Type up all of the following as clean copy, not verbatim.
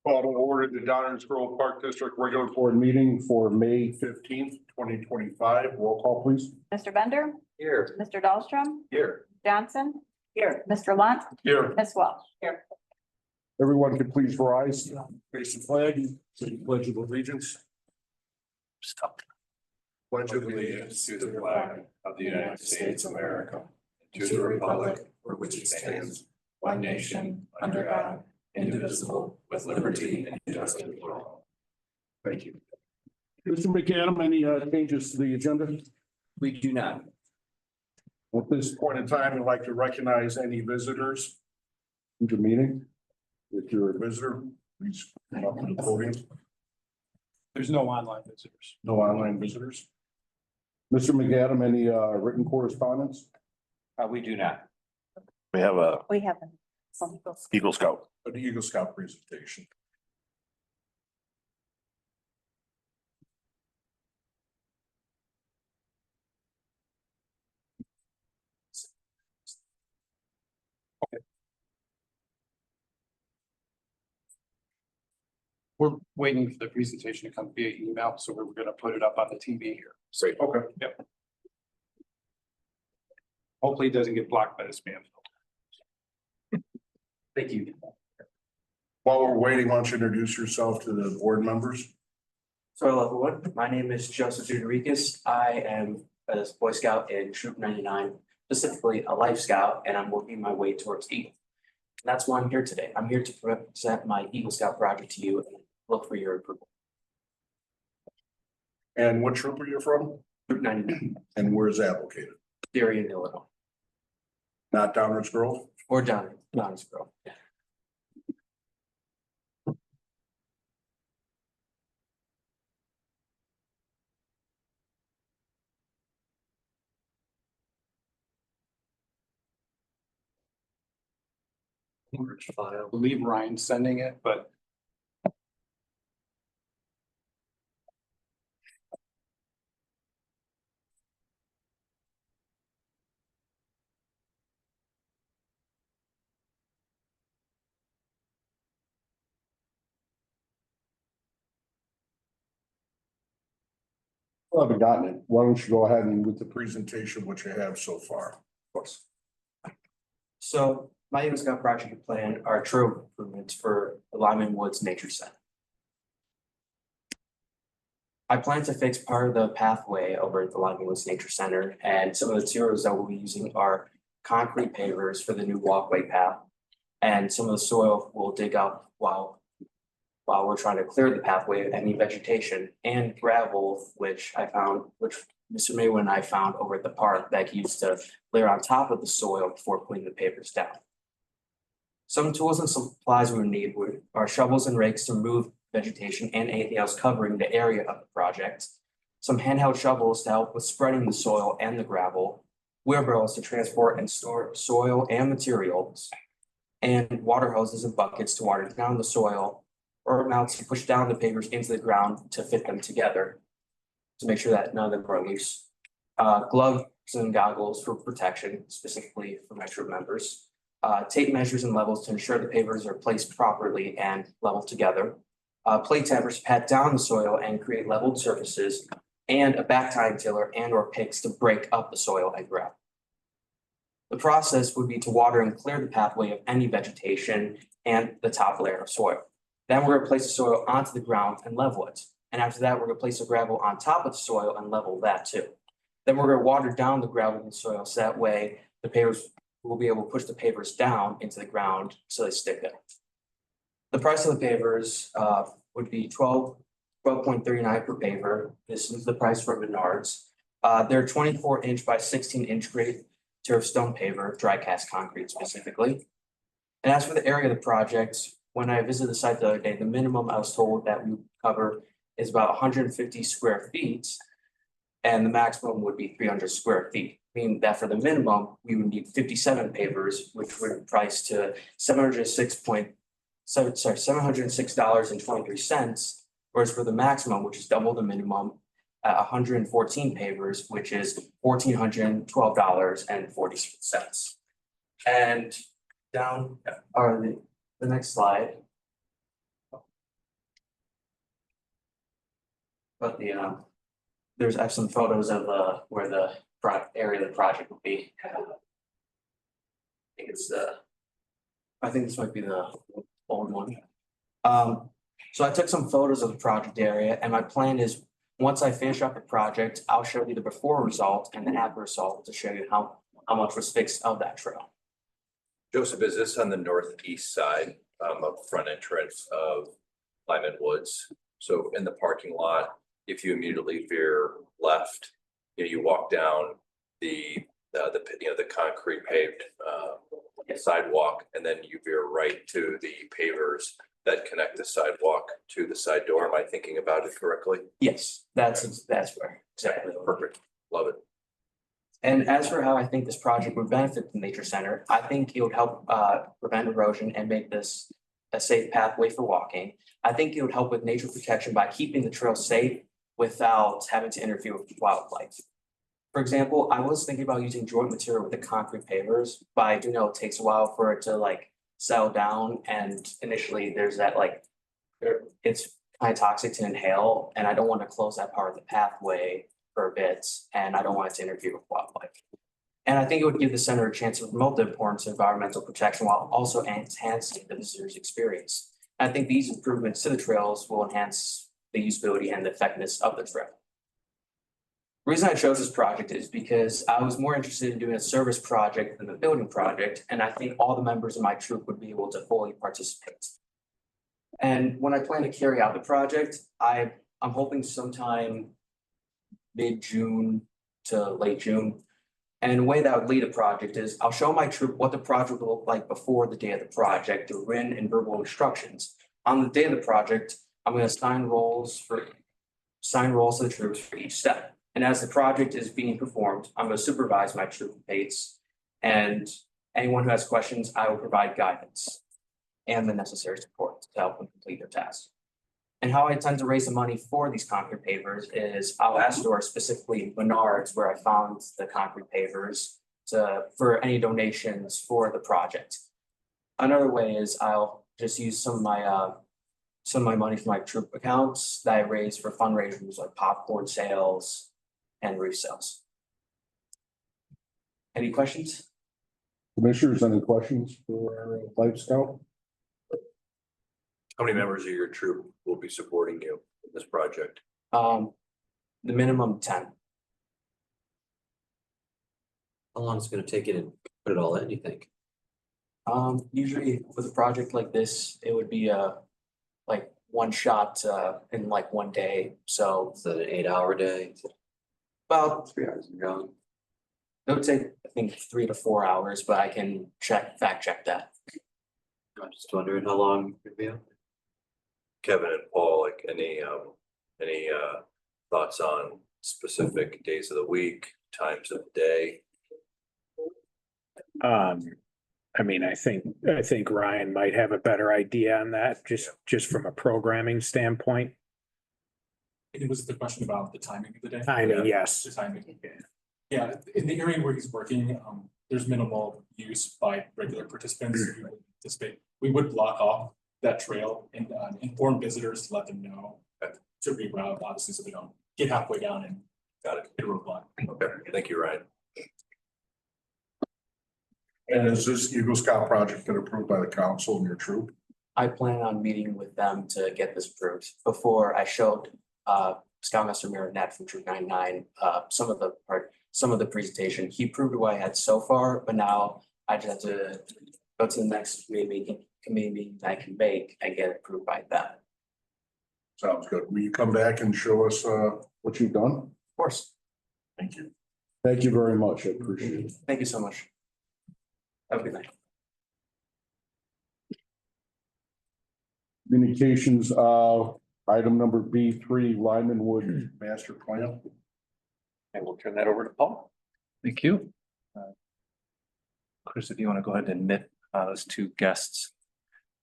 Call to order the Downers Grove Park District Regular Board meeting for May 15th, 2025. Roll call, please. Mr. Bender. Here. Mr. Dahlstrom. Here. Johnson. Here. Mr. Lunt. Here. Ms. Welch. Here. Everyone can please rise, face the flag, say the pledge of allegiance. Stop. Pledge of allegiance to the flag of the United States of America, and to the republic for which it stands, one nation, under God, indivisible, with liberty and justice for all. Thank you. Mr. McAdam, any changes to the agenda? We do not. At this point in time, I'd like to recognize any visitors to the meeting. If you're a visitor, please come up to the podium. There's no online visitors. No online visitors. Mr. McAdam, any written correspondence? We do not. We have a We haven't. Eagle Scout. An Eagle Scout presentation. We're waiting for the presentation to come via email, so we're going to put it up on the TV here. Say, okay. Yep. Hopefully it doesn't get blocked by the spam filter. Thank you. While we're waiting, why don't you introduce yourself to the board members? So hello everyone, my name is Joseph Judorikis. I am a Boy Scout in Troop 99, specifically a Life Scout, and I'm working my way towards Eagle. That's why I'm here today. I'm here to present my Eagle Scout project to you and look for your approval. And what troop are you from? Troop 99, And where is that located? Darien, Illinois, Not Downers Grove? or Downers Grove. I believe Ryan's sending it, but I haven't gotten it. Why don't you go ahead and with the presentation, what you have so far? Of course. So my Eagle Scout project plan are true improvements for the Lyman Woods Nature Center. I plan to fix part of the pathway over at the Lyman Woods Nature Center, and some of the materials that we'll be using are concrete pavers for the new walkway path. And some of the soil we'll dig up while we're trying to clear the pathway of any vegetation, and gravel, which Mr. Maywood and I found over at the park that he used to layer on top of the soil before putting the pavers down. Some tools and supplies we would need are shovels and rakes to remove vegetation and anything else covering the area of the project. Some handheld shovels to help with spreading the soil and the gravel, wheelbarrows to transport and store soil and materials, and water hoses and buckets to water down the soil, or mounts to push down the pavers into the ground to fit them together to make sure that none of them are loose. Gloves and goggles for protection, specifically for my troop members. Tape measures and levels to ensure the pavers are placed properly and leveled together. Plate tappers to pat down the soil and create leveled surfaces, and a back tying tiller and or picks to break up the soil and gravel. The process would be to water and clear the pathway of any vegetation and the top layer of soil. Then we're going to place the soil onto the ground and level it. And after that, we're going to place the gravel on top of the soil and level that too. Then we're going to water down the gravel and soil so that way the pavers will be able to push the pavers down into the ground so they stick there. The price of the pavers would be $12.39 per paver. This is the price for Menards. They're 24-inch by 16-inch grade turf stone paver, dry cast concrete specifically. And as for the area of the project, when I visited the site the other day, the minimum I was told that we would cover is about 150 square feet, and the maximum would be 300 square feet. Meaning that for the minimum, we would need 57 pavers, which would price to $706.23, whereas for the maximum, which is double the minimum, at 114 pavers, which is $1,412.40. And down, or the next slide. But I have some photos of where the area of the project will be. I think this might be the old one. So I took some photos of the project area, and my plan is, once I finish up the project, I'll show you the before result and the after result to show you how much was fixed of that trail. Joseph, is this on the northeast side of the front entrance of Lyman Woods? So in the parking lot, if you immediately veer left, you walk down the concrete paved sidewalk, and then you veer right to the pavers that connect the sidewalk to the side door. Am I thinking about it correctly? Yes, that's where, exactly. Perfect. Love it. And as for how I think this project would benefit the nature center, I think it would help prevent erosion and make this a safe pathway for walking. I think it would help with nature protection by keeping the trail safe without having to interfere with wildlife. For example, I was thinking about using joint material with the concrete pavers, but I do know it takes a while for it to settle down, and initially there's that it's kind of toxic to inhale, and I don't want to close that part of the pathway for a bit, and I don't want it to interfere with wildlife. And I think it would give the center a chance to promote the importance of environmental protection while also enhancing the visitor's experience. I think these improvements to the trails will enhance the usability and the effectiveness of the trail. The reason I chose this project is because I was more interested in doing a service project than a building project, and I think all the members of my troop would be able to fully participate. And when I plan to carry out the project, I'm hoping sometime mid-June to late June. And the way that I would lead a project is I'll show my troop what the project will look like before the day of the project through written and verbal instructions. On the day of the project, I'm going to assign roles to the troops for each step. And as the project is being performed, I'm going to supervise my troop mates, and anyone who has questions, I will provide guidance and the necessary support to help them complete their tasks. And how I intend to raise the money for these concrete pavers is I'll ask stores, specifically Menards, where I found the concrete pavers, for any donations for the project. Another way is I'll just use some of my money from my troop accounts that I raise for fundraisers like popcorn sales and roof sales. Any questions? Commissioners, any questions for Life Scout? How many members of your troop will be supporting you in this project? The minimum 10. How long is it gonna take you to put it all in, you think? Usually with a project like this, it would be one shot in one day. So Is that an 8-hour day? about 3 hours and gone? it would take, I think, 3 to 4 hours, but I can fact check that. I'm just wondering how long it'd be out. Kevin and Paul, any thoughts on specific days of the week, times of the day? I mean, I think Ryan might have a better idea on that, just from a programming standpoint. It was the question about the timing of the day. Timing, yes. The timing. Yeah, in the area where he's working, there's minimal use by regular participants who would participate. We would block off that trail and inform visitors to let them know to reroute, obviously, so they don't get halfway down and Got it. hit a roadblock. Okay, thank you, Ryan. And is this Eagle Scout project been approved by the council and your troop? I plan on meeting with them to get this approved. Before I showed Scoutmaster Marinette from Troop 99 some of the presentation. He approved what I had so far, but now I just have to go to the next committee meeting that I can make and get approved by them. Sounds good. Will you come back and show us what you've done? Of course. Thank you. Thank you very much. I appreciate it. Thank you so much. Have a good night. Communications, item number B3, Lyman Wood Master Plan. And we'll turn that over to Paul. Thank you. Chris, if you want to go ahead and admit those two guests.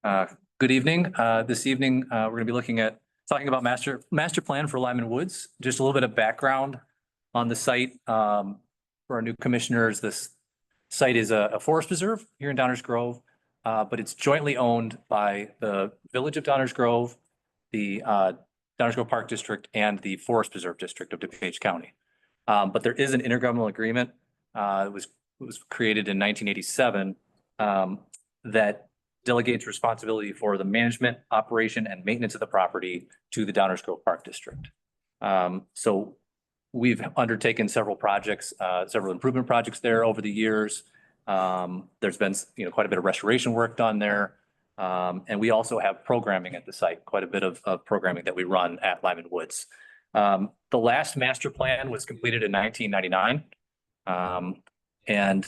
Good evening. This evening, we're going to be talking about master plan for Lyman Woods. Just a little bit of background on the site. For our new commissioners, this site is a forest preserve here in Downers Grove. but it's jointly owned by the Village of Downers Grove, the Downers Grove Park District, and the Forest Preserve District of DuPage County. But there is an intergovernmental agreement, it was created in 1987, that delegates responsibility for the management, operation, and maintenance of the property to the Downers Grove Park District. So we've undertaken several projects, several improvement projects there over the years. There's been, quite a bit of restoration work done there. And we also have programming at the site, quite a bit of programming that we run at Lyman Woods. The last master plan was completed in 1999. And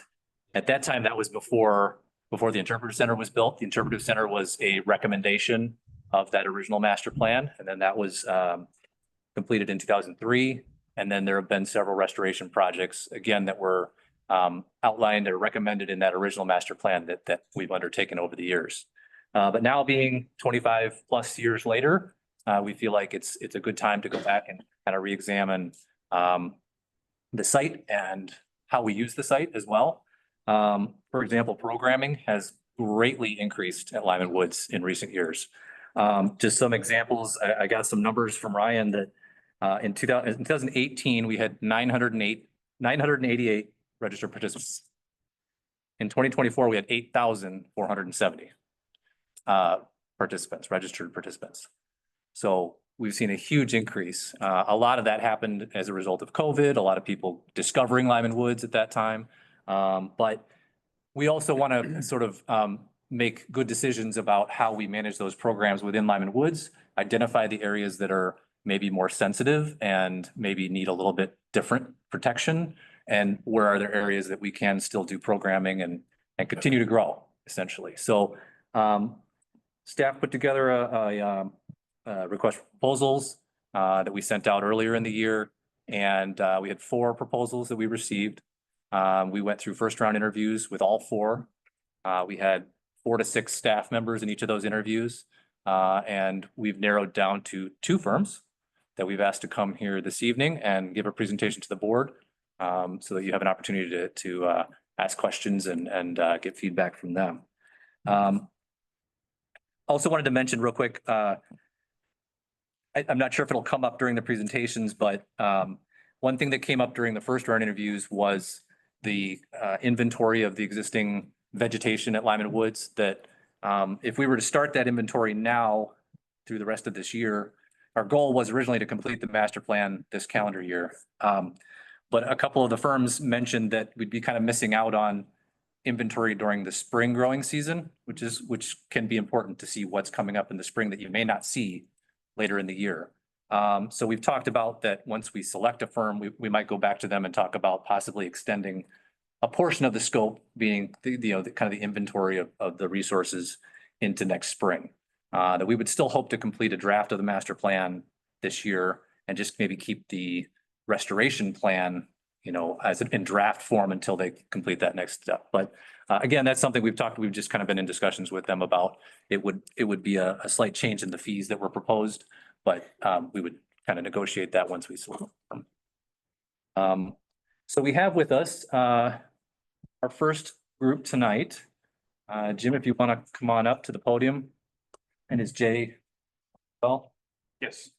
at that time, that was before the Interpretive Center was built. The Interpretive Center was a recommendation of that original master plan, and then that was completed in 2003. And then there have been several restoration projects, again, that were outlined or recommended in that original master plan that we've undertaken over the years. But now, being 25 plus years later, we feel like it's a good time to go back and kind of re-examine the site and how we use the site as well. For example, programming has greatly increased at Lyman Woods in recent years. Just some examples, I got some numbers from Ryan that in 2018, we had 988 registered participants. In 2024, we had 8,470 participants, registered participants. So we've seen a huge increase. A lot of that happened as a result of COVID, a lot of people discovering Lyman Woods at that time. But we also want to sort of make good decisions about how we manage those programs within Lyman Woods, identify the areas that are maybe more sensitive and maybe need a little bit different protection, and where are there areas that we can still do programming and continue to grow, essentially. So staff put together a request for proposals that we sent out earlier in the year, and we had 4 proposals that we received. We went through first round interviews with all 4. We had 4 to 6 staff members in each of those interviews, and we've narrowed down to 2 firms that we've asked to come here this evening and give a presentation to the board, so that you have an opportunity to ask questions and get feedback from them. Also wanted to mention real quick, I'm not sure if it'll come up during the presentations, but one thing that came up during the first round interviews was the inventory of the existing vegetation at Lyman Woods, that if we were to start that inventory now through the rest of this year, our goal was originally to complete the master plan this calendar year. But a couple of the firms mentioned that we'd be kind of missing out on inventory during the spring growing season, which can be important to see what's coming up in the spring that you may not see later in the year. So we've talked about that once we select a firm, we might go back to them and talk about possibly extending a portion of the scope, being the kind of the inventory of the resources into next spring. That we would still hope to complete a draft of the master plan this year and just maybe keep the restoration plan, as in draft form until they complete that next step. But again, that's something we've just kind of been in discussions with them about. It would be a slight change in the fees that were proposed, but we would kind of negotiate that once we select them. So we have with us our first group tonight. Jim, if you want to come on up to the podium, and is Jay well? Yes.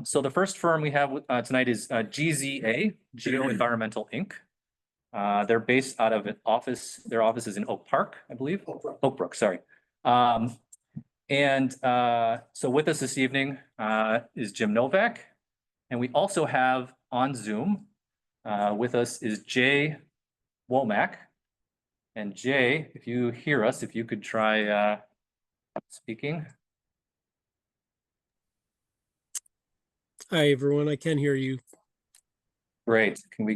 So the first firm we have tonight is GZA, Geo Environmental Inc. They're based out of an office. Their office is in Oak Park, I believe. Oak Brook, sorry. So with us this evening is Jim Novak, and we also have on Zoom with us is Jay Womack. And Jay, if you hear us, if you could try speaking. Hi, everyone. I can hear you. Great. Can we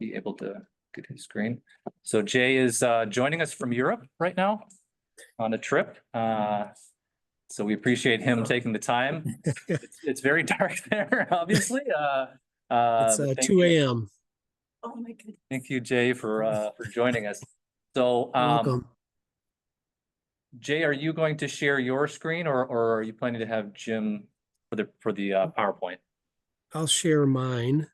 be able to get his screen? So Jay is joining us from Europe right now on a trip. So we appreciate him taking the time. It's very dark there, obviously. It's 2 a.m. Oh, my goodness. Thank you, Jay, for joining us. So Welcome. Jay, are you going to share your screen, or are you planning to have Jim for the PowerPoint? I'll share mine.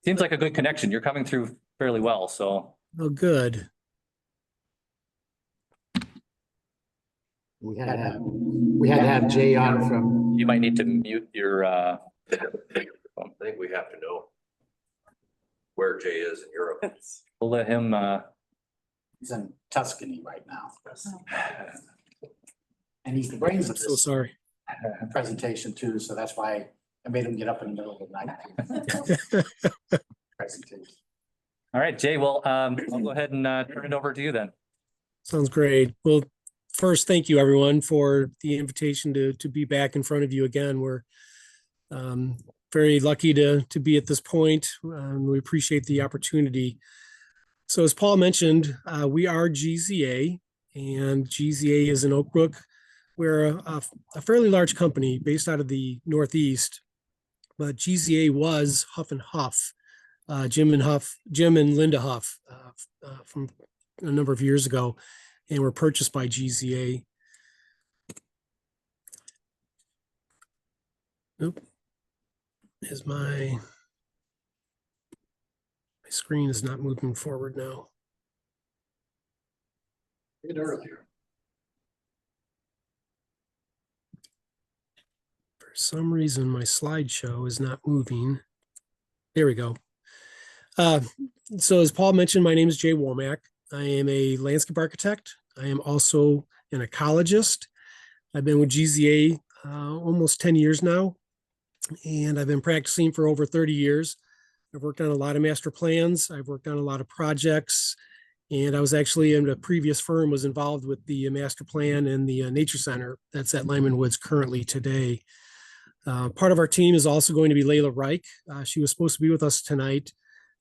Seems like a good connection. You're coming through fairly well, so. Oh, good. We had to have Jay on from, You might need to mute your, I think we have to know where Jay is in Europe. we'll let him, he's in Tuscany right now. And he's the brains of So this sorry. presentation too, so that's why I made him get up in the middle of the night. Presentation. all right, Jay, well, I'll go ahead and turn it over to you then. Sounds great. Well, first, thank you everyone for the invitation to be back in front of you again. We're very lucky to be at this point. We appreciate the opportunity. So as Paul mentioned, we are GZA, and GZA is in Oak Brook. We're a fairly large company based out of the Northeast, but GZA was Huff and Huff, Jim and Linda Huff from a number of years ago, and were purchased by GZA. Nope. My screen is not moving forward now. Did earlier. For some reason, my slideshow is not moving. There we go. So as Paul mentioned, my name is Jay Womack. I am a landscape architect. I am also an ecologist. I've been with GZA almost 10 years now, and I've been practicing for over 30 years. I've worked on a lot of master plans. I've worked on a lot of projects, and I was actually in a previous firm was involved with the master plan and the nature center that's at Lyman Woods currently today. Part of our team is also going to be Layla Reich. She was supposed to be with us tonight,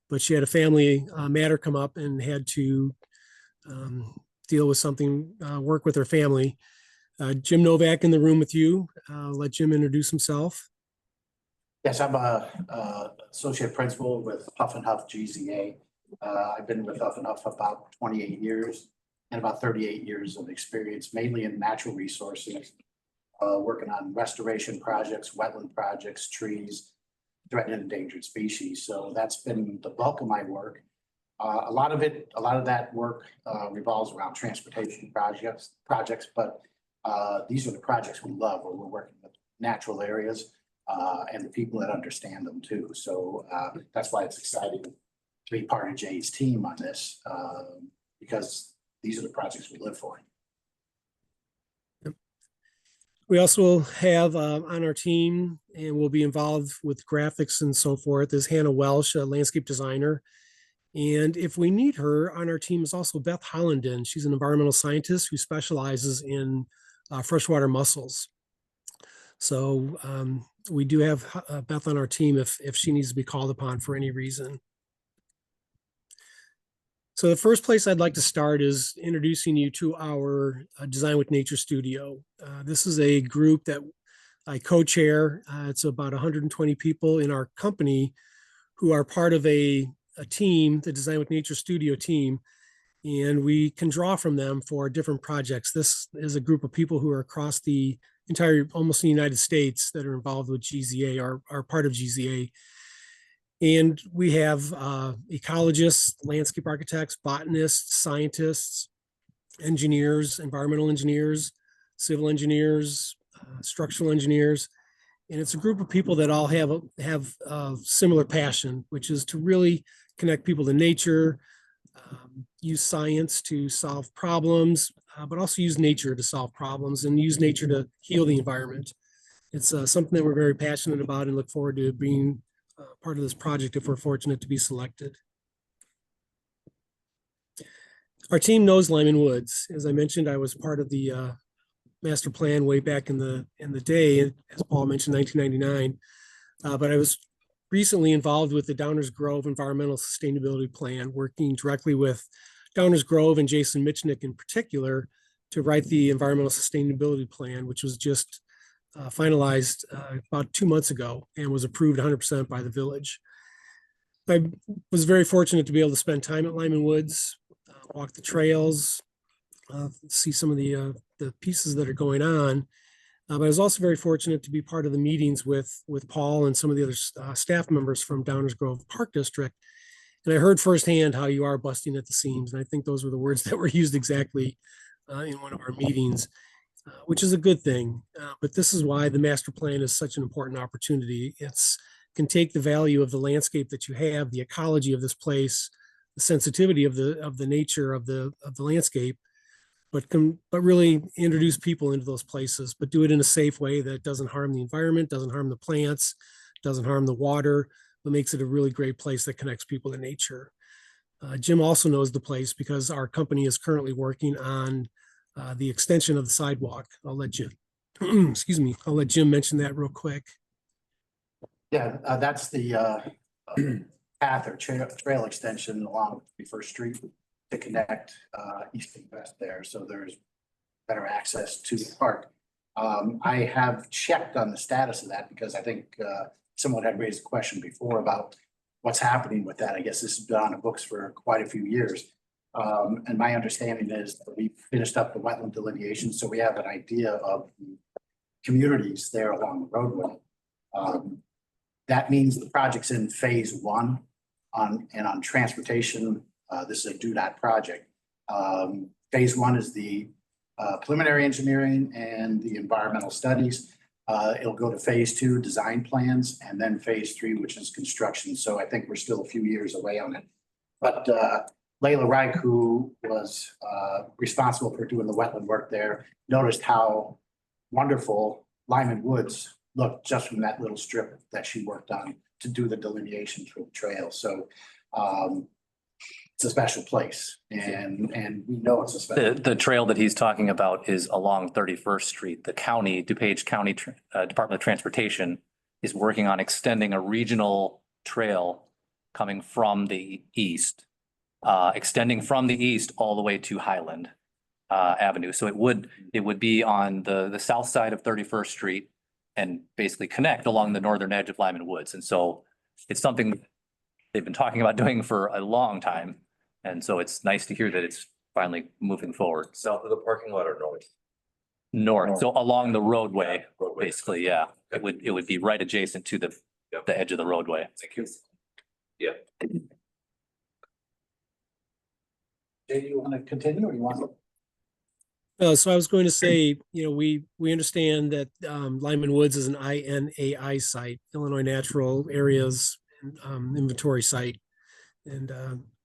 but she had a family matter come up and had to deal with something, work with her family. Jim Novak in the room with you. I'll let Jim introduce himself. Yes, I'm a associate principal with Huff and Huff GZA. I've been with Huff and Huff about 28 years and about 38 years of experience, mainly in natural resources, working on restoration projects, wetland projects, trees, threatened and endangered species. So that's been the bulk of my work. A lot of that work revolves around transportation projects, but these are the projects we love, where we're working with natural areas and the people that understand them too. So that's why it's exciting to be part of Jay's team on this, because these are the projects we live for. We also have on our team, and we'll be involved with graphics and so forth, is Hannah Welsh, a landscape designer. And if we need her on our team is also Beth Hollenden. She's an environmental scientist who specializes in freshwater mussels. So we do have Beth on our team if she needs to be called upon for any reason. So the first place I'd like to start is introducing you to our Design with Nature studio. This is a group that I co-chair. It's about 120 people in our company who are part of a team, the Design with Nature studio team, and we can draw from them for different projects. This is a group of people who are across the entire, almost the United States, that are involved with GZA, are part of GZA. And we have ecologists, landscape architects, botanists, scientists, engineers, environmental engineers, civil engineers, structural engineers. And it's a group of people that all have a similar passion, which is to really connect people to nature, use science to solve problems, but also use nature to solve problems and use nature to heal the environment. It's something that we're very passionate about and look forward to being part of this project if we're fortunate to be selected. Our team knows Lyman Woods. As I mentioned, I was part of the master plan way back in the day, as Paul mentioned, 1999. But I was recently involved with the Downers Grove Environmental Sustainability Plan, working directly with Downers Grove and Jason Michnick in particular to write the Environmental Sustainability Plan, which was just finalized about 2 months ago and was approved 100% by the village. I was very fortunate to be able to spend time at Lyman Woods, walk the trails, see some of the pieces that are going on. But I was also very fortunate to be part of the meetings with Paul and some of the other staff members from Downers Grove Park District. And I heard firsthand how you are busting at the seams. And I think those were the words that were used exactly in one of our meetings. which is a good thing. But this is why the master plan is such an important opportunity. It's can take the value of the landscape that you have, the ecology of this place, the sensitivity of the nature of the landscape, but really introduce people into those places, but do it in a safe way that doesn't harm the environment, doesn't harm the plants, doesn't harm the water, but makes it a really great place that connects people to nature. Jim also knows the place because our company is currently working on the extension of the sidewalk. I'll let you, excuse me, I'll let Jim mention that real quick. Yeah, that's the path or trail extension along 31st Street to connect east and west there. So there's better access to the park. I have checked on the status of that because I think someone had raised a question before about what's happening with that. I guess this has been on the books for quite a few years. And my understanding is that we finished up the wetland delineation, so we have an idea of the communities there along the roadway. That means the project's in phase one on transportation. This is a DOT project. Phase one is the preliminary engineering and the environmental studies. It'll go to phase two, design plans, and then phase three, which is construction. So I think we're still a few years away on it. But Layla Reich, who was responsible for doing the wetland work there, noticed how wonderful Lyman Woods looked just from that little strip that she worked on to do the delineation for the trail. So it's a special place, and we know it's a special. The trail that he's talking about is along 31st Street. The county, DuPage County Department of Transportation is working on extending a regional trail coming from the east, extending from the east all the way to Highland Avenue. So it would be on the south side of 31st Street and basically connect along the northern edge of Lyman Woods. And so it's something they've been talking about doing for a long time. And so it's nice to hear that it's finally moving forward. South of the parking lot or north? North, so along the roadway, Roadway. basically, yeah. It would be right adjacent to the edge of the roadway. Thank you. Yeah. Jay, do you want to continue or you want to? So I was going to say, we understand that Lyman Woods is an INAI site, Illinois Natural Areas Inventory Site. And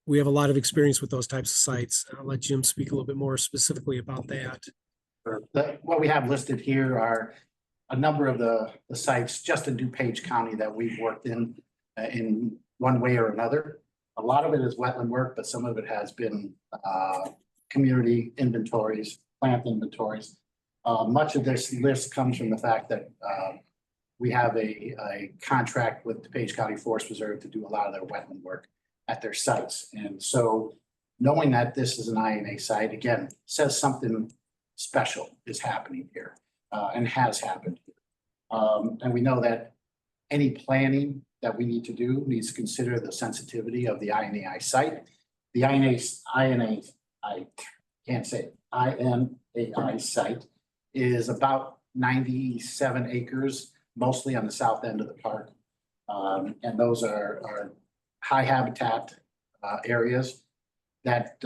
we have a lot of experience with those types of sites. I'll let Jim speak a little bit more specifically about that. What we have listed here are a number of the sites just in DuPage County that we've worked in one way or another. A lot of it is wetland work, but some of it has been community inventories, plant inventories. Much of this list comes from the fact that we have a contract with DuPage County Forest Preserve to do a lot of their wetland work at their sites. And so knowing that this is an INA site, again, says something special is happening here and has happened. And we know that any planning that we need to do needs to consider the sensitivity of the INAI site. The INAI site is about 97 acres, mostly on the south end of the park. And those are high habitat areas that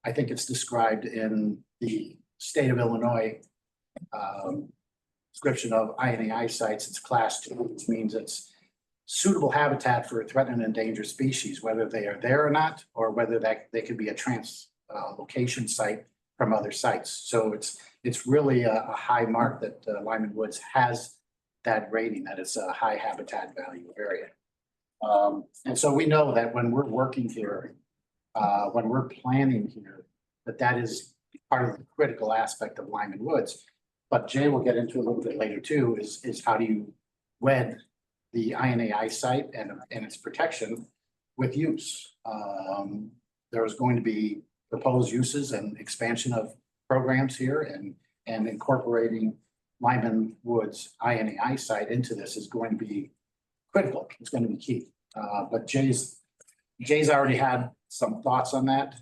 I think it's described in the state of Illinois description of INAI sites. It's class 2, which means it's suitable habitat for threatened and endangered species, whether they are there or not, or whether they could be a translocation site from other sites. So it's really a high mark that Lyman Woods has that rating, that it's a high habitat value area. And so we know that when we're working here, when we're planning here, that is part of the critical aspect of Lyman Woods. But Jay will get into a little bit later too, is how do you wed the INAI site and its protection with use. There is going to be proposed uses and expansion of programs here, and incorporating Lyman Woods INAI site into this is going to be critical. It's going to be key. But Jay's already had some thoughts on that,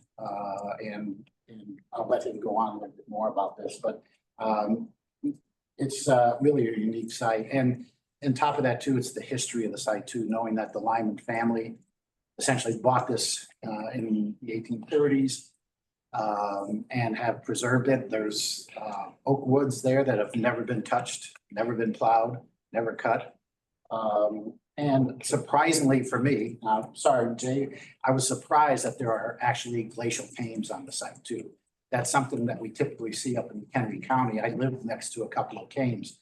and I'll let him go on a little bit more about this. But it's really a unique site, and on top of that too, it's the history of the site too, knowing that the Lyman family essentially bought this in the 1830s. and have preserved it. There's oak woods there that have never been touched, never been plowed, never cut. And surprisingly for me, sorry, Jay, I was surprised that there are actually glacial cames on the site too. That's something that we typically see up in Henry County. I live next to a couple of cames.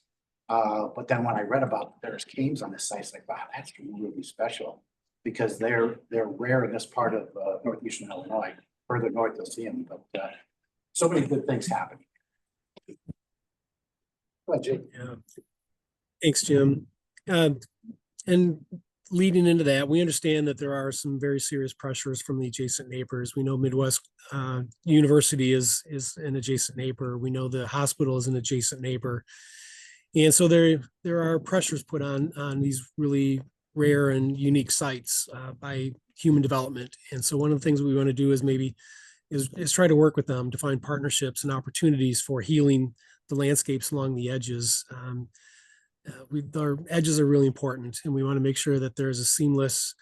But then when I read about there's cames on this site, it's like, wow, that's really special because they're rare in this part of northeastern Illinois. Further north, you'll see them, but so many good things happen. Go ahead, Jay. Yeah. Thanks, Jim. And leading into that, we understand that there are some very serious pressures from the adjacent neighbors. We know Midwest University is an adjacent neighbor. We know the hospital is an adjacent neighbor. And so there are pressures put on these really rare and unique sites by human development. And so one of the things we want to do is is try to work with them to find partnerships and opportunities for healing the landscapes along the edges. Our edges are really important, and we want to make sure that there's a seamless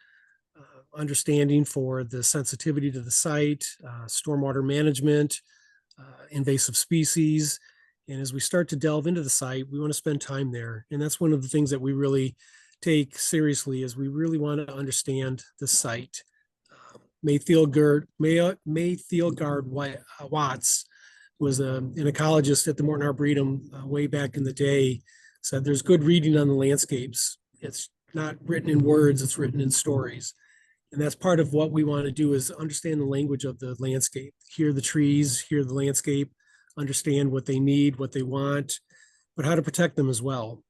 understanding for the sensitivity to the site, stormwater management, invasive species. And as we start to delve into the site, we want to spend time there. And that's one of the things that we really take seriously is we really want to understand the site. Mayfield Watts was an ecologist at the Morton Arboretum way back in the day, said there's good reading on the landscapes. It's not written in words, it's written in stories. And that's part of what we want to do is understand the language of the landscape, hear the trees, hear the landscape, understand what they need, what they want, but how to protect them as well.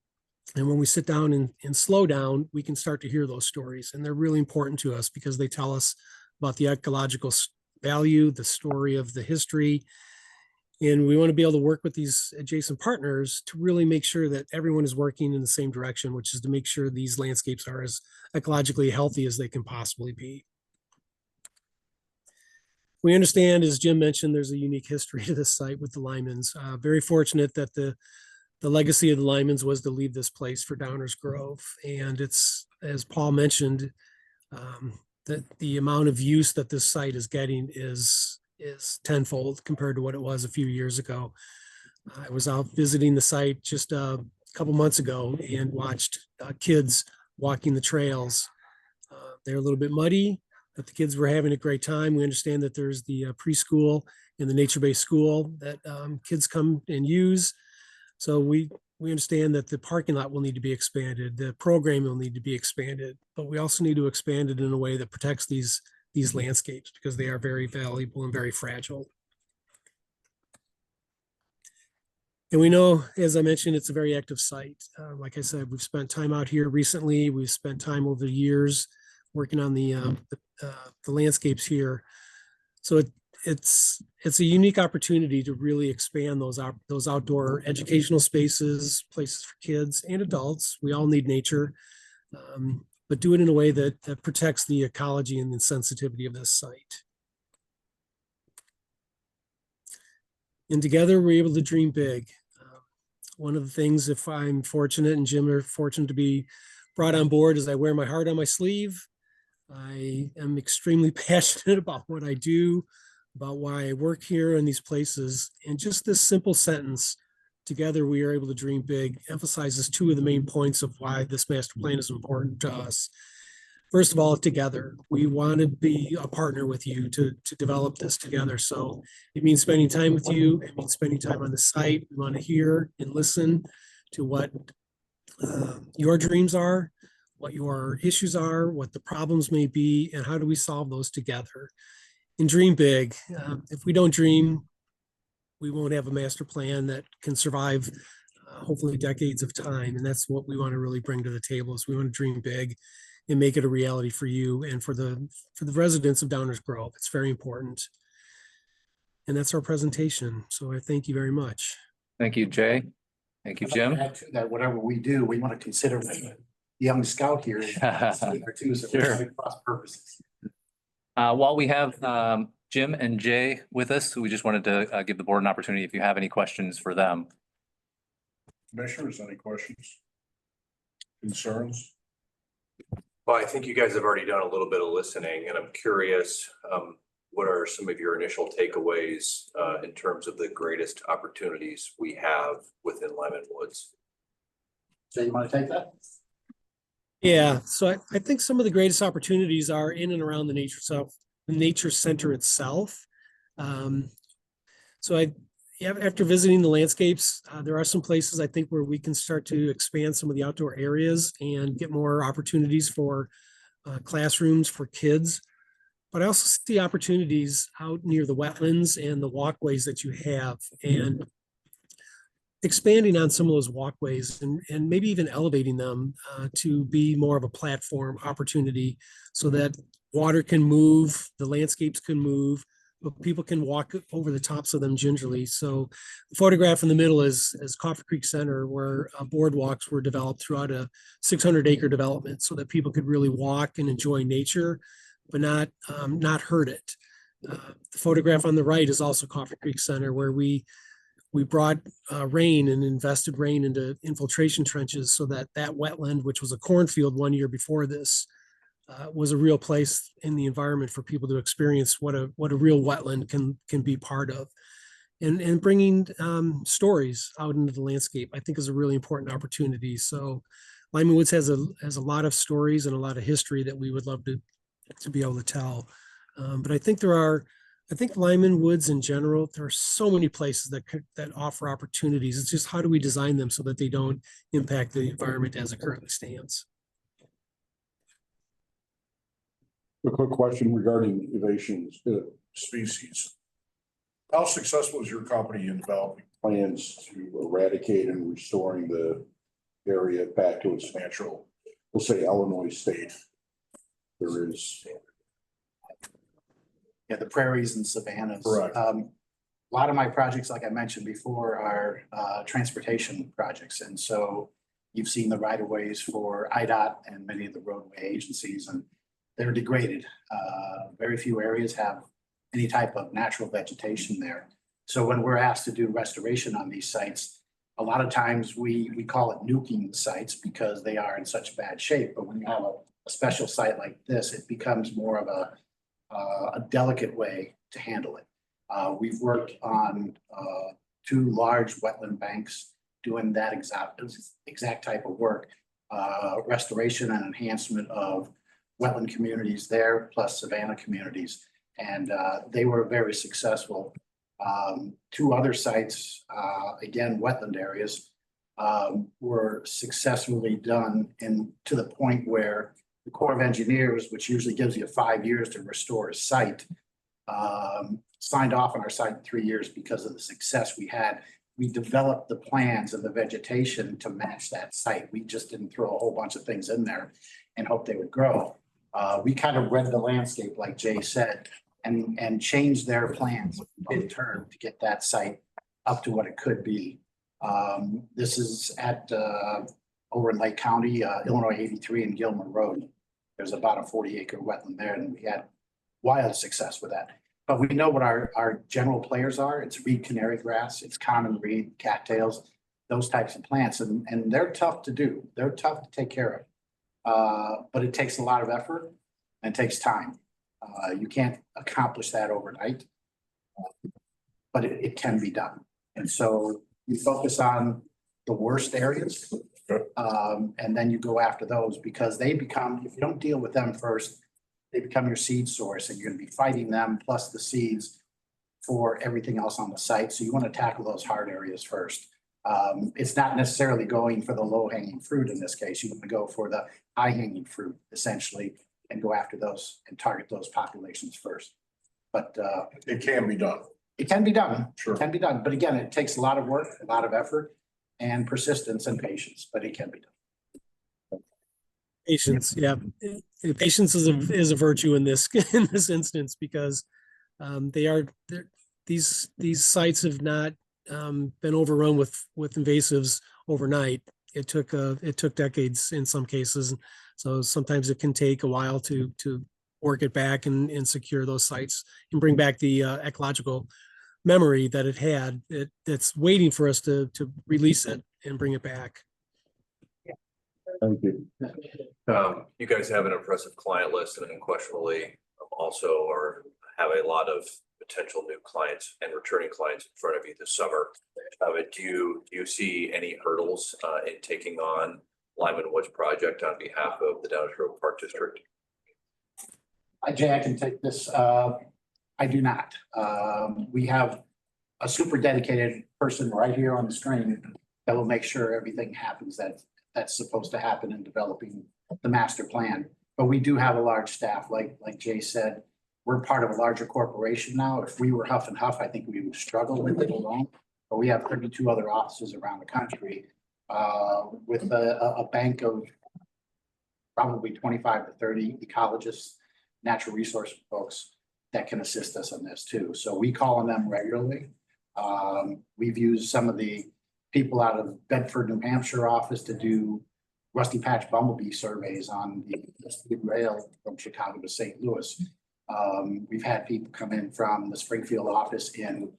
And when we sit down and slow down, we can start to hear those stories. And they're really important to us because they tell us about the ecological value, the story of the history. And we want to be able to work with these adjacent partners to really make sure that everyone is working in the same direction, which is to make sure these landscapes are as ecologically healthy as they can possibly be. We understand, as Jim mentioned, there's a unique history to this site with the Lymans. Very fortunate that the legacy of the Lymans was to leave this place for Downers Grove. And it's, as Paul mentioned, that the amount of use that this site is getting is tenfold compared to what it was a few years ago. I was out visiting the site just a couple months ago and watched kids walking the trails. They're a little bit muddy, but the kids were having a great time. We understand that there's the preschool and the nature-based school that kids come and use. So we understand that the parking lot will need to be expanded, the program will need to be expanded, but we also need to expand it in a way that protects these landscapes because they are very valuable and very fragile. And we know, as I mentioned, it's a very active site. Like I said, we've spent time out here recently. We've spent time over the years working on the landscapes here. So it's a unique opportunity to really expand those outdoor educational spaces, places for kids and adults. We all need nature, but do it in a way that protects the ecology and the sensitivity of this site. And together we're able to dream big. One of the things, if I'm fortunate and Jim are fortunate to be brought on board, is I wear my heart on my sleeve. I am extremely passionate about what I do, about why I work here in these places. And just this simple sentence, together we are able to dream big, emphasizes two of the main points of why this master plan is important to us. First of all, together, we want to be a partner with you to develop this together. So it means spending time with you. It means spending time on the site. We want to hear and listen to what your dreams are, what your issues are, what the problems may be, and how do we solve those together. And dream big. If we don't dream, we won't have a master plan that can survive hopefully decades of time. And that's what we want to really bring to the table is we want to dream big and make it a reality for you and for the residents of Downers Grove. It's very important. And that's our presentation. So I thank you very much. Thank you, Jay. Thank you, Jim. Add to that, whatever we do, we want to consider the young scout here. Too, so Sure. cross purposes. While we have Jim and Jay with us, we just wanted to give the board an opportunity if you have any questions for them. Commissioners, any questions? Concerns? Well, I think you guys have already done a little bit of listening, and I'm curious, what are some of your initial takeaways in terms of the greatest opportunities we have within Lyman Woods? So you want to take that? Yeah, so I think some of the greatest opportunities are in and around the nature center itself. So yeah, after visiting the landscapes, there are some places I think where we can start to expand some of the outdoor areas and get more opportunities for classrooms for kids. But I also see opportunities out near the wetlands and the walkways that you have, and expanding on some of those walkways and maybe even elevating them to be more of a platform opportunity so that water can move, the landscapes can move, but people can walk over the tops of them gingerly. So the photograph in the middle is Coffee Creek Center, where boardwalks were developed throughout a 600-acre development so that people could really walk and enjoy nature, but not hurt it. The photograph on the right is also Coffee Creek Center, where we brought rain and invested rain into infiltration trenches so that wetland, which was a cornfield 1 year before this, was a real place in the environment for people to experience what a real wetland can be part of. And bringing stories out into the landscape, I think, is a really important opportunity. So Lyman Woods has a lot of stories and a lot of history that we would love to be able to tell. But I think Lyman Woods in general, there are so many places that offer opportunities. It's just how do we design them so that they don't impact the environment as it currently stands. A quick question regarding invasive species. How successful is your company in developing plans to eradicate and restoring the area back to its natural, we'll say, Illinois state? There is. Yeah, the prairies and savannas. Correct. A lot of my projects, like I mentioned before, are transportation projects. And so you've seen the right of ways for IDOT and many of the roadway agencies, and they're degraded. Very few areas have any type of natural vegetation there. So when we're asked to do restoration on these sites, a lot of times we call it nuking the sites because they are in such bad shape. But when you have a special site like this, it becomes more of a delicate way to handle it. We've worked on 2 large wetland banks doing that exact type of work, restoration and enhancement of wetland communities there, plus savanna communities. And they were very successful. 2 other sites, again, wetland areas, were successfully done, and to the point where the Corps of Engineers, which usually gives you 5 years to restore a site, signed off on our site in 3 years because of the success we had. We developed the plans and the vegetation to match that site. We just didn't throw a whole bunch of things in there and hope they would grow. We kind of read the landscape, like Jay said, and changed their plans in turn to get that site up to what it could be. This is at over in Lake County, Illinois 83 and Gilmer Road. There's about a 40-acre wetland there, and we had wild success with that. But we know what our general players are. It's reed canary grass, it's common reed, cattails, those types of plants, and they're tough to do. They're tough to take care of, but it takes a lot of effort and it takes time. You can't accomplish that overnight, but it can be done. And so you focus on the worst areas, and then you go after those, because they become, if you don't deal with them first, they become your seed source, and you're going to be fighting them plus the seeds for everything else on the site. So you want to tackle those hard areas first. It's not necessarily going for the low hanging fruit in this case. You want to go for the high hanging fruit, essentially, and go after those and target those populations first. But it can be done. It can be done. Sure. It can be done. But again, it takes a lot of work, a lot of effort, and persistence and patience, but it can be done. Patience, yeah. Patience is a virtue in this instance, because these sites have not been overrun with invasives overnight. It took decades in some cases. So sometimes it can take a while to work it back and secure those sites and bring back the ecological memory that it had. That's waiting for us to release it and bring it back. Thank you. You guys have an impressive client list, and unquestionably also are have a lot of potential new clients and returning clients in front of you this summer. Do you see any hurdles in taking on Lyman Woods project on behalf of the Downers Grove Park District? Jay, I can take this. I do not. We have a super dedicated person right here on the screen that will make sure everything happens that's supposed to happen in developing the master plan. But we do have a large staff, like Jay said, we're part of a larger corporation now. If we were Huff and Huff, I think we would struggle with it alone. But we have 32 other offices around the country with a bank of probably 25 to 30 ecologists, natural resource folks that can assist us in this too. So we call on them regularly. We've used some of the people out of Bedford, New Hampshire office to do rusty patch bumblebee surveys on the rail from Chicago to St. Louis. We've had people come in from the Springfield office in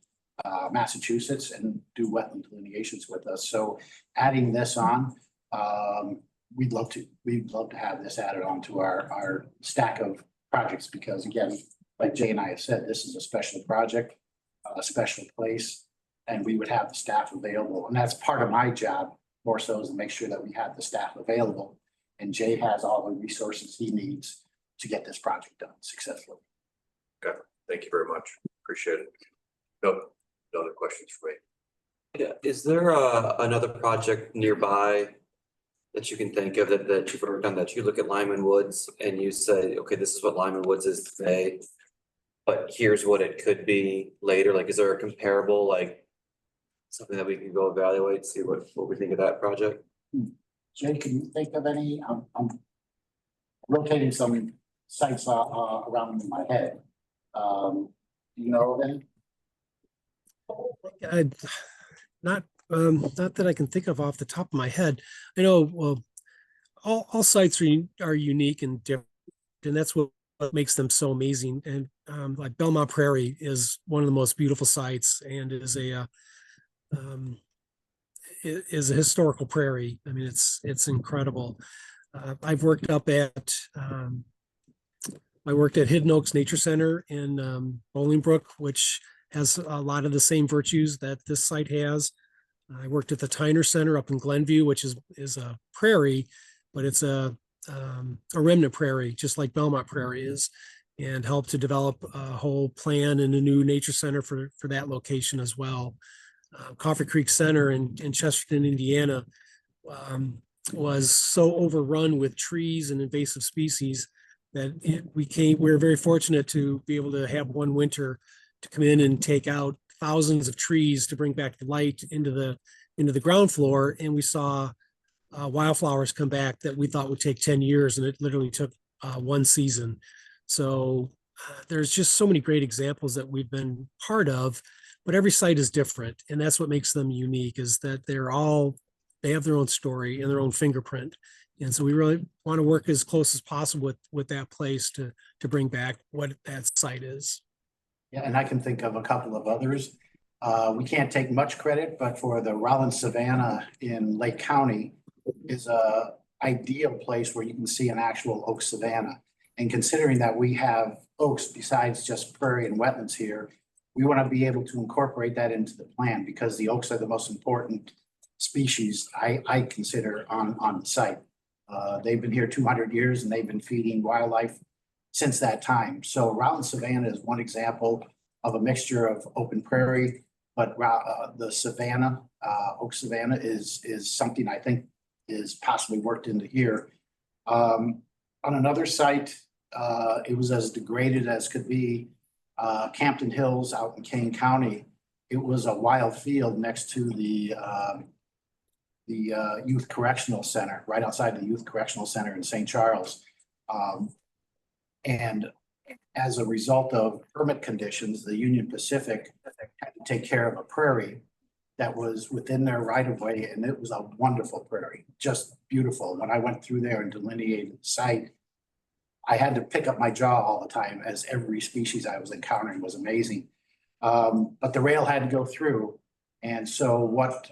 Massachusetts and do wetland delineations with us. So adding this on, we'd love to have this added on to our stack of projects, because again, like Jay and I have said, this is a special project, a special place, and we would have the staff available. And that's part of my job more so, is to make sure that we have the staff available, and Jay has all the resources he needs to get this project done successfully. Okay, thank you very much. Appreciate it. No other questions for me. Yeah, is there another project nearby that you can think of that you've worked on, that you look at Lyman Woods and you say, okay, this is what Lyman Woods is today, but here's what it could be later? Like, is there a comparable, like something that we can go evaluate, see what we think of that project? Jay, can you think of any? I'm rotating some sites around in my head. Do you know of any? Not that I can think of off the top of my head. I know, well, all sites are unique and different, and that's what makes them so amazing. And like Belmont Prairie is one of the most beautiful sites, and is a historical prairie. I mean, it's incredible. I worked at Hidden Oaks Nature Center in Bolingbrook, which has a lot of the same virtues that this site has. I worked at the Tyner Center up in Glenview, which is a prairie, but it's a remnant prairie, just like Belmont Prairie is, and helped to develop a whole plan and a new nature center for that location as well. Coffee Creek Center in Chesterton, Indiana, was so overrun with trees and invasive species that we were very fortunate to be able to have one winter to come in and take out thousands of trees to bring back the light into the ground floor. And we saw wildflowers come back that we thought would take 10 years, and it literally took one season. So there's just so many great examples that we've been part of, but every site is different. And that's what makes them unique, is that they have their own story and their own fingerprint. And so we really want to work as close as possible with that place to bring back what that site is. Yeah, and I can think of a couple of others. We can't take much credit, but for the Rollins Savannah in Lake County is a ideal place where you can see an actual oak savanna. And considering that we have oaks besides just prairie and wetlands here, we want to be able to incorporate that into the plan, because the oaks are the most important species I consider on the site. They've been here 200 years and they've been feeding wildlife since that time. So Rollins Savannah is one example of a mixture of open prairie, but the savanna, oak savanna is something I think is possibly worked into here. On another site, it was as degraded as could be, Campton Hills out in Kane County. It was a wild field next to the Youth Correctional Center, right outside the Youth Correctional Center in St. Charles. And as a result of permit conditions, the Union Pacific had to take care of a prairie that was within their right of way. And it was a wonderful prairie, just beautiful. When I went through there and delineated the site, I had to pick up my jaw all the time, as every species I was encountering was amazing. But the rail had to go through. And so what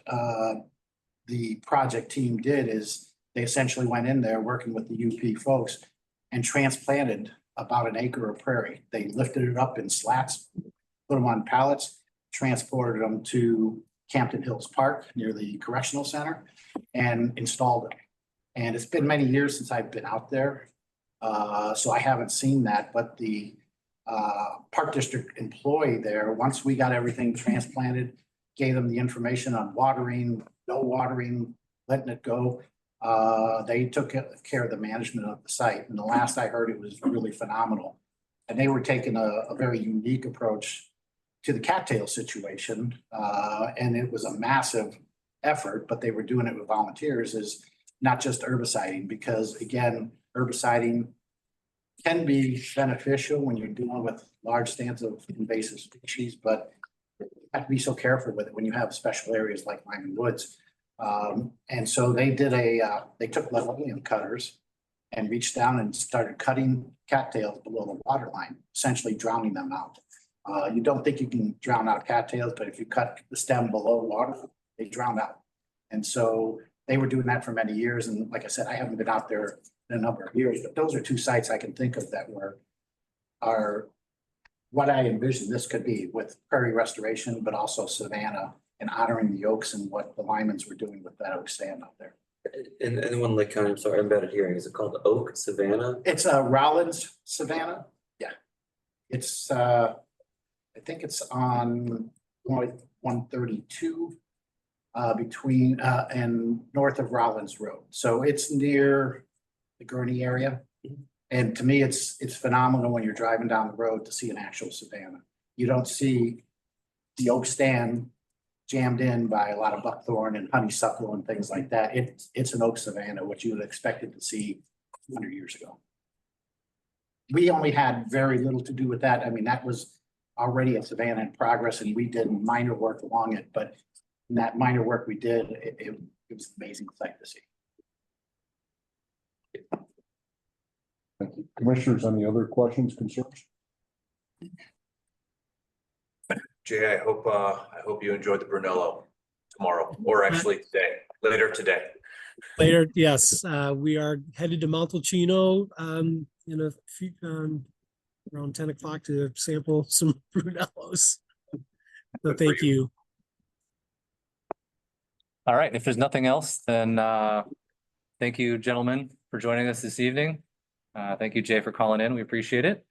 the project team did is they essentially went in there working with the UP folks and transplanted about an acre of prairie. They lifted it up in slats, put them on pallets, transported them to Campton Hills Park near the correctional center and installed them. And it's been many years since I've been out there. So I haven't seen that, but the park district employee there, once we got everything transplanted, gave them the information on watering, no watering, letting it go. They took care of the management of the site. And the last I heard, it was really phenomenal. And they were taking a very unique approach to the cattail situation. And it was a massive effort, but they were doing it with volunteers, is not just herbiciding, because again, herbiciding can be beneficial when you're dealing with large stands of invasive species, but you have to be so careful with it when you have special areas like Lyman Woods. And so they did they took linoleum cutters and reached down and started cutting cattails below the water line, essentially drowning them out. You don't think you can drown out cattails, but if you cut the stem below water, they drown out. And so they were doing that for many years. And like I said, I haven't been out there in a number of years, but those are two sites I can think of that are what I envision this could be, with prairie restoration, but also savanna and honoring the oaks and what the Lymans were doing with that oak stand out there. And one Lake County, I'm sorry, I'm bad at hearing. Is it called Oak Savannah? It's a Rollins savanna. Yeah. It's I think it's on 132 between and north of Rollins Road. So it's near the Gurney area. And to me, it's phenomenal when you're driving down the road to see an actual savanna. You don't see the oak stand jammed in by a lot of buckthorn and honeysuckle and things like that. It's an oak savanna, what you would expect it to see 100 years ago. We only had very little to do with that. I mean, that was already a savanna in progress, and we did minor work along it, but in that minor work we did, it was an amazing sight to see. Thank you. Commissioners, any other questions, concerns? Jay, I hope you enjoyed the Brunello tomorrow, or actually later today. Later, yes, we are headed to Montalcino in a few around 10 o'clock to sample some Brunellos. So thank you. All right, if there's nothing else, then thank you, gentlemen, for joining us this evening. Thank you, Jay, for calling in. We appreciate it.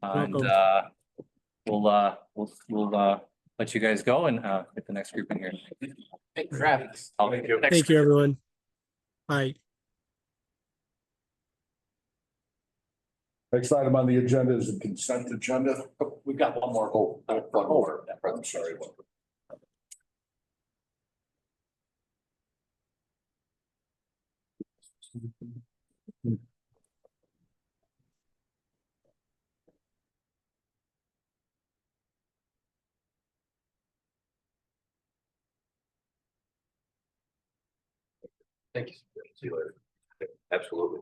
And we'll let you guys go and get the next group in here. Thank you for having us. Thank you, everyone. Bye. Next item on the agenda is the consent agenda. We've got one more. I'm sorry. Thank you. See you later. Absolutely.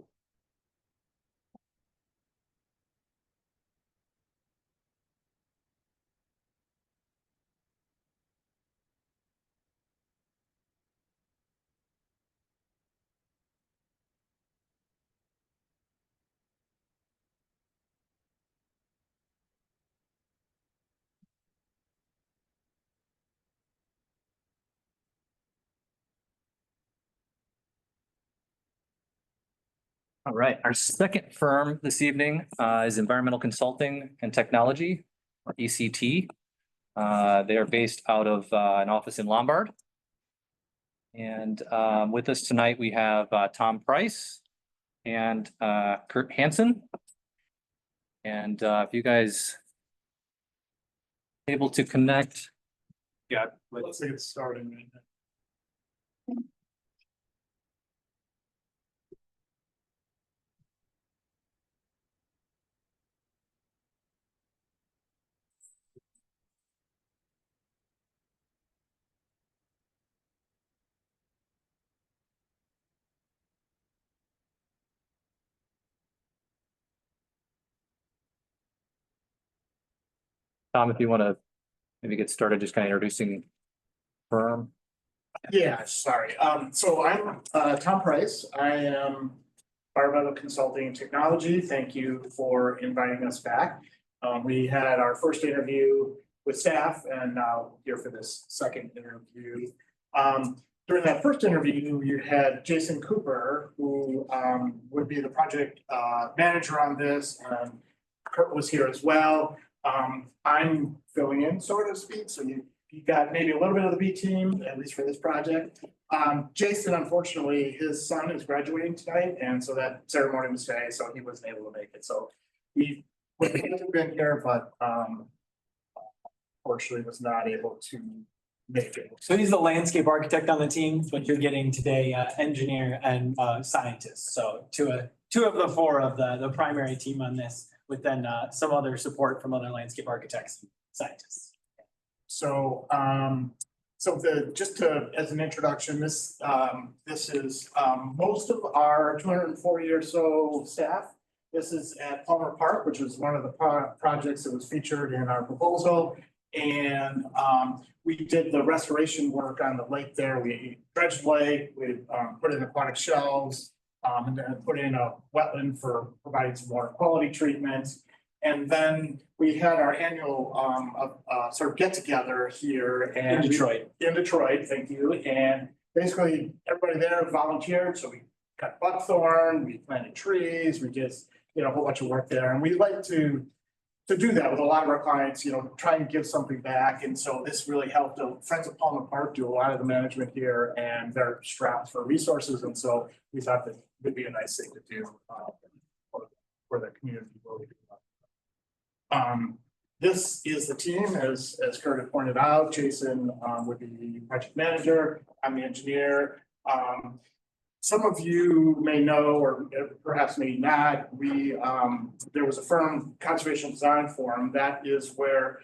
All right, our second firm this evening is Environmental Consulting and Technology, or ECT. They are based out of an office in Lombard. And with us tonight, we have Tom Price and Kurt Hansen. And if you guys able to connect. Yeah, let's get started. Tom, if you want to maybe get started, just kind of introducing firm. Yeah, sorry. So I'm Tom Price. I am Environmental Consulting and Technology. Thank you for inviting us back. We had our first interview with staff and now here for this second interview. During that first interview, you had Jason Cooper, who would be the project manager on this, and Kurt was here as well. I'm filling in, so to speak, so you got maybe a little bit of the B team, at least for this project. Jason, unfortunately, his son is graduating tonight, and so that ceremony was today, so he wasn't able to make it. So he would have been here, but unfortunately was not able to make it. So he's the landscape architect on the team, but you're getting today engineer and scientist. So two of the four of the primary team on this, with then some other support from other landscape architects and scientists. So as an introduction, this is most of our 240 or so staff. This is at Palmer Park, which was one of the projects that was featured in our proposal. And we did the restoration work on the lake there. We dredged the lake, we put in aquatic shelves, and then put in a wetland for providing some water quality treatments. And then we had our annual sort of get together here and In Detroit. In Detroit, thank you. And basically everybody there volunteered. So we cut buckthorn, we planted trees, we just, a whole bunch of work there. And we like to do that with a lot of our clients, try and give something back. And so this really helped. Friends of Palmer Park do a lot of the management here, and they're strapped for resources. And so we thought that would be a nice thing to do for the community. This is the team, as Kurt had pointed out. Jason would be the project manager. I'm the engineer. Some of you may know, or perhaps may not, there was a firm, Conservation Design Forum. That is where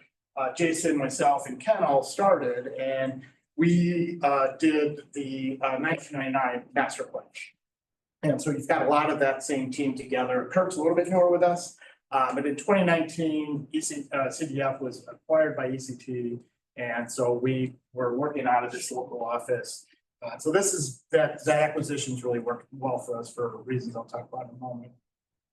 Jason, myself, and Ken all started, and we did the 1999 master plan. And so you've got a lot of that same team together. Kurt's a little bit newer with us, but in 2019, CDF was acquired by ECT, and so we were working out of this local office. So this is that acquisition's really worked well for us for reasons I'll talk about in a moment.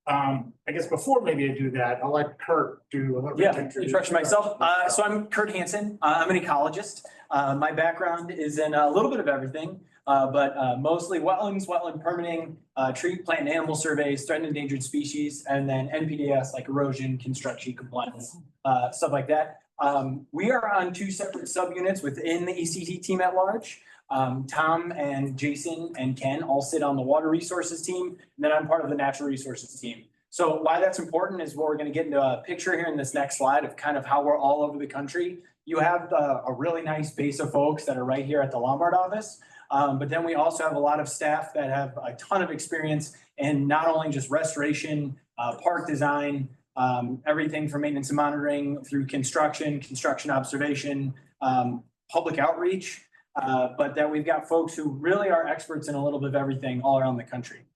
I guess before maybe I do that, I'll let Kurt do a little bit. Yeah, introduction myself. So I'm Kurt Hansen. I'm an ecologist. My background is in a little bit of everything, but mostly wetlands, wetland permitting, tree, plant, and animal surveys, threatened and endangered species, and then NPDES like erosion, construction, compliance, stuff like that. We are on two separate subunits within the ECT team at large. Tom and Jason and Ken all sit on the water resources team, and then I'm part of the natural resources team. So why that's important is what we're going to get into a picture here in this next slide of kind of how we're all over the country. You have a really nice base of folks that are right here at the Lombard office. But then we also have a lot of staff that have a ton of experience in not only just restoration, park design, everything from maintenance and monitoring through construction observation, public outreach. But then we've got folks who really are experts in a little bit of everything all around the country.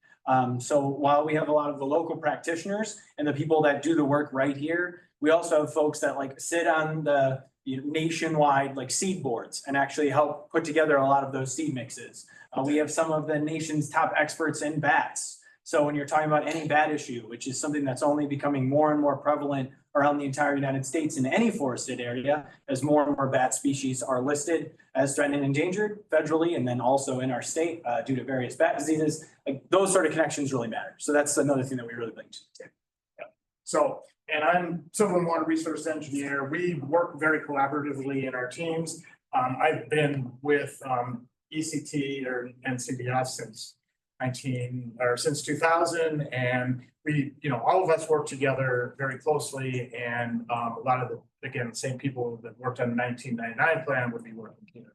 So while we have a lot of the local practitioners and the people that do the work right here, we also have folks that like sit on the nationwide like seed boards and actually help put together a lot of those seed mixes. We have some of the nation's top experts in bats. So when you're talking about any bat issue, which is something that's only becoming more and more prevalent around the entire United States in any forested area, as more and more bat species are listed as threatened and endangered federally, and then also in our state due to various bat diseases, like those sort of connections really matter. So that's another thing that we really bring to the table. Yeah. So, and I'm civil and water resource engineer. We work very collaboratively in our teams. I've been with ECT and CBS since 2000, and we, all of us work together very closely, and a lot of the same people that worked on the 1999 plan would be working here.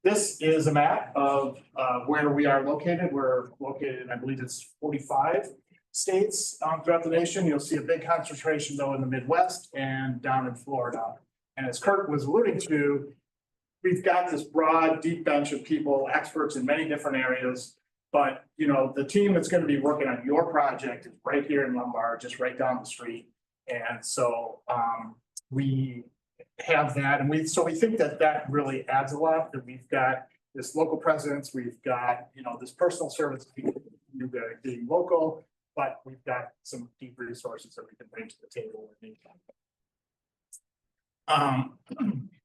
This is a map of where we are located. We're located, I believe it's 45 states throughout the nation. You'll see a big concentration though in the Midwest and down in Florida. And as Kurt was alluding to, we've got this broad, deep bench of people, experts in many different areas. But, the team that's going to be working on your project is right here in Lombard, just right down the street. And so we have that. And we think that really adds a lot, that we've got this local presence. We've got, this personal service you guys being local, but we've got some deep resources that we can bring to the table. In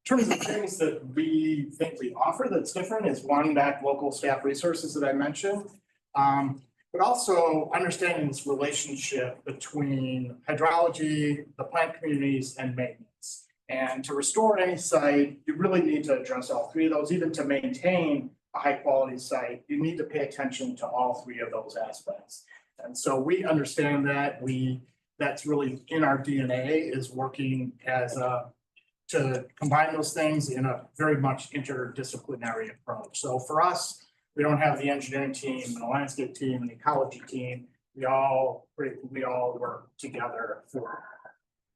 terms of things that we think we offer that's different is one, that local staff resources that I mentioned. But also understanding this relationship between hydrology, the plant communities, and maintenance. And to restore any site, you really need to address all three of those. Even to maintain a high quality site, you need to pay attention to all three of those aspects. And so we understand that that's really in our DNA, is working as to combine those things in a very much interdisciplinary approach. So for us, we don't have the engineering team and the landscape team and the ecology team. We all work together for.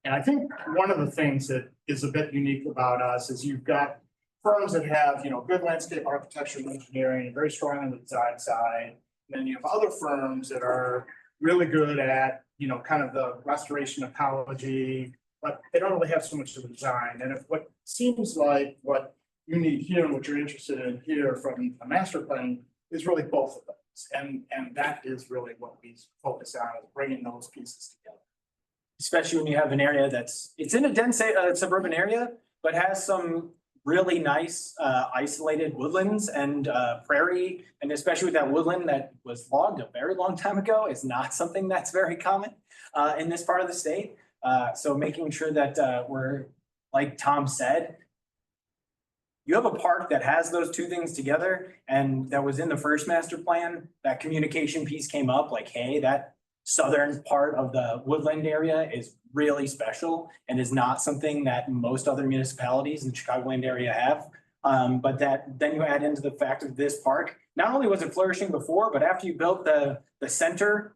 And I think one of the things that is a bit unique about us is you've got firms that have, good landscape architecture and engineering, very strong on the design side. And then you have other firms that are really good at, kind of the restoration ecology, but they don't really have so much of the design. And if what seems like what you need here and what you're interested in here from a master plan is really both of those. And that is really what we focus on, is bringing those pieces together. Especially when you have an area it's in a dense suburban area, but has some really nice isolated woodlands and prairie. And especially with that woodland that was logged a very long time ago is not something that's very common in this part of the state. So making sure that we're, like Tom said, you have a park that has those two things together, and that was in the first master plan. That communication piece came up like, hey, that southern part of the woodland area is really special and is not something that most other municipalities in the Chicagoland area have. But that then you add into the fact of this park, not only was it flourishing before, but after you built the center,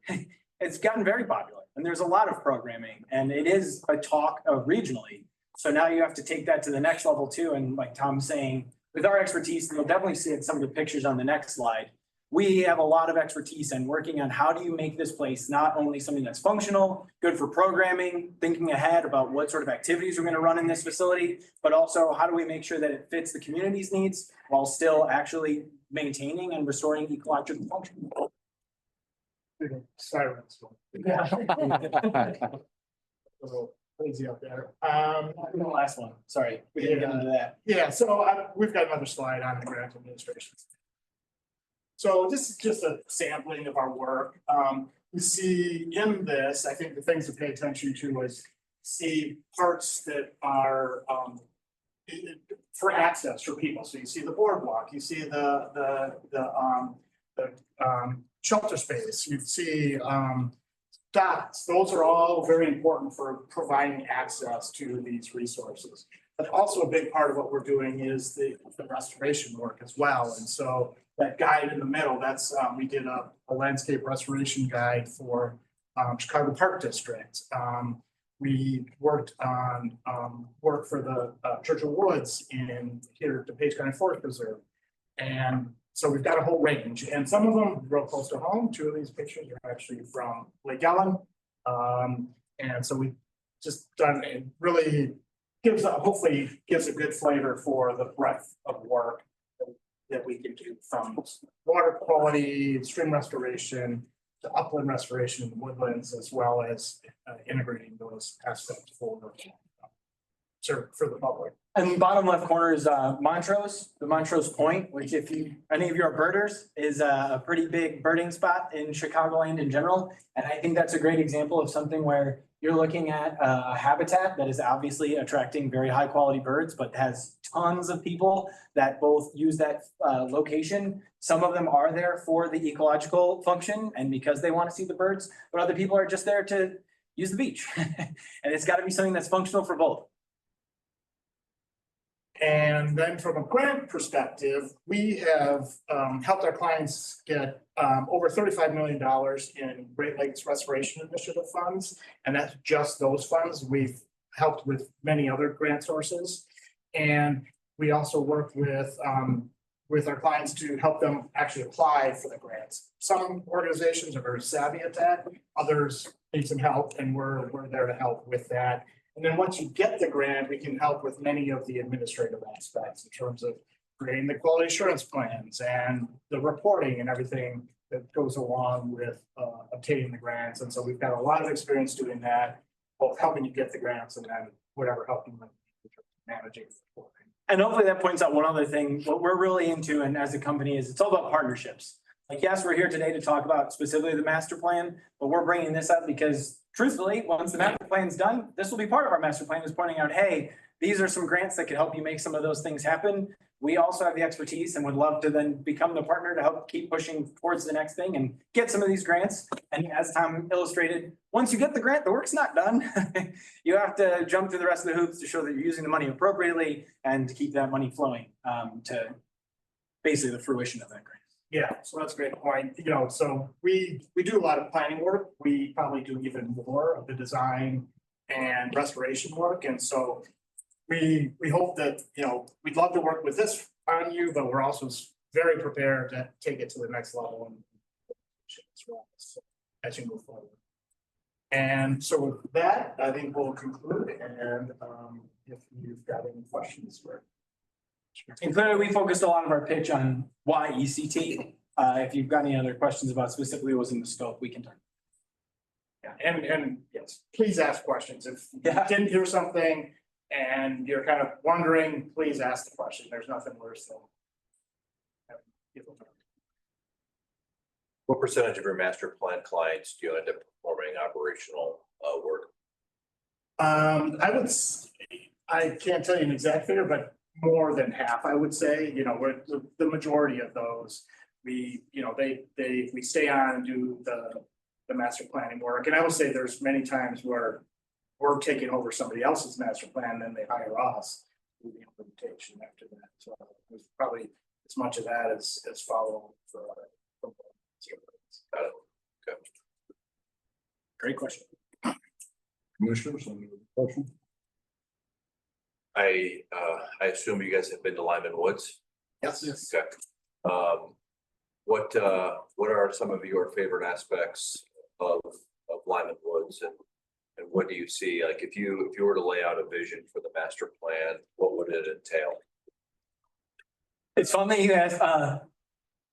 it's gotten very popular. And there's a lot of programming, and it is a talk regionally. So now you have to take that to the next level too. And like Tom's saying, with our expertise, and you'll definitely see it in some of the pictures on the next slide, we have a lot of expertise in working on how do you make this place not only something that's functional, good for programming, thinking ahead about what sort of activities we're going to run in this facility, but also how do we make sure that it fits the community's needs while still actually maintaining and restoring ecological function. Sirens. Yeah. A little crazy out there. The last one, sorry, we didn't get into that. Yeah, so we've got another slide on the grant administration. So this is just a sampling of our work. You see in this, I think the things to pay attention to is see parts that are for access for people. So you see the boardwalk, you see the shelter space, you see dots. Those are all very important for providing access to these resources. But also a big part of what we're doing is the restoration work as well. And so that guide in the middle, that's we did a landscape restoration guide for Chicago Park District. We worked on work for the Churchill Woods in here at DePage County Forest Preserve. And so we've got a whole range, and some of them real close to home. Two of these pictures are actually from Lake Ellen. And so we just done, it really gives hopefully gives a good flavor for the breadth of work that we can do, from water quality, stream restoration, to upland restoration in the woodlands, as well as integrating those aspects for the public. And bottom left corner is Montrose, the Montrose Point, which if any of you are birders, is a pretty big birding spot in Chicagoland in general. And I think that's a great example of something where you're looking at a habitat that is obviously attracting very high quality birds, but has tons of people that both use that location. Some of them are there for the ecological function and because they want to see the birds, but other people are just there to use the beach. And it's got to be something that's functional for both. And then from a grant perspective, we have helped our clients get over $35 million in Great Lakes Restoration Initiative funds. And that's just those funds. We've helped with many other grant sources. And we also work with our clients to help them actually apply for the grants. Some organizations are very savvy at that. Others need some help, and we're there to help with that. And then once you get the grant, we can help with many of the administrative aspects in terms of creating the quality assurance plans and the reporting and everything that goes along with obtaining the grants. And so we've got a lot of experience doing that, both helping you get the grants and then whatever help you might need in managing. And hopefully that points out one other thing, what we're really into and as a company is it's all about partnerships. Like, yes, we're here today to talk about specifically the master plan, but we're bringing this up because truthfully, once the master plan's done, this will be part of our master plan is pointing out, hey, these are some grants that can help you make some of those things happen. We also have the expertise and would love to then become the partner to help keep pushing towards the next thing and get some of these grants. And as Tom illustrated, once you get the grant, the work's not done. You have to jump through the rest of the hoops to show that you're using the money appropriately and to keep that money flowing to basically the fruition of that grant. Yeah, so that's a great point. You know, so we do a lot of planning work. We probably do even more of the design and restoration work. And so we hope that, you know, we'd love to work with this on you, but we're also very prepared to take it to the next level and as you move forward. And so with that, I think we'll conclude. And if you've got any questions for. And clearly, we focused a lot of our pitch on why ECT. If you've got any other questions about specifically what was in the scope, we can talk. Yeah, and yes, please ask questions. If you Yeah. didn't hear something and you're kind of wondering, please ask the question. There's nothing worse than having people talk. What percentage of your master plan clients do you end up performing operational work? I can't tell you an exact figure, but more than half, I would say. You know, we're the majority of those. We, you know, we stay on and do the master planning work. And I will say there's many times where we're taking over somebody else's master plan, then they hire us to do the implementation after that. So there's probably as much of that as follow for other. Okay. Great question. Commissioners, any other question? I assume you guys have been to Lyman Woods? Yes. Okay. What are some of your favorite aspects of Lyman Woods and what do you see? Like if you were to lay out a vision for the master plan, what would it entail? It's fun that you guys,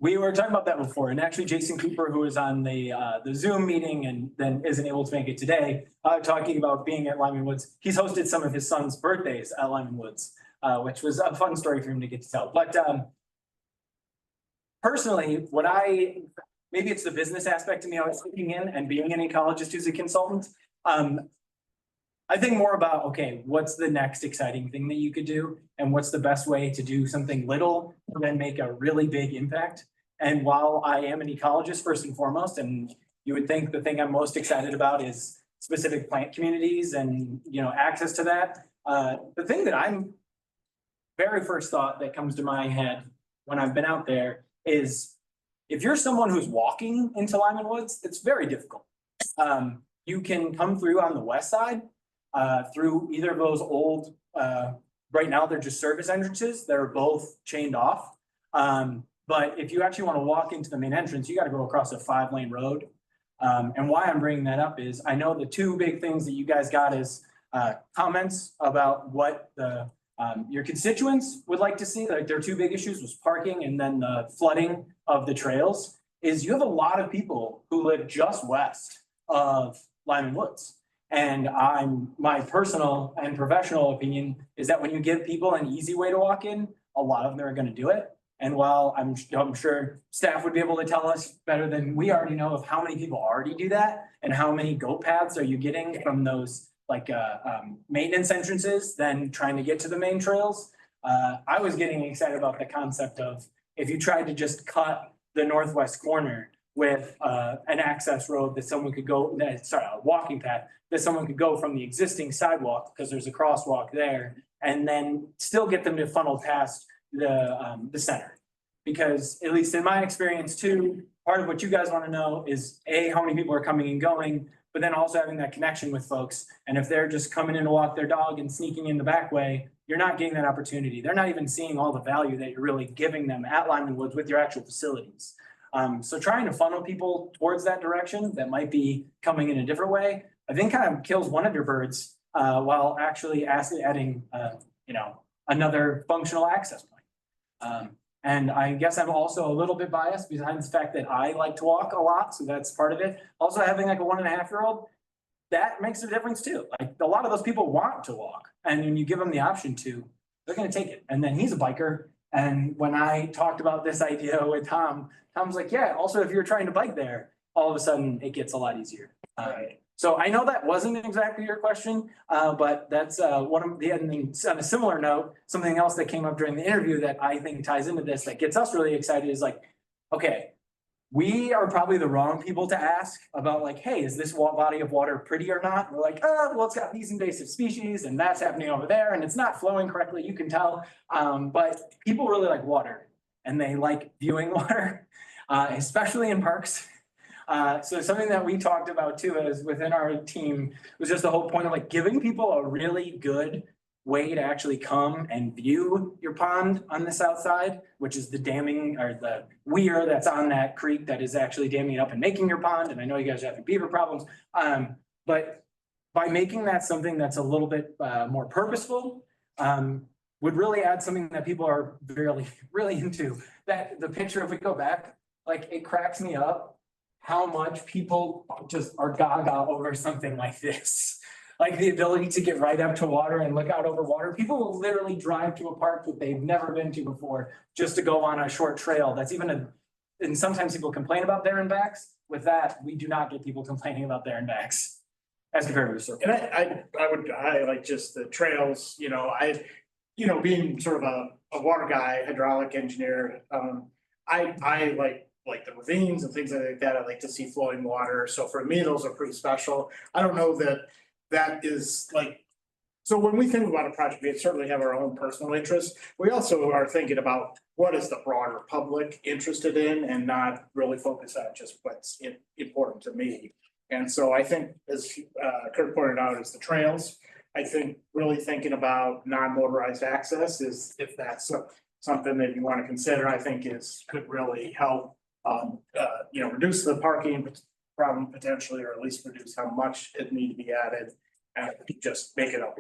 we were talking about that before, and actually Jason Cooper, who was on the Zoom meeting and then isn't able to make it today, talking about being at Lyman Woods. He's hosted some of his son's birthdays at Lyman Woods, which was a fun story for him to get to tell. But personally, maybe it's the business aspect of me I was looking in and being an ecologist who's a consultant. I think more about, okay, what's the next exciting thing that you could do? And what's the best way to do something little and then make a really big impact? And while I am an ecologist first and foremost, and you would think the thing I'm most excited about is specific plant communities and, you know, access to that. The thing that I'm very first thought that comes to my head when I've been out there is if you're someone who's walking into Lyman Woods, it's very difficult. You can come through on the west side, through either of those old, right now they're just service entrances. They're both chained off. But if you actually want to walk into the main entrance, you got to go across a 5-lane road. And why I'm bringing that up is I know the two big things that you guys got is comments about what your constituents would like to see. Like their two big issues was parking and then the flooding of the trails. Is you have a lot of people who live just west of Lyman Woods. And my personal and professional opinion is that when you give people an easy way to walk in, a lot of them are going to do it. And while I'm sure staff would be able to tell us better than we already know of how many people already do that and how many goat paths are you getting from those like maintenance entrances than trying to get to the main trails. I was getting excited about the concept of if you tried to just cut the northwest corner with an access road that someone could go, a walking path that someone could go from the existing sidewalk because there's a crosswalk there and then still get them to funnel past the center. Because at least in my experience too, part of what you guys want to know is how many people are coming and going, but then also having that connection with folks. And if they're just coming in to walk their dog and sneaking in the back way, you're not getting that opportunity. They're not even seeing all the value that you're really giving them at Lyman Woods with your actual facilities. So trying to funnel people towards that direction that might be coming in a different way, I think kind of kills one of your birds while actually adding, another functional access point. And I guess I'm also a little bit biased besides the fact that I like to walk a lot, so that's part of it. Also having like a 1.5-year-old, that makes a difference too. Like a lot of those people want to walk, and when you give them the option to, they're gonna take it. And then he's a biker. And when I talked about this idea with Tom, Tom's like, yeah, also if you're trying to bike there, all of a sudden it gets a lot easier. So I know that wasn't exactly your question, but that's one of the, and then on a similar note, something else that came up during the interview that I think ties into this that gets us really excited is like, okay, we are probably the wrong people to ask about like, hey, is this body of water pretty or not? And we're like, oh, well, it's got these invasive species and that's happening over there and it's not flowing correctly, you can tell. But people really like water and they like viewing water, especially in parks. So something that we talked about too is within our team was just the whole point of like giving people a really good way to actually come and view your pond on the south side, which is the damming or the weir that's on that creek that is actually damming up and making your pond. And I know you guys are having beaver problems. But by making that something that's a little bit more purposeful, would really add something that people are really, really into. That the picture, if we go back, like it cracks me up how much people just are gaga over something like this. Like the ability to get right up to water and look out over water. People will literally drive to a park that they've never been to before just to go on a short trail. That's even and sometimes people complain about there and backs. With that, we do not get people complaining about there and backs as compared to a circle. And I would highlight just the trails, being sort of a water guy, hydraulic engineer, I like the ravines and things like that. I like to see flowing water. So for me, those are pretty special. I don't know that is like, so when we think about a project, we certainly have our own personal interests. We also are thinking about what is the broader public interested in and not really focus on just what's important to me. And so I think, as Kurt pointed out, is the trails. I think really thinking about non-motorized access is, if that's something that you want to consider, I think could really help, reduce the parking problem potentially, or at least reduce how much it need to be added and just make it a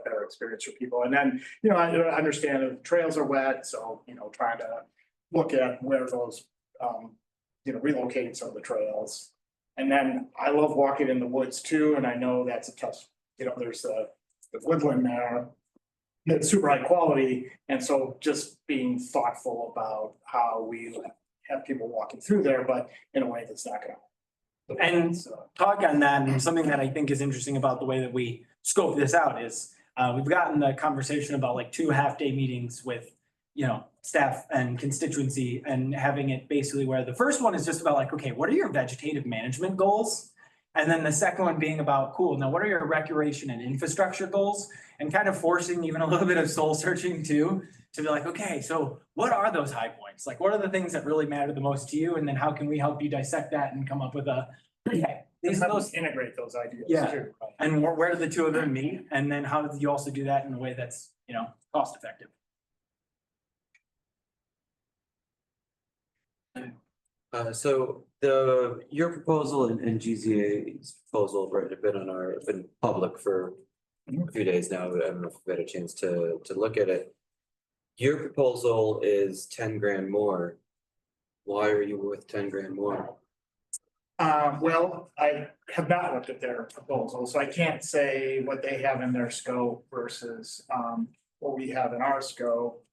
better experience for people. And then, I understand that the trails are wet, so, trying to look at where those, relocating some of the trails. And then I love walking in the woods too, and I know that's a tough, there's the woodland there. It's super high quality, and so just being thoughtful about how we have people walking through there, but in a way that's not gonna. And talk on that, and something that I think is interesting about the way that we scope this out is we've gotten the conversation about like 2 half-day meetings with, staff and constituency, and having it basically where the first one is just about like, okay, what are your vegetative management goals? And then the second one being about, cool, now what are your recreation and infrastructure goals? And kind of forcing even a little bit of soul searching too, to be like, okay, so what are those high points? Like, what are the things that really matter the most to you? And then how can we help you dissect that and come up with these are those, integrate those ideas. Yeah. Too. And where do the two of them meet? And then how do you also do that in a way that's, cost effective? So your proposal and GZA's proposal have been public for a few days now. I don't know if we've had a chance to look at it. Your proposal is 10 grand more. Why are you with 10 grand more? Well, I have not looked at their proposal, so I can't say what they have in their scope versus what we have in our scope.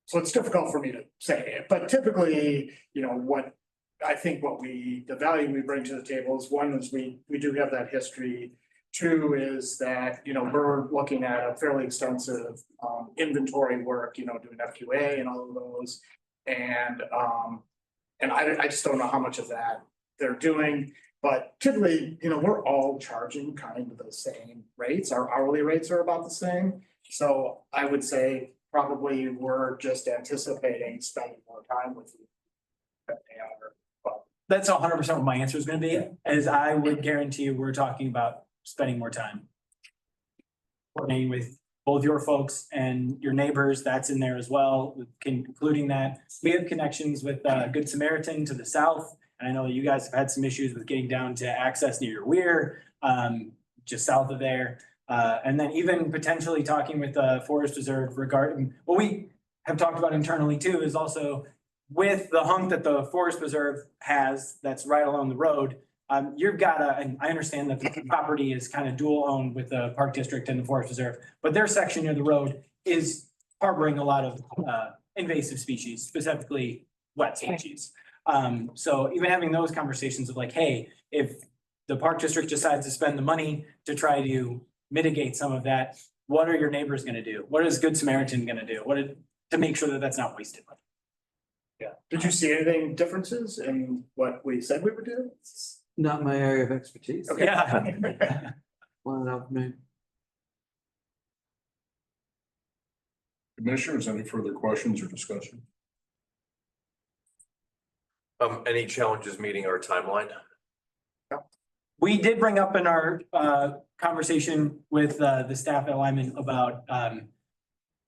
So it's difficult for me to say, but typically, what I think the value we bring to the table is, one is we do have that history. 2 is that, we're looking at a fairly extensive inventory work, doing FQA and all of those. And I just don't know how much of that they're doing, but typically, we're all charging kind of the same rates. Our hourly rates are about the same. So I would say probably we're just anticipating spending more time with you. That's 100% what my answer is going to be, as I would guarantee you we're talking about spending more time coordinating with both your folks and your neighbors. That's in there as well, including that. We have connections with Good Samaritan to the south. And I know that you guys have had some issues with getting down to access near your weir, just south of there. And then even potentially talking with the Forest Reserve regarding, what we have talked about internally too, is also with the hunk that the Forest Reserve has that's right along the road. You've got and I understand that the property is kind of dual owned with the Park District and the Forest Reserve, but their section near the road is harboring a lot of invasive species, specifically wet species. So even having those conversations of like, hey, if the Park District decides to spend the money to try to mitigate some of that, what are your neighbors gonna do? What is Good Samaritan gonna do? To make sure that that's not wasted money? Yeah. Did you see anything differences in what we said we would do? Not my area of expertise. Okay. Yeah. Well, that may- Commissioners, any further questions or discussion? Any challenges meeting our timeline? We did bring up in our conversation with the staff at Lyman about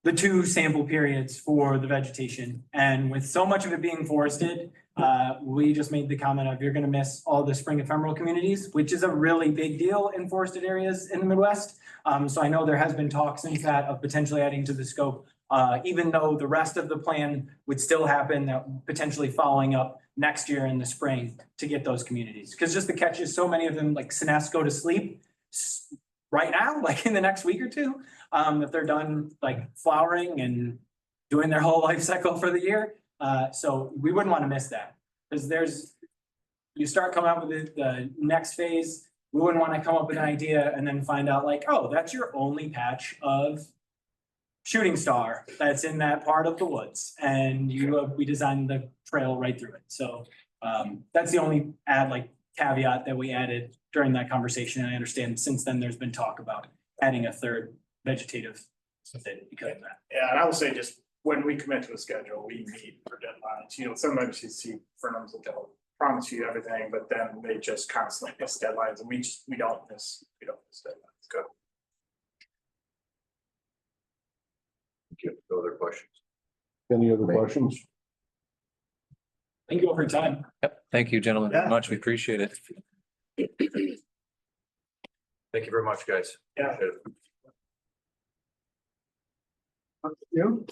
the 2 sample periods for the vegetation. And with so much of it being forested, we just made the comment of you're gonna miss all the spring ephemeral communities, which is a really big deal in forested areas in the Midwest. So I know there has been talk since that of potentially adding to the scope, even though the rest of the plan would still happen, that potentially following up next year in the spring to get those communities. Because just the catch is so many of them, like Senes, go to sleep right now, like in the next week or two, that they're done like flowering and doing their whole life cycle for the year. So we wouldn't want to miss that, because you start coming up with the next phase, we wouldn't want to come up with an idea and then find out like, oh, that's your only patch of shooting star that's in that part of the woods, and we designed the trail right through it. So that's the only caveat that we added during that conversation. And I understand since then there's been talk about adding a third vegetative because of that. Yeah, and I will say just when we commit to a schedule, we meet for deadlines. You know, sometimes you see firms that they'll promise you everything, but then they just constantly miss deadlines, and we don't miss deadlines. Good. No other questions? Any other questions? Thank you all for your time. Yep. Thank you, gentlemen, very Yeah. much. We appreciate it. Thank you very much, guys. Yeah. Appreciate it. You?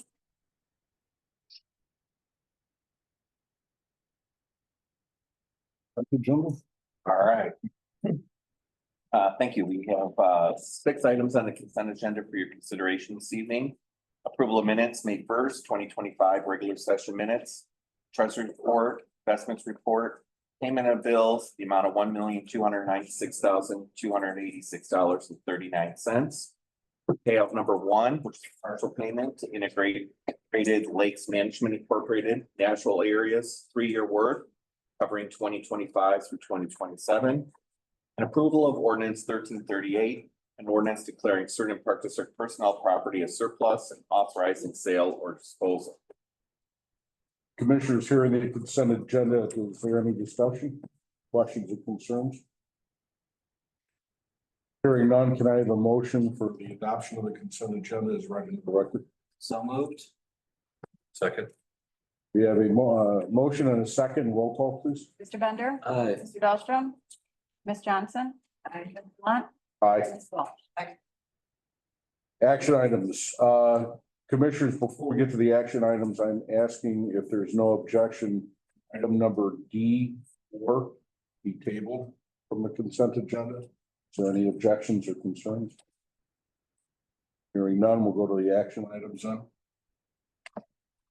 Thank you, gentlemen. All right. Thank you. We have 6 items on the consent agenda for your consideration this evening. Approval of minutes, May 1st, 2025, regular session minutes, treasury report, investments report, payment of bills, the amount of $1,296,286.39. Payout number 1, which is partial payment to Integrated Lakes Management Incorporated, Natural Areas, 3-year work covering 2025 through 2027. An approval of ordinance 1338, an ordinance declaring certain Park District personnel property as surplus and authorizing sale or disposal. Commissioners, hearing the consent agenda, is there any discussion, questions or concerns? Hearing none, can I have a motion for the adoption of the consent agenda as read into the record? So moved. Second. We have a motion and a second. Roll call, please. Mr. Bender. Aye. Mr. Dahlstrom. Ms. Johnson. Mr. Lunt. Aye. Ms. Welch. Action items. Commissioners, before we get to the action items, I'm asking if there's no objection, item number D4 be tabled from the consent agenda. Is there any objections or concerns? Hearing none, we'll go to the action items then.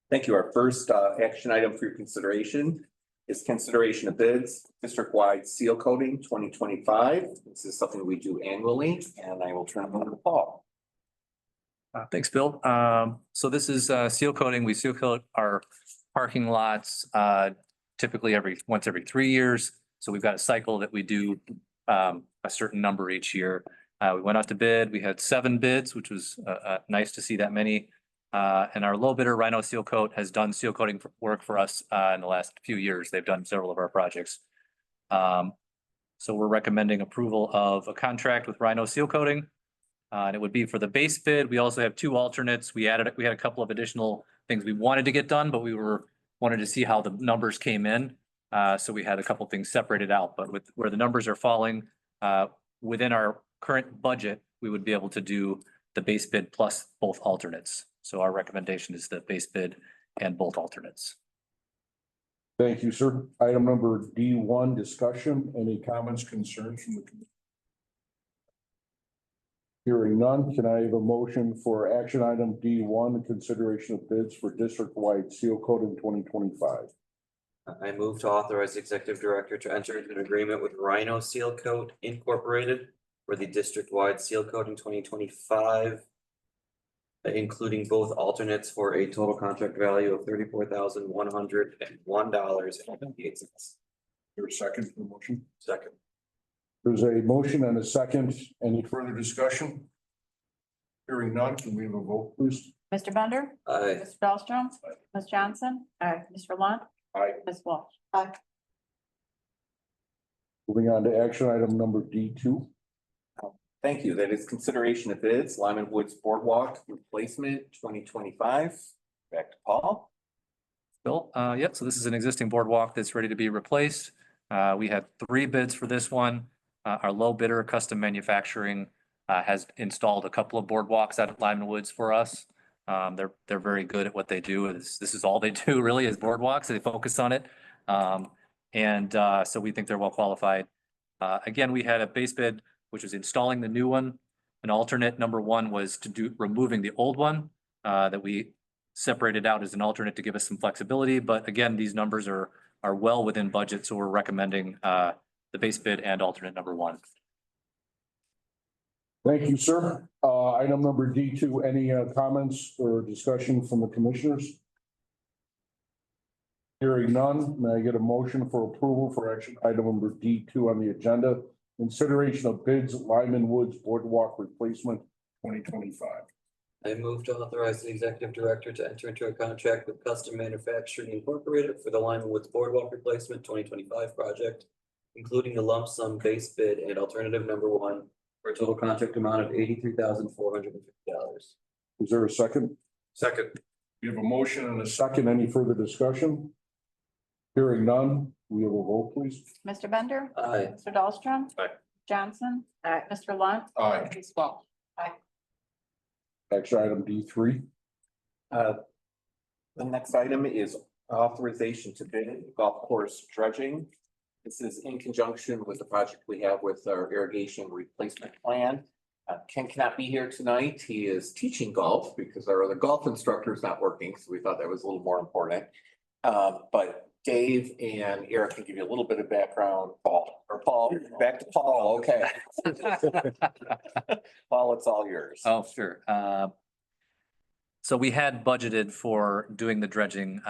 Thank you. Our first action item for your consideration is consideration of bids, district-wide seal coating 2025. This is something we do annually, and I will turn it over to Paul. Thanks, Bill. So this is seal coating. We seal coat our parking lots typically once every 3 years. So we've got a cycle that we do a certain number each year. We went out to bid. We had 7 bids, which was nice to see that many. And our low bidder, Rhino Seal Coat, has done seal coating work for us in the last few years. They've done several of our projects. So we're recommending approval of a contract with Rhino Seal Coating. And it would be for the base bid. We also have 2 alternates. We had a couple of additional things we wanted to get done, but we wanted to see how the numbers came in. So we had a couple things separated out, but with where the numbers are falling within our current budget, we would be able to do the base bid plus both alternates. So our recommendation is the base bid and both alternates. Thank you, sir. Item number D1, discussion. Any comments, concerns from the committee? Hearing none, can I have a motion for action item D1, consideration of bids for district-wide seal coating 2025? I move to authorize the executive director to enter into an agreement with Rhino Seal Coat Incorporated for the district-wide seal coating 2025. Including both alternates for a total contract value of $34,101.58. Your second for the motion? Second. There's a motion and a second. Any further discussion? Hearing none, can we have a vote, please? Mr. Bender. Aye. Mr. Dahlstrom. Ms. Johnson. Mr. Lunt. Aye. Ms. Walsh. Moving on to action item number D2. Thank you. That is consideration of bids, Lyman Woods Boardwalk Replacement 2025. Back to Paul. Bill, yep, so this is an existing boardwalk that's ready to be replaced. We had 3 bids for this one. Our low bidder, Custom Manufacturing, has installed a couple of boardwalks out at Lyman Woods for us. They're very good at what they do. This is all they do really is boardwalks. They focus on it. So we think they're well qualified. Again, we had a base bid, which was installing the new one. An alternate number 1 was to do removing the old one that we separated out as an alternate to give us some flexibility. But again, these numbers are well within budget, so we're recommending the base bid and alternate number 1. Thank you, sir. Item number D2, any comments or discussion from the commissioners? Hearing none, may I get a motion for approval for action item number D2 on the agenda? Consideration of bids, Lyman Woods Boardwalk Replacement 2025. I move to authorize the executive director to enter into a contract with Custom Manufacturing Incorporated for the Lyman Woods Boardwalk Replacement 2025 project, including the lump sum base bid and alternative number 1 for a total contract amount of $83,450. Is there a second? Second. We have a motion and a second. Any further discussion? Hearing none, we have a vote, please. Mr. Bender. Aye. Mr. Dahlstrom. Aye. Johnson. Mr. Lunt. Aye. Ms. Walsh. Action item D3. The next item is authorization to bid golf course dredging. This is in conjunction with the project we have with our irrigation replacement plan. Ken cannot be here tonight. He is teaching golf because our other golf instructor is not working, so we thought that was a little more important. But Dave and Eric can give you a little bit of background. Paul, back to Paul. Okay. Paul, it's all yours. Oh, sure. So we had budgeted for doing the dredging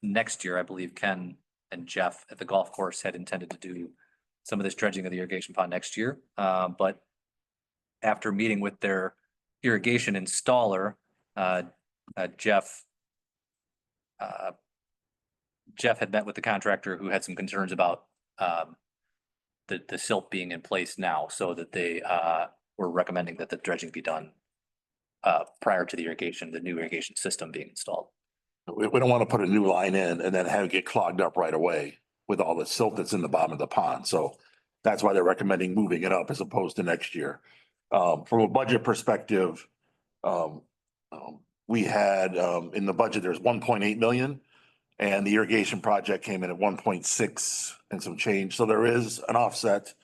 next year. I believe Ken and Jeff at the golf course had intended to do some of this dredging of the irrigation pond next year. But after meeting with their irrigation installer, Jeff had met with the contractor who had some concerns about the silt being in place now, so that they were recommending that the dredging be done prior to the new irrigation system being installed. We don't want to put a new line in and then have it get clogged up right away with all the silt that's in the bottom of the pond. So that's why they're recommending moving it up as opposed to next year. From a budget perspective, we had in the budget, there's 1.8 million. And the irrigation project came in at 1.6 and some change. So there is an offset.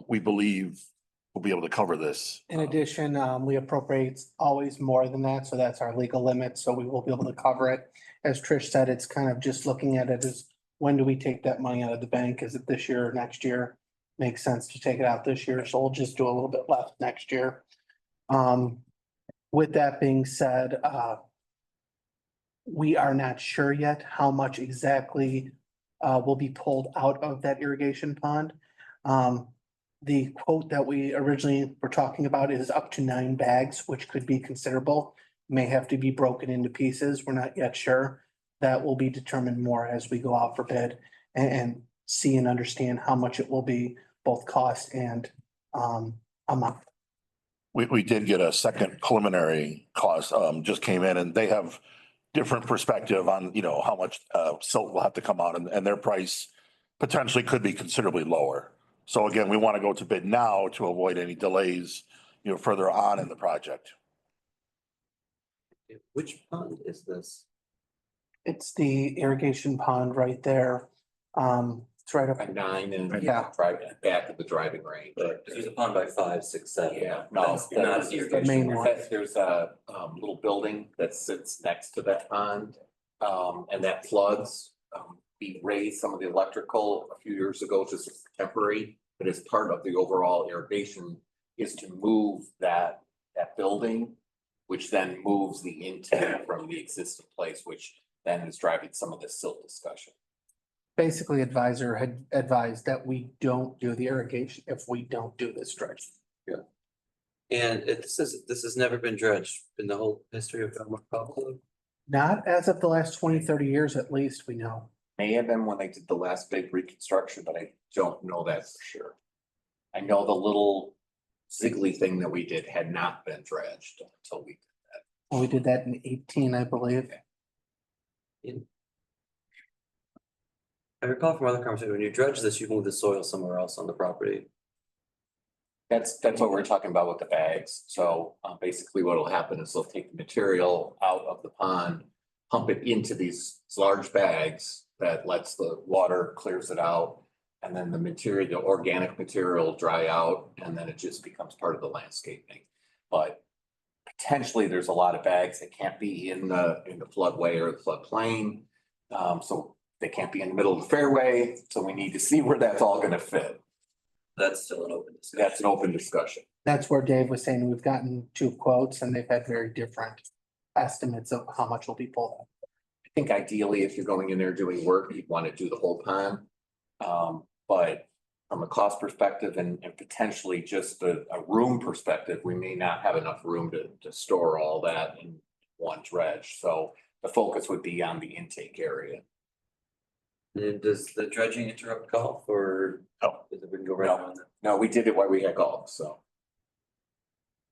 We believe we'll be able to cover this. In addition, we appropriate always more than that, so that's our legal limit, so we will be able to cover it. As Trish said, it's kind of just looking at it as, when do we take that money out of the bank? Is it this year or next year? Makes sense to take it out this year, so we'll just do a little bit left next year. With that being said, we are not sure yet how much exactly will be pulled out of that irrigation pond. The quote that we originally were talking about is up to 9 bags, which could be considerable. May have to be broken into pieces. We're not yet sure. That will be determined more as we go out for bid and see and understand how much it will be, both cost and amount. We did get a second preliminary cost, just came in, and they have different perspective on, how much silt will have to come out, and their price potentially could be considerably lower. So again, we want to go to bid now to avoid any delays further on in the project. Which pond is this? It's the irrigation pond right there. It's right up. By 9 and Yeah. right back of the driving range. There's a pond by 5, 6, 7. Yeah, no, That's not the irrigation. main one. there's a little building that sits next to that pond. And that floods. We raised some of the electrical a few years ago, just as temporary, but as part of the overall irrigation is to move that building, which then moves the intake from the existing place, which then is driving some of the silt discussion. Basically, advisor had advised that we don't do the irrigation if we don't do this dredge. And this has never been dredged in the whole history of Belmont Pablo. Not as of the last 20, 30 years, at least, we know. May have been when they did the last big reconstruction, but I don't know that for sure. I know the little ziggly thing that we did had not been dredged until we did that. Well, we did that in 18, I believe. I recall from other conversations, when you dredge this, you move the soil somewhere else on the property. That's what we're talking about with the bags. So basically what will happen is they'll take the material out of the pond, pump it into these large bags that lets the water, clears it out. And then the material, the organic material will dry out, and then it just becomes part of the landscaping. But potentially there's a lot of bags that can't be in the floodway or the floodplain. So they can't be in the middle of the fairway. So we need to see where that's all gonna fit. That's still an open discussion. That's an open discussion. That's where Dave was saying we've gotten 2 quotes and they've had very different estimates of how much will be pulled out. I think ideally, if you're going in there doing work, you'd want to do the whole pond. But from a cost perspective and potentially just a room perspective, we may not have enough room to store all that in one dredge. So the focus would be on the intake area. And does the dredging interrupt golf or? No. Does it we can go right on that? No, we did it while we had golf, so.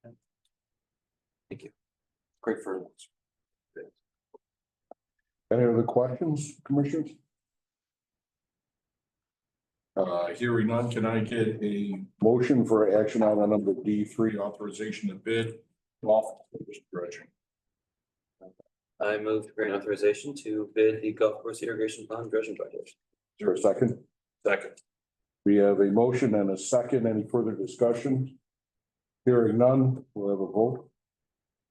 Thank you. Great for. Any other questions, commissioners? Hearing none, can I get a Motion for action item number D3, authorization to bid golf course dredging. I move to grant authorization to bid the golf course irrigation pond dredging project. Is there a second? second? We have a motion and a second. Any further discussion? Hearing none, we'll have a vote.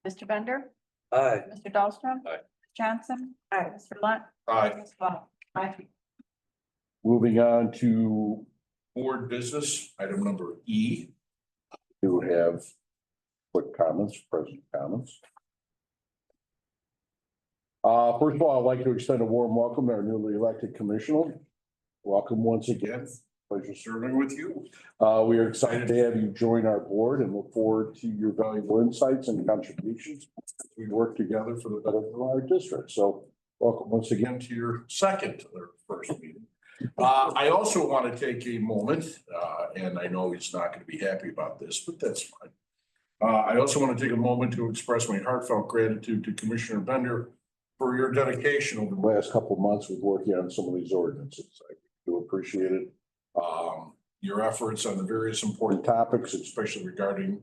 Mr. Bender, Aye. Mr. Dahlstrom. Aye. Ms. Johnson. Aye. Mr. Lunt. Aye. Ms. Swam. Aye. Moving on to Board business, item number E. have quick comments, present comments. First of all, I'd like to extend a warm welcome to our newly elected commissioner. Welcome once again. Pleasure serving with you. We are excited to have you join our board and look forward to your valuable insights and contributions as we work together for the betterment of our district. So welcome once again to your second or first meeting. I also want to take a moment, and I know he's not going to be happy about this, but that's fine. I also want to take a moment to express my heartfelt gratitude to Commissioner Bender for your dedication over the last couple of months with working on some of these ordinances. I do appreciate it. Your efforts on the various important topics, especially regarding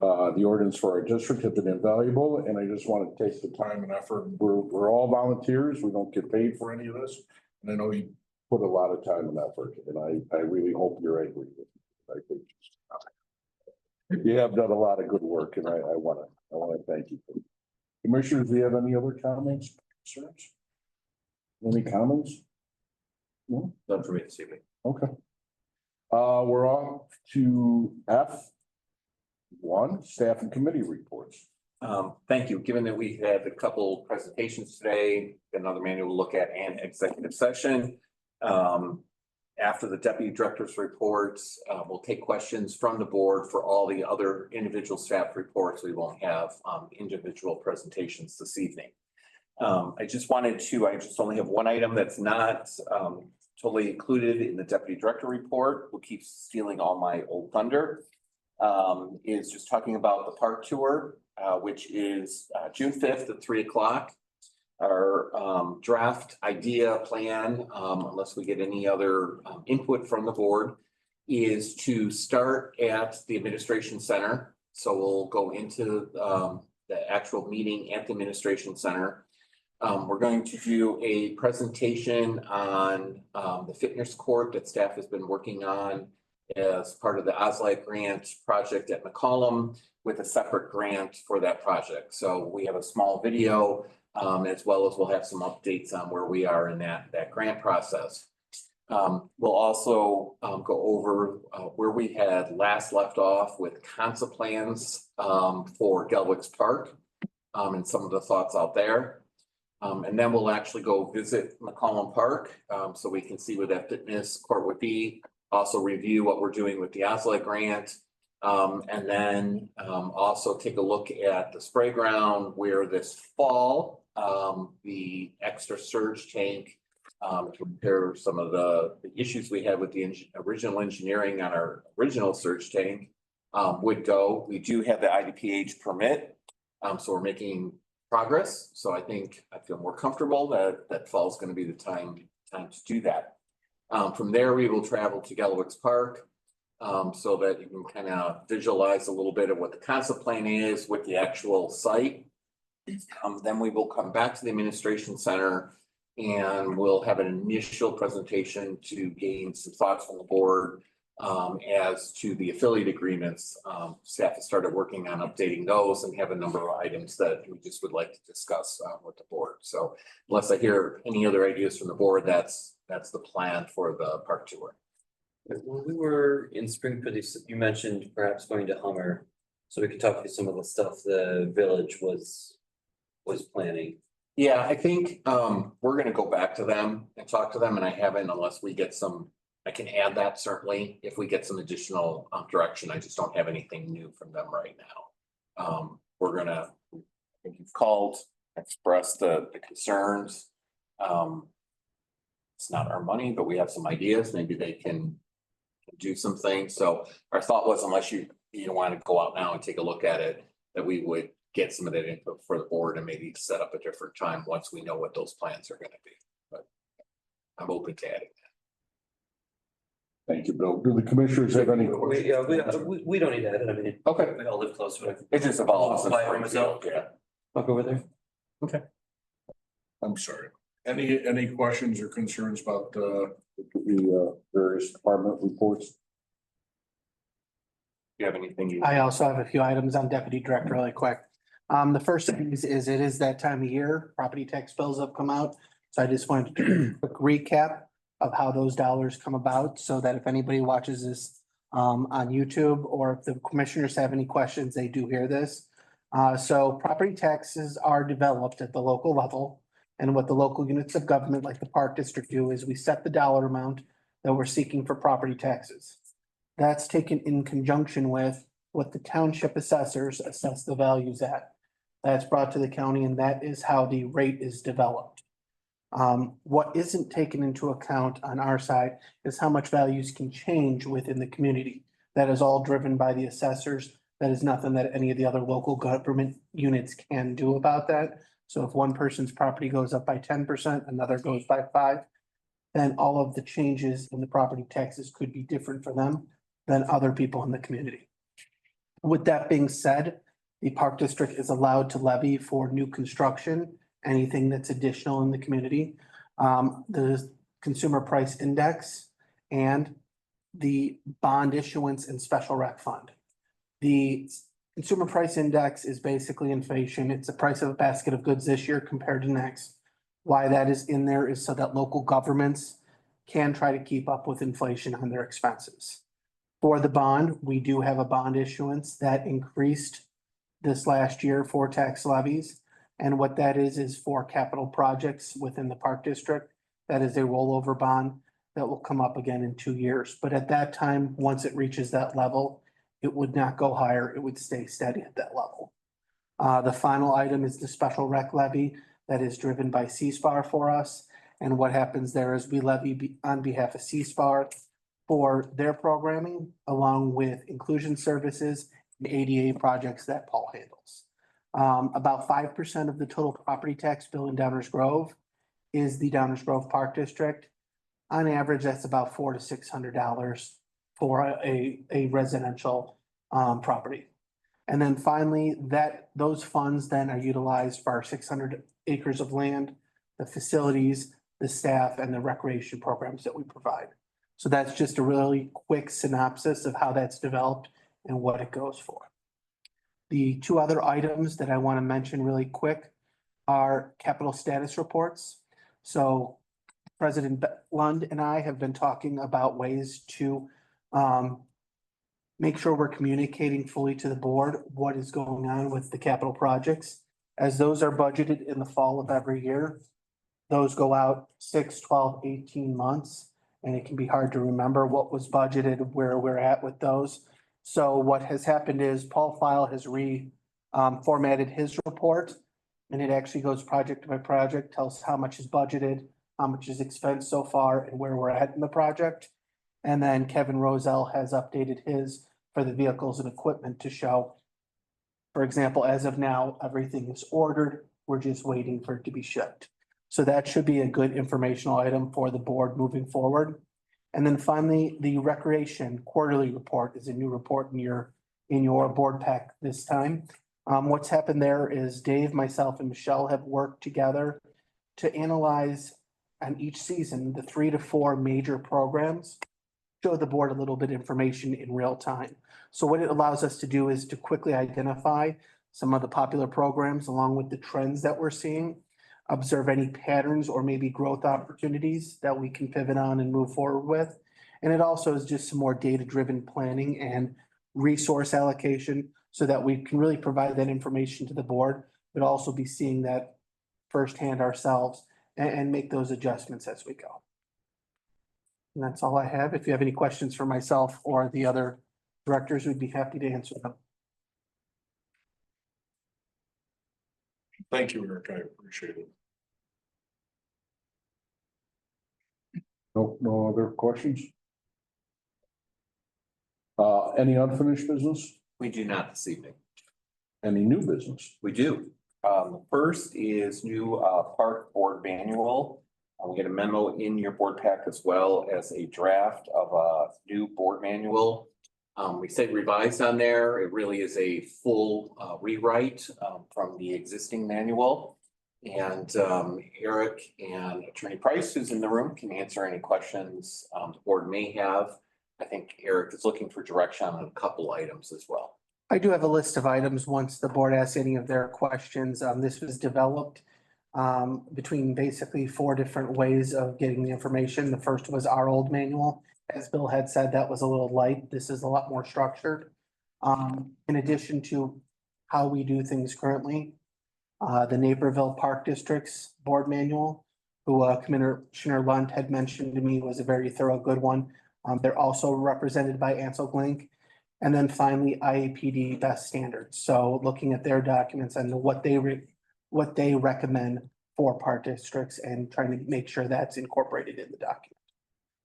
the ordinance for our district, have been invaluable. And I just want to take the time and effort. We're all volunteers. We don't get paid for any of this. And I know you put a lot of time and effort, and I really hope you're angry with me. I think you have done a lot of good work, and I want to thank you. Commissioners, do you have any other comments, concerns? Any comments? No? None for me this evening. Okay. We're on to F1, staff and committee reports. Thank you. Given that we had a couple presentations today, another manual to look at and executive session. After the deputy director's reports, we'll take questions from the board for all the other individual staff reports. We won't have individual presentations this evening. I just only have one item that's not totally included in the deputy director report. Who keeps stealing all my old thunder. Is just talking about the park tour, which is June 5th at 3 o'clock. Our draft idea plan, unless we get any other input from the board, is to start at the administration center So we'll go into the actual meeting at the administration center. We're going to do a presentation on the fitness court that staff has been working on as part of the OSLAC grant project at McCollum with a separate grant for that project. So we have a small video as well as we'll have some updates on where we are in that grant process. We'll also go over where we had last left off with concept plans for Gelwick's Park and some of the thoughts out there. And then we'll actually go visit McCollum Park so we can see where that fitness court would be. Also review what we're doing with the OSLA grant. And then also take a look at the spray ground where this fall the extra surge tank to compare some of the issues we had with the original engineering on our original surge tank would go. We do have the IDPH permit, so we're making progress. So I feel more comfortable that fall is going to be the time to do that. From there, we will travel to Gelwick's Park so that you can kind of visualize a little bit of what the concept plan is with the actual site. Then we will come back to the administration center and we'll have an initial presentation to gain some thoughts from the board as to the affiliate agreements. Staff has started working on updating those and have a number of items that we just would like to discuss with the board. So unless I hear any other ideas from the board, that's the plan for the park tour. When we were in Springfield, you mentioned perhaps going to Hummer, so we could talk through some of the stuff the village was planning. Yeah, I think we're gonna go back to them and talk to them, and I haven't unless we get some, I can add that certainly if we get some additional direction. I just don't have anything new from them right now. We're gonna, I think you've called, expressed the concerns. It's not our money, but we have some ideas. Maybe they can do some things. So our thought was, unless you want to go out now and take a look at it, that we would get some of that input for the board and maybe set up a different time once we know what those plans are going to be. But I'm open to adding that. Thank you, Bill. Do the commissioners have any questions? We don't need to edit. I mean, okay, we all live close to it. It just evolves. Yeah. Walk over there. Okay. I'm sorry. Any questions or concerns about the various department reports? Do you have anything? I also have a few items on deputy director really quick. The first thing is it is that time of year, property tax bills have come out. So I just wanted to do a quick recap of how those dollars come about so that if anybody watches this on YouTube or if the commissioners have any questions, they do hear this. So property taxes are developed at the local level. And what the local units of government like the park district do is we set the dollar amount that we're seeking for property taxes. That's taken in conjunction with what the township assessors assess the values at. That's brought to the county and that is how the rate is developed. What isn't taken into account on our side is how much values can change within the community. That is all driven by the assessors. That is nothing that any of the other local government units can do about that. So if one person's property goes up by 10%, another goes by 5%, then all of the changes in the property taxes could be different for them than other people in the community. With that being said, the park district is allowed to levy for new construction, anything that's additional in the community. The consumer price index and the bond issuance and special rec fund. The consumer price index is basically inflation. It's the price of a basket of goods this year compared to next. Why that is in there is so that local governments can try to keep up with inflation on their expenses. For the bond, we do have a bond issuance that increased this last year for tax levies. And what that is for capital projects within the park district. That is a rollover bond that will come up again in 2 years. But at that time, once it reaches that level, it would not go higher. It would stay steady at that level. The final item is the special rec levy that is driven by CSPAR for us. And what happens there is we levy on behalf of CSPAR for their programming, along with inclusion services and ADA projects that Paul handles. About 5% of the total property tax bill in Downers Grove is the Downers Grove Park District. On average, that's about $400 to $600 for a residential property. And then finally, those funds then are utilized for our 600 acres of land, the facilities, the staff, and the recreation programs that we provide. So that's just a really quick synopsis of how that's developed and what it goes for. The two other items that I want to mention really quick are capital status reports. So President Lund and I have been talking about ways to make sure we're communicating fully to the board what is going on with the capital projects. As those are budgeted in the fall of every year, those go out 6, 12, 18 months, and it can be hard to remember what was budgeted, where we're at with those. So what has happened is Paul File has formatted his report, and it actually goes project by project, tells how much is budgeted, how much is expensed so far, and where we're at in the project. And then Kevin Roselle has updated his for the vehicles and equipment to show, for example, as of now, everything is ordered. We're just waiting for it to be shipped. So that should be a good informational item for the board moving forward. And then finally, the recreation quarterly report is a new report in your board pack this time. What's happened there is Dave, myself, and Michelle have worked together to analyze on each season the 3 to 4 major programs, show the board a little bit of information in real time. So what it allows us to do is to quickly identify some of the popular programs along with the trends that we're seeing, observe any patterns or maybe growth opportunities that we can pivot on and move forward with. And it also is just some more data-driven planning and resource allocation so that we can really provide that information to the board, but also be seeing that firsthand ourselves and make those adjustments as we go. And that's all I have. If you have any questions for myself or the other directors, we'd be happy to answer them. Thank you, Eric. I appreciate it. No other questions? Any unfinished business? We do not this evening. Any new business? We do. First is new park board manual. We get a memo in your board pack as well as a draft of a new board manual. We said revised on there. It really is a full rewrite from the existing manual. And Eric and Attorney Price, who's in the room, can answer any questions the board may have. I think Eric is looking for direction on a couple items as well. I do have a list of items once the board asks any of their questions. This was developed between basically 4 different ways of getting the information. The first was our old manual. As Bill had said, that was a little light. This is a lot more structured. In addition to how we do things currently, the Naperville Park District's board manual, who Commissioner Lund had mentioned to me was a very thorough, good one. They're also represented by Ansel Glink. And then finally, IAPD best standards. So looking at their documents and what they recommend for park districts and trying to make sure that's incorporated in the document.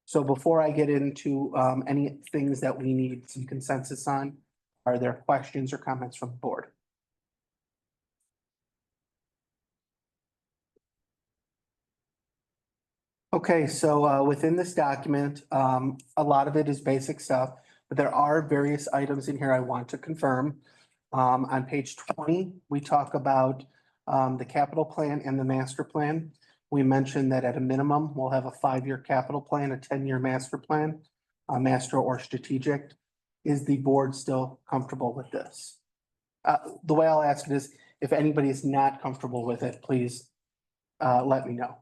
So before I get into any things that we need some consensus on, are there questions or comments from the board? Okay, so within this document, a lot of it is basic stuff, but there are various items in here I want to confirm. On page 20, we talk about the capital plan and the master plan. We mentioned that at a minimum, we'll have a 5-year capital plan, a 10-year master plan, a master or strategic. Is the board still comfortable with this? The way I'll ask it is, if anybody is not comfortable with it, please let me know.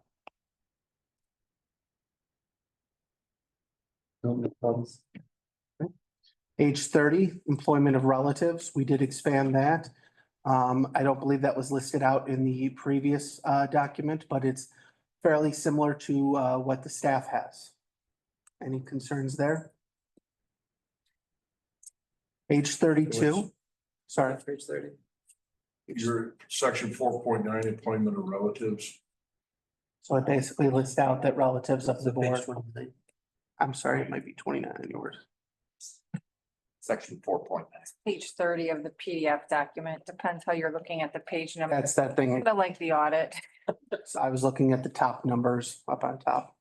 Page 30, employment of relatives. We did expand that. I don't believe that was listed out in the previous document, but it's fairly similar to what the staff has. Any concerns there? Page 32. Sorry. Page 30. Your section 4.9, employment of relatives. So I basically list out that relatives of the board. I'm sorry, it might be 29 in yours. Section 4.9. Page 30 of the PDF document. Depends how you're looking at the page number. That's that thing. Kind of like the audit. So I was looking at the top numbers up on top.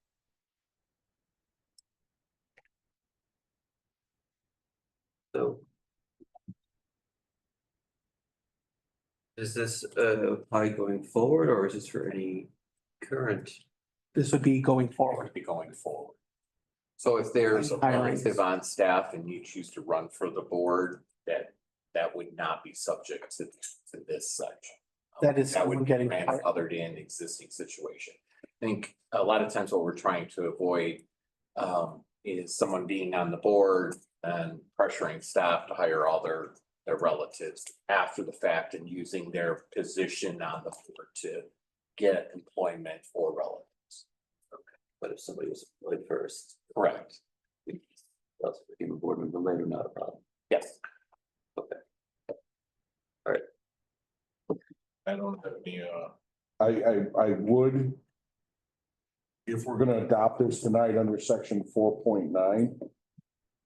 So Is this apply going forward or is this for any current? This would be going forward. Be going forward. So if there's a relative on staff and you choose to run for the board, that would not be subject to this section. That is That would someone be getting grandfathered in the existing situation. I think a lot of times what we're trying to avoid is someone being on the board and pressuring staff to hire all their relatives after the fact and using their position on the board to get employment for relatives. But if somebody was employed first. Correct. Also became a board member later, not a problem. Yes. Okay. I don't have any, I would. If we're gonna adopt this tonight under section 4.9.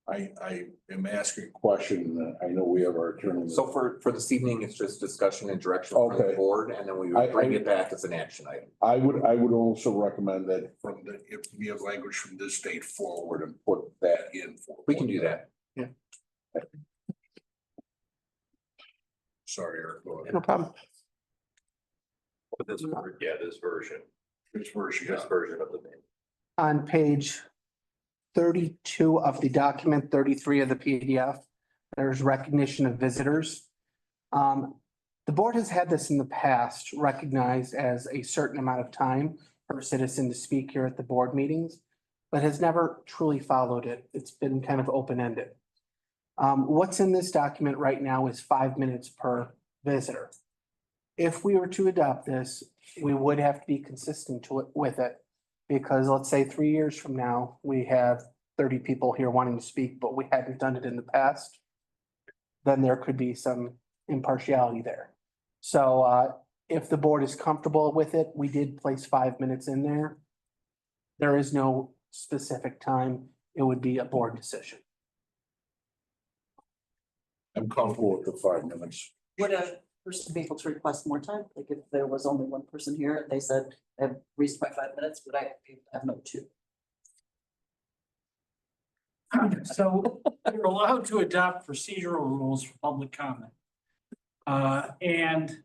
I am asking a question. I know we have our attorney. So for this evening, it's just discussion and direction from the Okay. board, and then we would bring it back as an action item. I would also recommend that if we have language from this date forward and put that in. We can do that. Sorry, Eric. go ahead. No problem. But this version. This version, This version of the manual. On page 32 of the document, 33 of the PDF, there's recognition of visitors. The board has had this in the past recognized as a certain amount of time for a citizen to speak here at the board meetings, but has never truly followed it. It's been kind of open-ended. What's in this document right now is 5 minutes per visitor. If we were to adopt this, we would have to be consistent with it. Because let's say 3 years from now, we have 30 people here wanting to speak, but we hadn't done it in the past. Then there could be some impartiality there. So if the board is comfortable with it, we did place 5 minutes in there. There is no specific time. It would be a board decision. I'm comfortable with the 5 minutes. Would a person be able to request more time? Like if there was only one person here and they said they have reached my 5 minutes, would I be able to have no two? So you're allowed to adopt procedural rules for public comment. And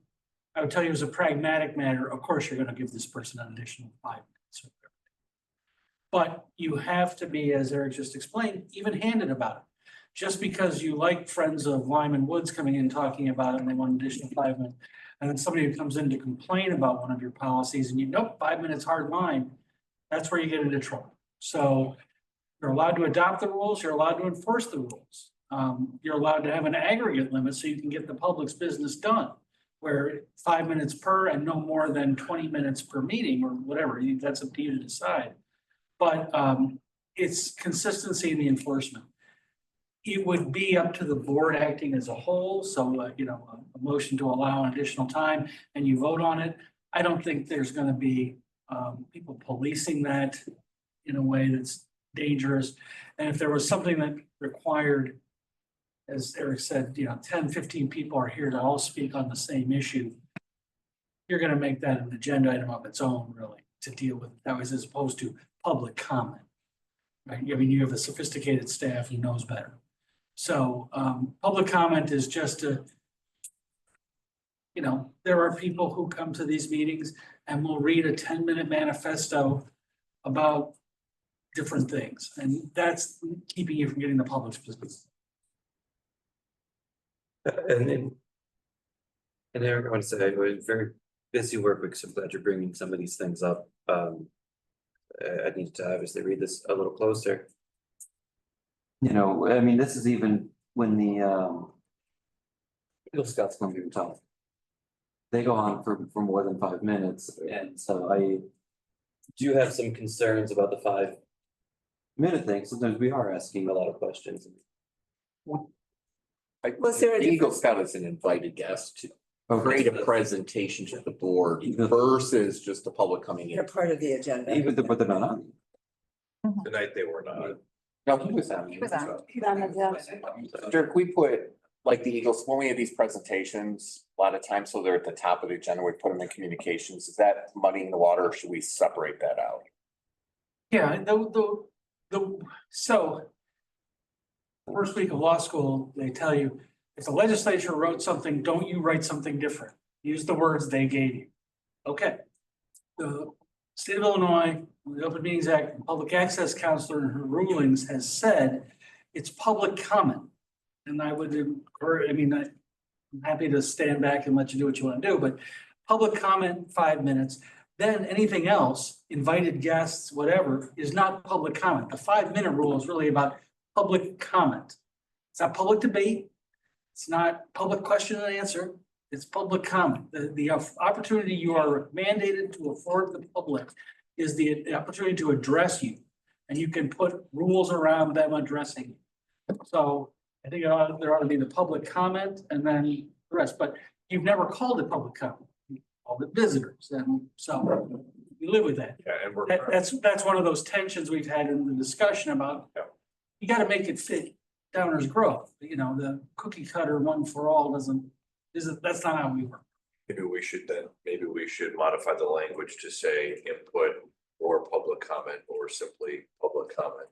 I would tell you as a pragmatic matter, of course, you're gonna give this person an additional 5 minutes. But you have to be, as Eric just explained, even-handed about it. Just because you like friends of Lyman Woods coming in talking about it and they want an additional 5 minutes. And then somebody who comes in to complain about one of your policies and nope, 5 minutes hard line, that's where you get into trouble. So you're allowed to adopt the rules, you're allowed to enforce the rules. You're allowed to have an aggregate limit so you can get the public's business done. Where 5 minutes per and no more than 20 minutes per meeting or whatever, that's up to you to decide. But it's consistency in the enforcement. It would be up to the board acting as a whole, so a motion to allow an additional time and you vote on it. I don't think there's gonna be people policing that in a way that's dangerous. And if there was something that required, as Eric said, 10, 15 people are here to all speak on the same issue, you're gonna make that an agenda item of its own, really, to deal with that was as opposed to public comment. Right? I mean, you have a sophisticated staff who knows better. So public comment is just there are people who come to these meetings and will read a 10-minute manifesto about different things. And that's keeping you from getting the public's business. And Eric, I want to say, I was very busy work week, so I'm glad you're bringing some of these things up. I need to obviously read this a little closer. I mean, this is even when the Eagle Scouts come to talk. They go on for more than 5 minutes, and so I do have some concerns about the 5 minute thing. Sometimes we are asking a lot of questions. Was there the Eagle Scout is an invited guest to create a presentation to the board versus just the public coming in. They're part of the agenda. But they're not on. Tonight they were not. No, he was on. He was on. Dirk, we put, like the Eagles, when we have these presentations, a lot of times, so they're at the top of the agenda, we put them in communications. Is that muddying the water or should we separate that out? Yeah, so first week of law school, they tell you, if the legislature wrote something, don't you write something different. use the words they gave you. Okay. The state of Illinois, the Open Meetings Act, Public Access Counselor in her rulings has said it's public comment. And I would encourage, I mean, I'm happy to stand back and let you do what you want to do, but public comment, 5 minutes. Then anything else, invited guests, whatever, is not public comment. The 5-minute rule is really about public comment. It's not public debate. It's not public question and answer. It's public comment. The opportunity you are mandated to afford the public is the opportunity to address you. And you can put rules around them addressing you. So I think there ought to be the public comment and then the rest, but you've never called it public comment. You called it visitors. And so you live with that. Yeah, and we're. That's one of those tensions we've had in the discussion about, you got to make it fit Downers Grove. You know, the cookie cutter one for all that's not how we work. Maybe we should modify the language to say input or public comment, or simply public comment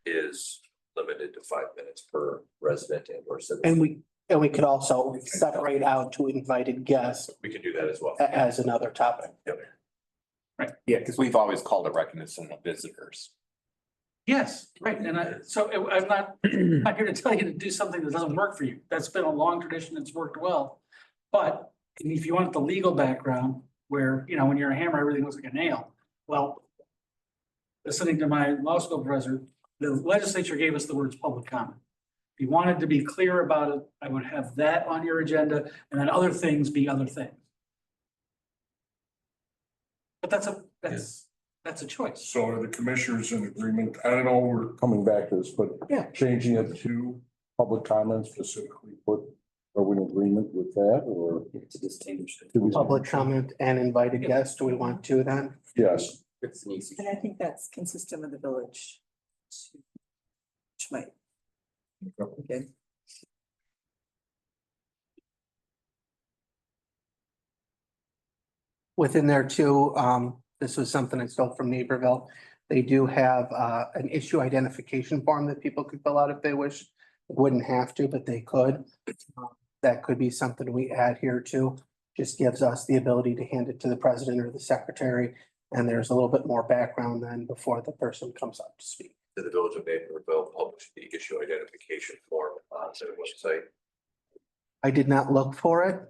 is limited to 5 minutes per resident and or citizen. And we could also separate out to invited guests We can do that as well. as another topic. Right. Yeah, because we've always called it recognition of visitors. Yes, right. And I'm not here to tell you to do something that doesn't work for you. That's been a long tradition. It's worked well. But if you want the legal background where, you know, when you're a hammer, everything looks like a nail. Well, listening to my law school professor, the legislature gave us the words public comment. If you wanted to be clear about it, I would have that on your agenda and then other things be other things. But that's a choice. So are the commissioners in agreement? I don't know, we're coming back to this, but Yeah. changing it to public comments specifically put, are we in agreement with that or? To distinguish it. do we- Public comment and invited guests, do we want to then? Yes. It's an easy. And I think that's consistent with the village. Which might. Okay. Within there too, this was something I stole from Naperville. They do have an issue identification form that people could fill out if they wish. Wouldn't have to, but they could. That could be something we add here too. Just gives us the ability to hand it to the president or the secretary. And there's a little bit more background then before the person comes up to speak. Did the village of Naperville publish the issue identification form on their website? I did not look for it.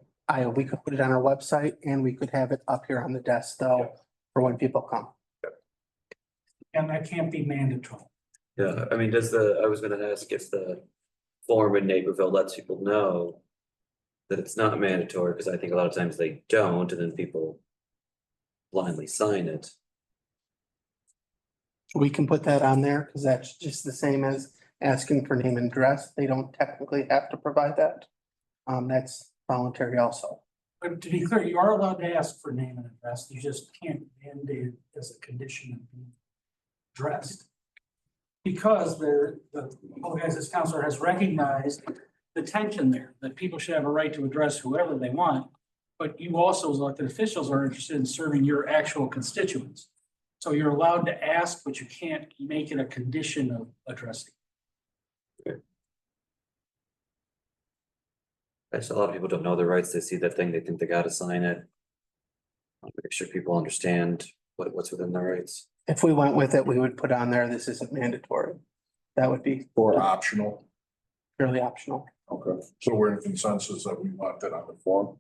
We could put it on our website and we could have it up here on the desk though, for when people come. And that can't be mandatory. Yeah, I mean, I was gonna ask if the form in Naperville lets people know that it's not mandatory, because I think a lot of times they don't, and then people blindly sign it. We can put that on there because that's just the same as asking for name and address. They don't technically have to provide that. That's voluntary also. But to be clear, you are allowed to ask for name and address. You just can't mandate it as a condition of being addressed. Because the Public Access Counselor has recognized the tension there, that people should have a right to address whoever they want. But you also, as elected officials, are interested in serving your actual constituents. So you're allowed to ask, but you can't make it a condition of addressing. I guess a lot of people don't know their rights. They see that thing, they think they gotta sign it. Make sure people understand what's within their rights. If we went with it, we would put on there, this isn't mandatory. That would be Or optional. purely optional. Okay, so we're in consensus that we want that on the form.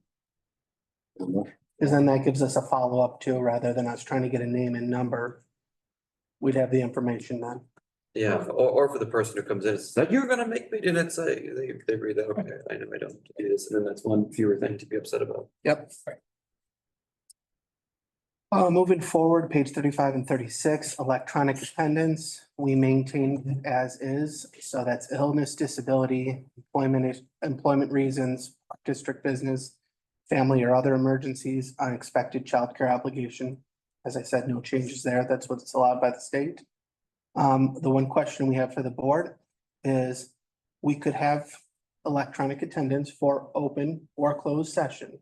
Because then that gives us a follow-up too, rather than us trying to get a name and number. We'd have the information then. Yeah, or for the person who comes in and says, you're gonna make me, and it's like, they read that, okay, I know I don't do this, and then that's one fewer thing to be upset about. Yep. Moving forward, page 35 and 36, electronic attendance, we maintain as is. So that's illness, disability, employment reasons, district business, family or other emergencies, unexpected childcare obligation. As I said, no changes there. That's what's allowed by the state. The one question we have for the board is we could have electronic attendance for open or closed session.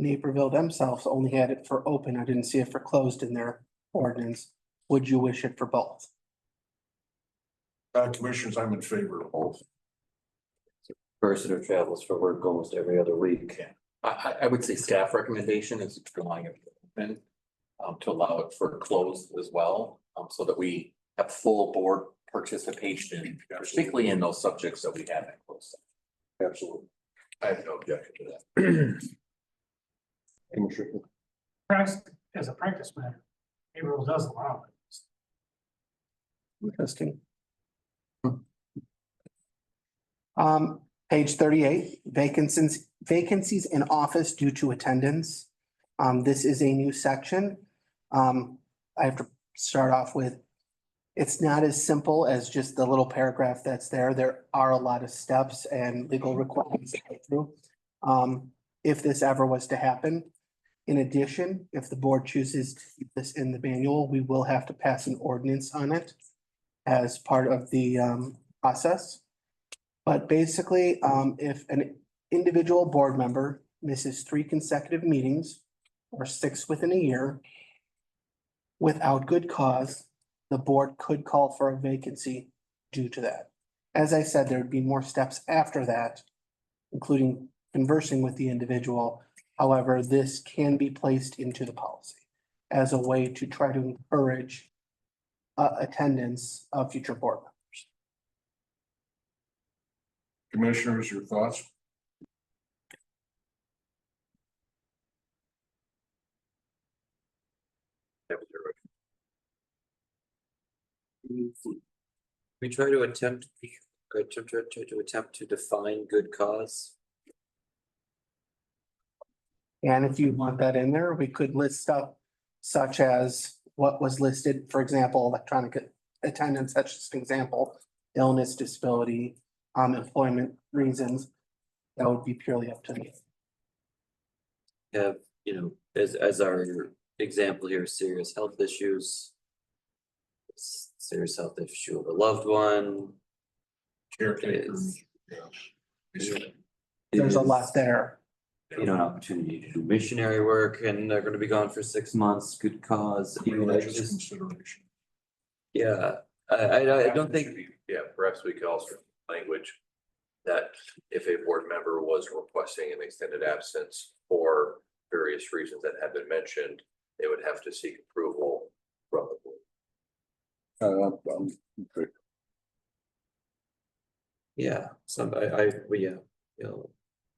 Naperville themselves only had it for open. I didn't see it for closed in their ordinance. Would you wish it for both? Commissioners, I'm in favor of both. Person who travels for work almost every other week. I would say staff recommendation is allowing it open, to allow it for closed as well, so that we have full board participation, particularly in those subjects that we have in closed. Absolutely. I have no objection to that. Commissioner. As a practice matter, payroll does allow it. Interesting. Page 38, vacancies in office due to attendance. This is a new section. I have to start off with, it's not as simple as just the little paragraph that's there. There are a lot of steps and legal requirements to go through. If this ever was to happen. In addition, if the board chooses to keep this in the manual, we will have to pass an ordinance on it as part of the process. But basically, if an individual board member misses 3 consecutive meetings or 6 within a year without good cause, the board could call for a vacancy due to that. As I said, there would be more steps after that, including conversing with the individual. However, this can be placed into the policy as a way to try to encourage attendance of future board members. Commissioners, your thoughts? We try to attempt to define good cause. And if you want that in there, we could list stuff such as what was listed, for example, electronic attendance, that's just an example, illness, disability, employment reasons. That would be purely up to me. Have, as our example here, serious health issues. Serious health issue of a loved one. Caretakers. There's a lot there. An opportunity to do missionary work and they're gonna be gone for 6 months, good cause. Religious consideration. Yeah, I don't think. Yeah, perhaps we could also language that if a board member was requesting an extended absence for various reasons that have been mentioned, they would have to seek approval from the board. Okay. Yeah,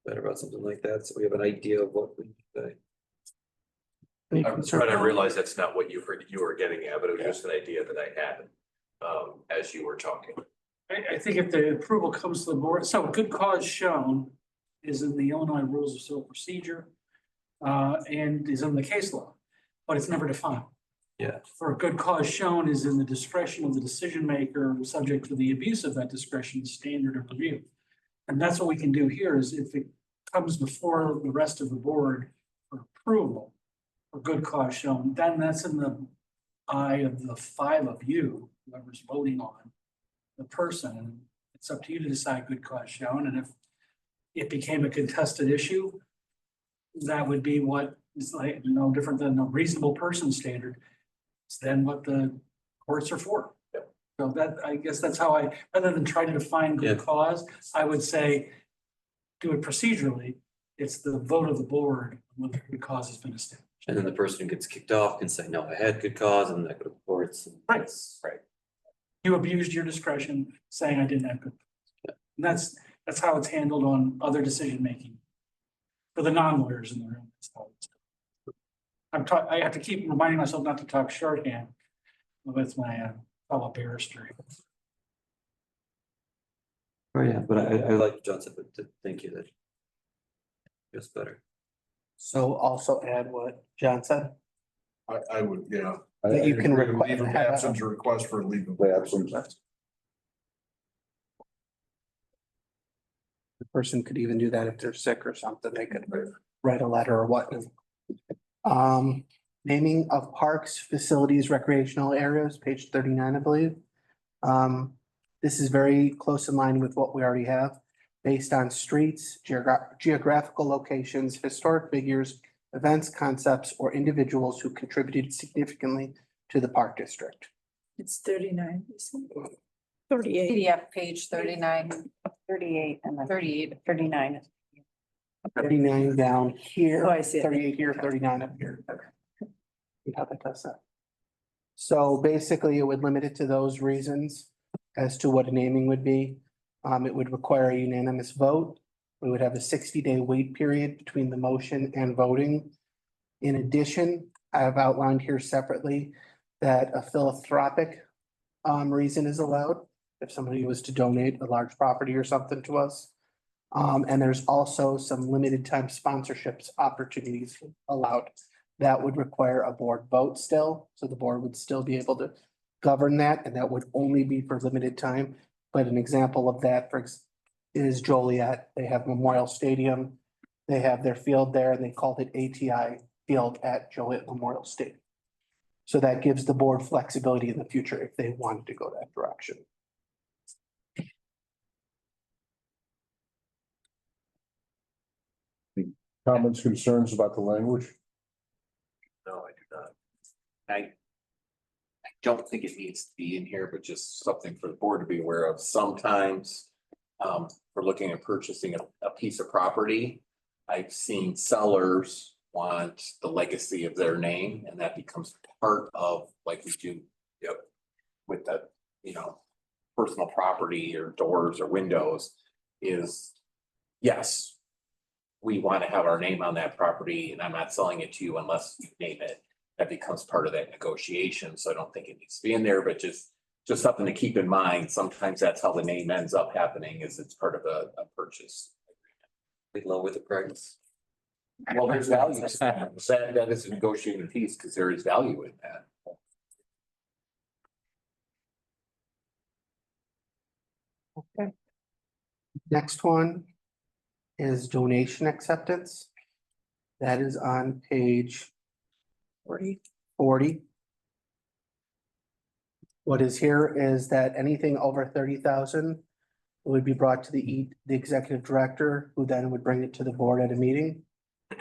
better about something like that, so we have an idea of what we say. I'm trying to realize that's not what you were getting at, but it was just an idea that I had as you were talking. I think if the approval comes to the board, so good cause shown is in the Illinois Rules of Civil Procedure and is in the case law, but it's never defined. Yeah. For a good cause shown is in the discretion of the decision maker, subject to the abuse of that discretion standard of review. And that's what we can do here is if it comes before the rest of the board for approval, for good cause shown, then that's in the eye of the 5 of you, whoever's voting on the person. It's up to you to decide good cause shown. And if it became a contested issue, that would be what is like no different than a reasonable person standard. It's then what the courts are for. So that, I guess that's how rather than try to define good cause, I would say do it procedurally. It's the vote of the board when the good cause has been established. And then the person who gets kicked off can say, no, I had good cause, and that go to courts. Right. You abused your discretion saying I didn't have good cause. And that's how it's handled on other decision making. For the non-lawyers in the room. That's how it's done. I have to keep reminding myself not to talk shorthand with my fellow barrister. Oh, yeah, but I like Johnson, but thank you, that just better. So also add what John said. I would, yeah. That you can Leave request. of absence or request for a leave of absence. The person could even do that if they're sick or something. They could write a letter or what. Naming of parks, facilities, recreational areas, page 39, I believe. This is very close in line with what we already have. Based on streets, geographical locations, historic figures, events, concepts, or individuals who contributed significantly to the park district. It's 39. 38. PDF page 39, 38, and then 38, 39. 39 down here. Oh, I see it. 38 here, 39 up here. See how that does that? So basically, it would limit it to those reasons as to what a naming would be. It would require a unanimous vote. We would have a 60-day wait period between the motion and voting. In addition, I have outlined here separately that a philanthropic reason is allowed if somebody was to donate a large property or something to us. And there's also some limited time sponsorships opportunities allowed. That would require a board vote still, so the board would still be able to govern that, and that would only be for limited time. But an example of that is Joliet. They have Memorial Stadium. They have their field there, and they called it ATI Field at Joliet Memorial Stadium. So that gives the board flexibility in the future if they wanted to go that direction. Comments, concerns about the language? No, I do not. I don't think it needs to be in here, but just something for the board to be aware of. Sometimes we're looking at purchasing a piece of property. I've seen sellers want the legacy of their name, and that becomes part of, like we do, with the, personal property or doors or windows is, yes, we want to have our name on that property, and I'm not selling it to you unless you name it. That becomes part of that negotiation, so I don't think it needs to be in there, but just something to keep in mind. Sometimes that's how the name ends up happening, is it's part of a purchase. We lower the price. Well, there's value to that. That is a negotiating piece, because there is value in that. Okay. Next one is donation acceptance. That is on page 40. What is here is that anything over 30,000 would be brought to the executive director, who then would bring it to the board at a meeting.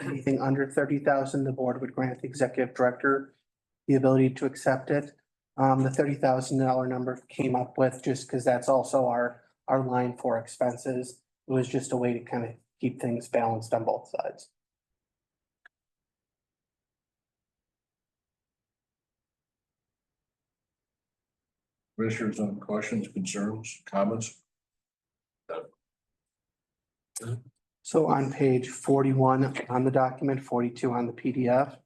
Anything under 30,000, the board would grant the executive director the ability to accept it. The $30,000 number came up with just because that's also our line for expenses. It was just a way to kind of keep things balanced on both sides. Commissioners, on questions, concerns, comments? So on page 41 on the document, 42 on the PDF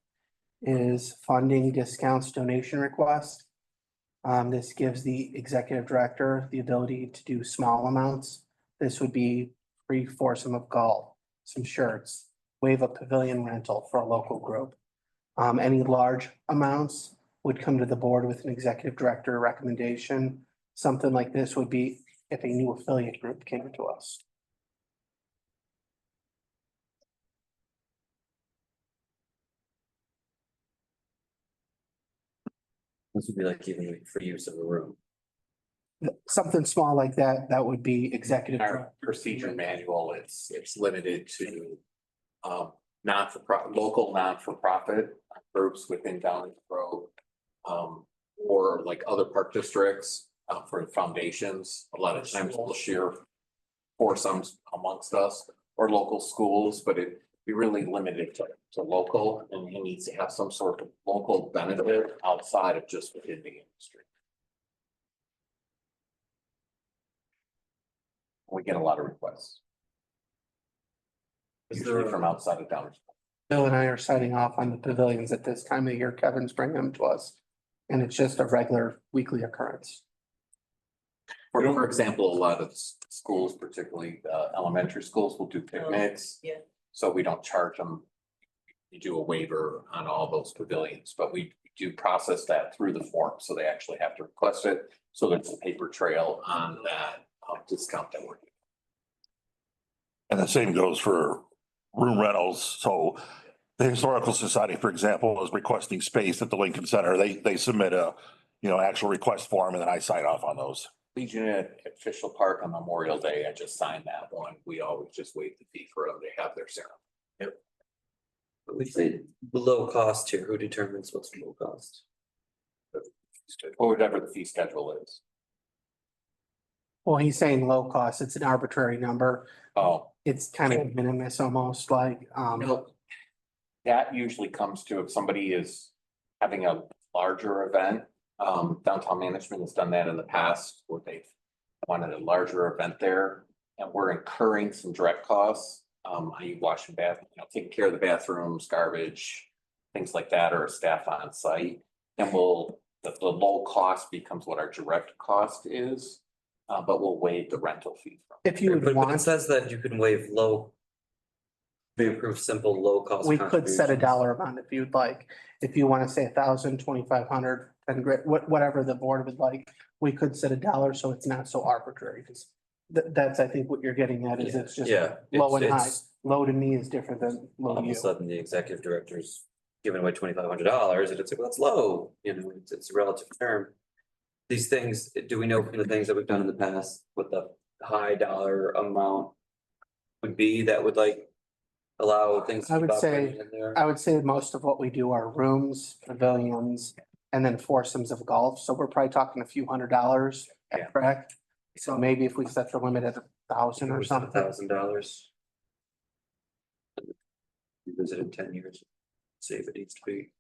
is funding discounts donation request. This gives the executive director the ability to do small amounts. This would be free foursome of golf, some shirts, waive a pavilion rental for a local group. Any large amounts would come to the board with an executive director recommendation. Something like this would be if a new affiliate group came to us. This would be like even for use of the room. Something small like that, that would be executive. Our procedure manual, it's limited to local non-for-profit groups within Downers Grove. Or like other park districts for foundations. A lot of times we'll share foursomes amongst us, or local schools, but it be really limited to local, and he needs to have some sort of local benefit outside of just within the industry. We get a lot of requests. Usually from outside of Downers. Bill and I are signing off on the pavilions at this time of year. Kevin's bringing them to us. And it's just a regular weekly occurrence. For example, a lot of schools, particularly elementary schools, will do picnics. Yeah. So we don't charge them. You do a waiver on all those pavilions, but we do process that through the form, so they actually have to request it. So there's a paper trail on that discount that we're doing. And the same goes for room rentals. So the Historical Society, for example, is requesting space at the Lincoln Center. They submit a, actual request form, and then I sign off on those. Legion at Official Park on Memorial Day, I just signed that one. We always just waive the fee for them to have their ceremony. Yep. But we say below cost here. Who determines what's below cost? Or whatever the fee schedule is. Well, he's saying low cost, it's an arbitrary number. Oh, It's kind of minimus almost like, no. That usually comes to if somebody is having a larger event. Downtown management has done that in the past where they've wanted a larger event there. And we're incurring some direct costs, i.e. washing bath, taking care of the bathrooms, garbage, things like that, or staff on site. And the low cost becomes what our direct cost is, but we'll waive the rental fee from. if you would But it want, says that you can waive low. We approve simple, low cost. we could set a contributions. dollar amount if you'd like. If you want to say 1,000, 2,500, 10 grand, whatever the board would like, we could set a dollar so it's not so arbitrary. Because that's, I think what you're getting at is it's just Yeah. low and high. it's- Low to me is different than low All to of a you. sudden, the executive director's giving away $2,500 and it's like, well, that's low, it's a relative term. These things, do we know from the things that we've done in the past, what the high dollar amount would be that would like allow things? to I keep would say, operating in there? I would say most of what we do are rooms, pavilions, and then foursomes of golf. So we're probably talking a few $100, Yeah. correct? So maybe if we set the limit at 1,000 or something. $1,000. Revisit in 10 years, see if it needs to be.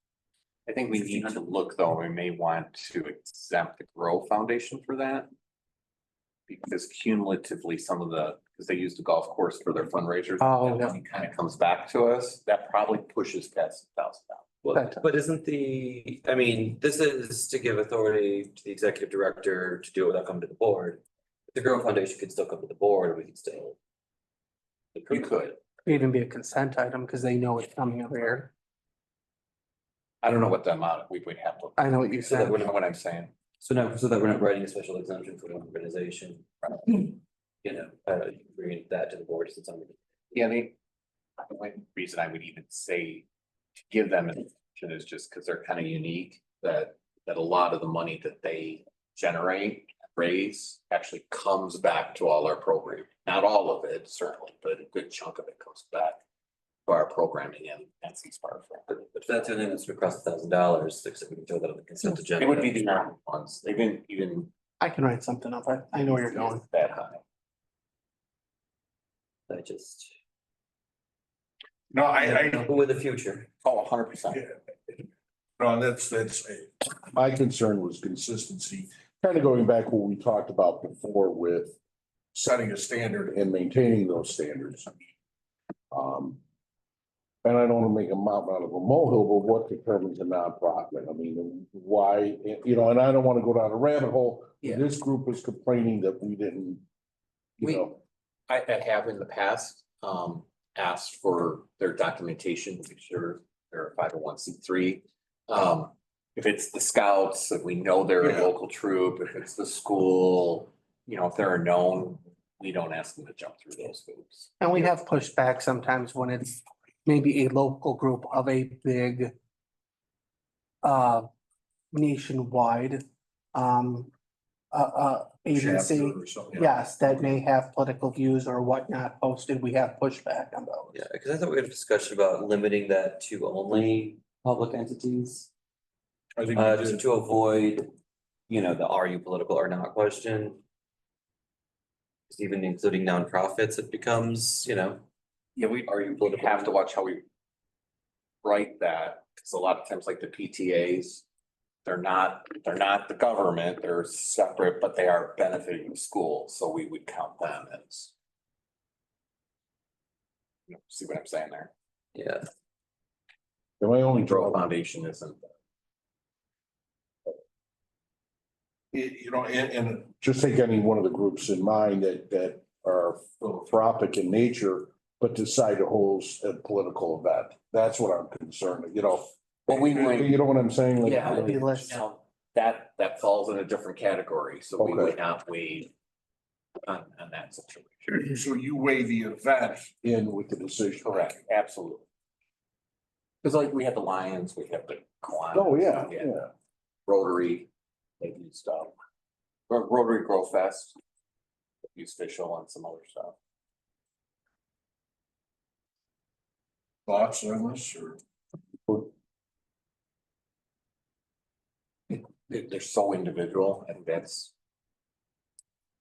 I think we need to look, though, we may want to exempt the Grow Foundation for that. Because cumulatively, because they use the golf course for their fundraisers. Oh, that yeah. money kind of comes back to us, that probably pushes past $1,000. Well, but isn't this is to give authority to the executive director to do it without coming to the board. The Grow Foundation could still come to the board, and we could still. You could. Could even be a consent item because they know it's coming every year. I don't know what the amount we would have to. I know what you So that said. we're not- What I'm saying. So that we're not writing a special exemption for an organization. You can bring that to the board since I'm. Yeah, the only reason I would even say to give them an option is just because they're kind of unique, that a lot of the money that they generate, raise, actually comes back to all our programming. Not all of it, certainly, but a good chunk of it comes back to our programming and NC's part of it. But if that's only that's across $1,000, except we can throw that on the consent agenda. It would be the normal ones. They've been even I can write something up. I know where you're going. that high. I just. No, I, With the future. Oh, 100%. no, that's, my concern was consistency. Kind of going back what we talked about before with setting a standard and maintaining those standards. And I don't want to make a mountain out of a molehill, but what determines a nonprofit? I mean, why, and I don't want to go down a rabbit hole. Yeah. This group was complaining that we didn't, I have in the past, asked for their documentation to be sure they're a 501c3. If it's the scouts, if we know they're a local troop, if it's the school, if they're a known, we don't ask them to jump through those hoops. And we have pushed back sometimes when it's maybe a local group of a big nationwide agency. Chapter or something. Yes, that may have political views or whatnot posted. We have pushed back on those. Yeah, because I thought we had a discussion about limiting that to only public entities. I think Just to avoid, the are you political or not question. 'Cause even including nonprofits, it becomes, Yeah, we have to watch how we write that, because a lot of times like the PTAs, they're not the government, they're separate, but they are benefiting the school, so we would count them as. See what I'm saying there? Yeah. My only Grow draw, Foundation isn't. and just take any one of the groups in mind that are philanthropic in nature, but decide to host a political event. That's what I'm concerned, Well, we would. you know what I'm saying? Like, Yeah, it'd be less. Now, that falls in a different category, so we Okay. would not waive on that situation. So you weigh the event in with the decision. Correct, absolutely. Because like we have the Lions, we have the. Kiwanis, Oh, yeah. Rotary, they do stuff. Rotary Grow Fest. Use official and some other stuff. Thoughts on this or? They're so individual, and that's.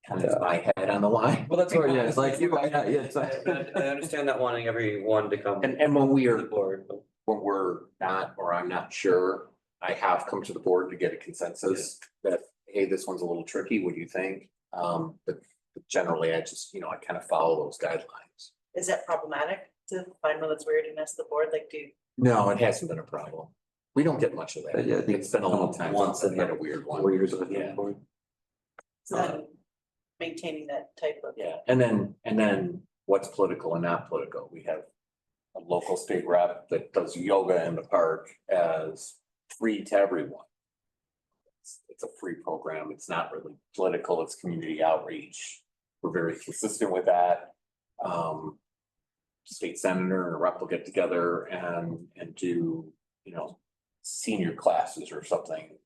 kind of my head on the line. Well, that's where, yeah, it's like you, I understand not wanting everyone to come. And when we to are, the board, but when we're not, or I'm not sure, I have come to the board to get a consensus that, hey, this one's a little tricky, what do you think? But generally, I just, I kind of follow those guidelines. Is that problematic to find one that's weird and ask the board, like, No, it hasn't been a problem. We don't get much of that. Yeah, I think It's been a long time once since in I've had a weird one. 4 years of Yeah. the board. so then maintaining that type of. Yeah, and then what's political and not political? We have a local state rep that does yoga in the park as free to everyone. It's a free program. It's not really political. It's community outreach. We're very consistent with that. State senator and a rep will get together and do, senior classes or something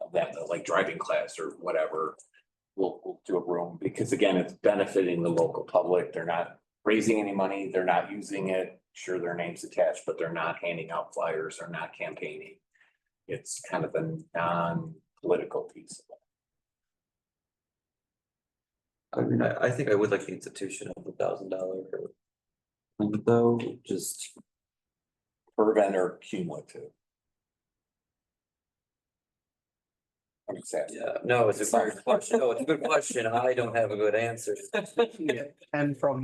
of that, like driving class or whatever. We'll do a room because again, it's benefiting the local public. They're not raising any money. They're not using it. Sure, their name's attached, but they're not handing out flyers. They're not campaigning. It's kind of a non-political piece of it. I mean, I think I would like the institution of $1,000 limit though, just. Per event or cumulative? Yeah, no, it's a good question. No, it's a good question. I don't have a good answer. And from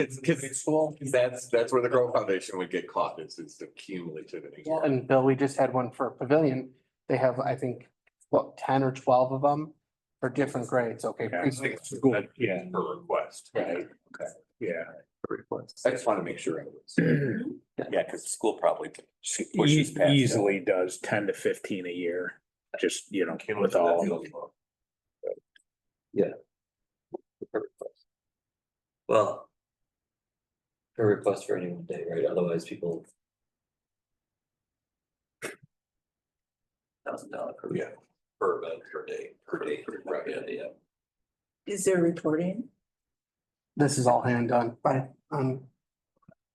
school. That's where the Grove Foundation would get caught, is the cumulativity. Well, and Bill, we just had one for Pavilion. They have, I think, 10 or 12 of them for different grades. Okay. Yeah. preschool. Yeah, Per request, right? Okay. yeah. I just want to make sure. Yeah, because the school probably pushes past. Easily does 10 to 15 a year, just, with all. Yeah. Well. Per request for any one day, right? Otherwise people. $1,000 per. Yeah, per event, per day, right, yeah. Is there reporting? This is all hand done by,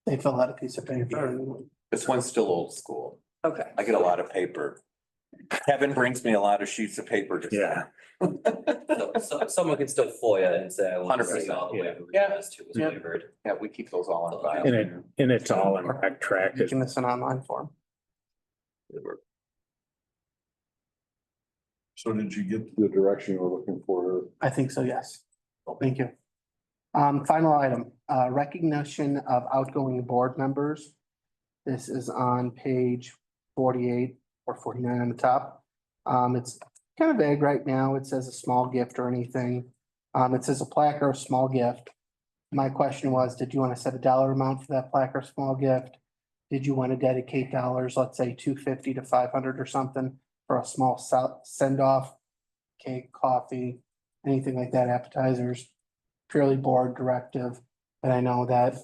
they fill out a piece of paper and This one's still old school. Okay. I get a lot of paper. Kevin brings me a lot of sheets of paper. Yeah. So someone can still FOIA and say, I want to see 100%, all the way. yeah. To was waived. Yeah, we keep those all on file. And it's all in back track. making this an online form. So did you get the direction you were looking for? I think so, yes. Thank you. Final item, recognition of outgoing board members. This is on page 48 or 49 on the top. It's kind of vague right now. It says a small gift or anything. It says a plaque or a small gift. My question was, did you want to set a dollar amount for that plaque or small gift? Did you want to dedicate dollars, let's say $250 to $500 or something for a small send off, cake, coffee, anything like that, appetizers? Purely board directive, but I know that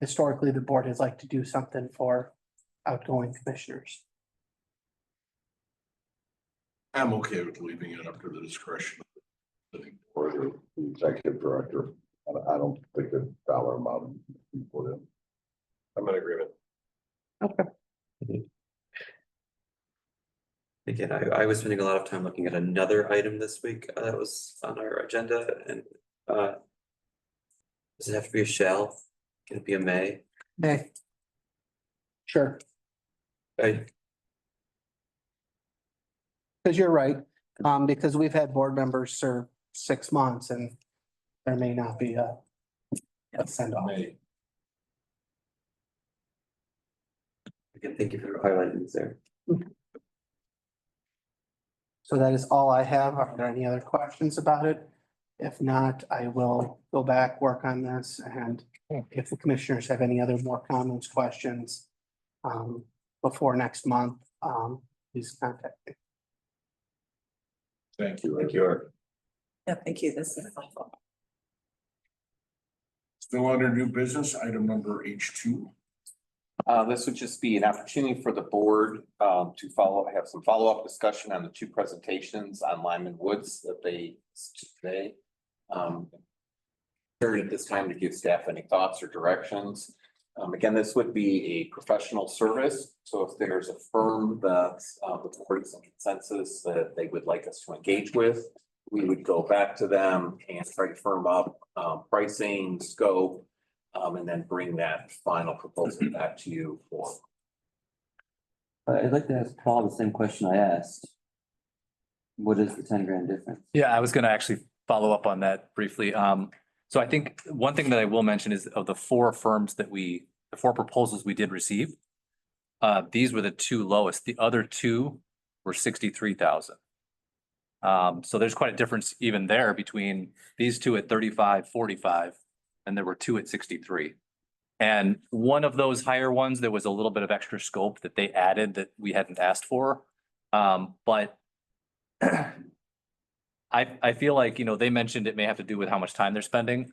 historically the board has liked to do something for outgoing commissioners. I'm okay with leaving it up to the discretion of the board or the executive director. I don't think a dollar amount is put in. I'm in agreement. Okay. Again, I was spending a lot of time looking at another item this week that was on our agenda and does it have to be a shall? Can it be a may? May. Sure, I, because you're right, because we've had board members serve 6 months and there may not be a send off. again, thank you for highlighting this there. So that is all I have. Are there any other questions about it? If not, I will go back, work on this, and if the commissioners have any other more comments, questions before next month, please contact me. Thank you. Thank you. Yeah, thank you. This is helpful. Still under new business, item number H2. This would just be an opportunity for the board to have some follow-up discussion on the 2 presentations on Lyman Woods that they today. At this time to give staff any thoughts or directions. Again, this would be a professional service. So if there's a firm that the board is in consensus that they would like us to engage with, we would go back to them and try to firm up pricing, scope, and then bring that final proposal back to you for. I'd like to ask Paul the same question I asked. What is the 10 grand difference? Yeah, I was gonna actually follow up on that briefly. So I think one thing that I will mention is of the four firms the four proposals we did receive. These were the two lowest. The other two were 63,000. So there's quite a difference even there between these two at 35, 45, and there were two at 63. And one of those higher ones, there was a little bit of extra scope that they added that we hadn't asked for. But I feel like, they mentioned it may have to do with how much time they're spending.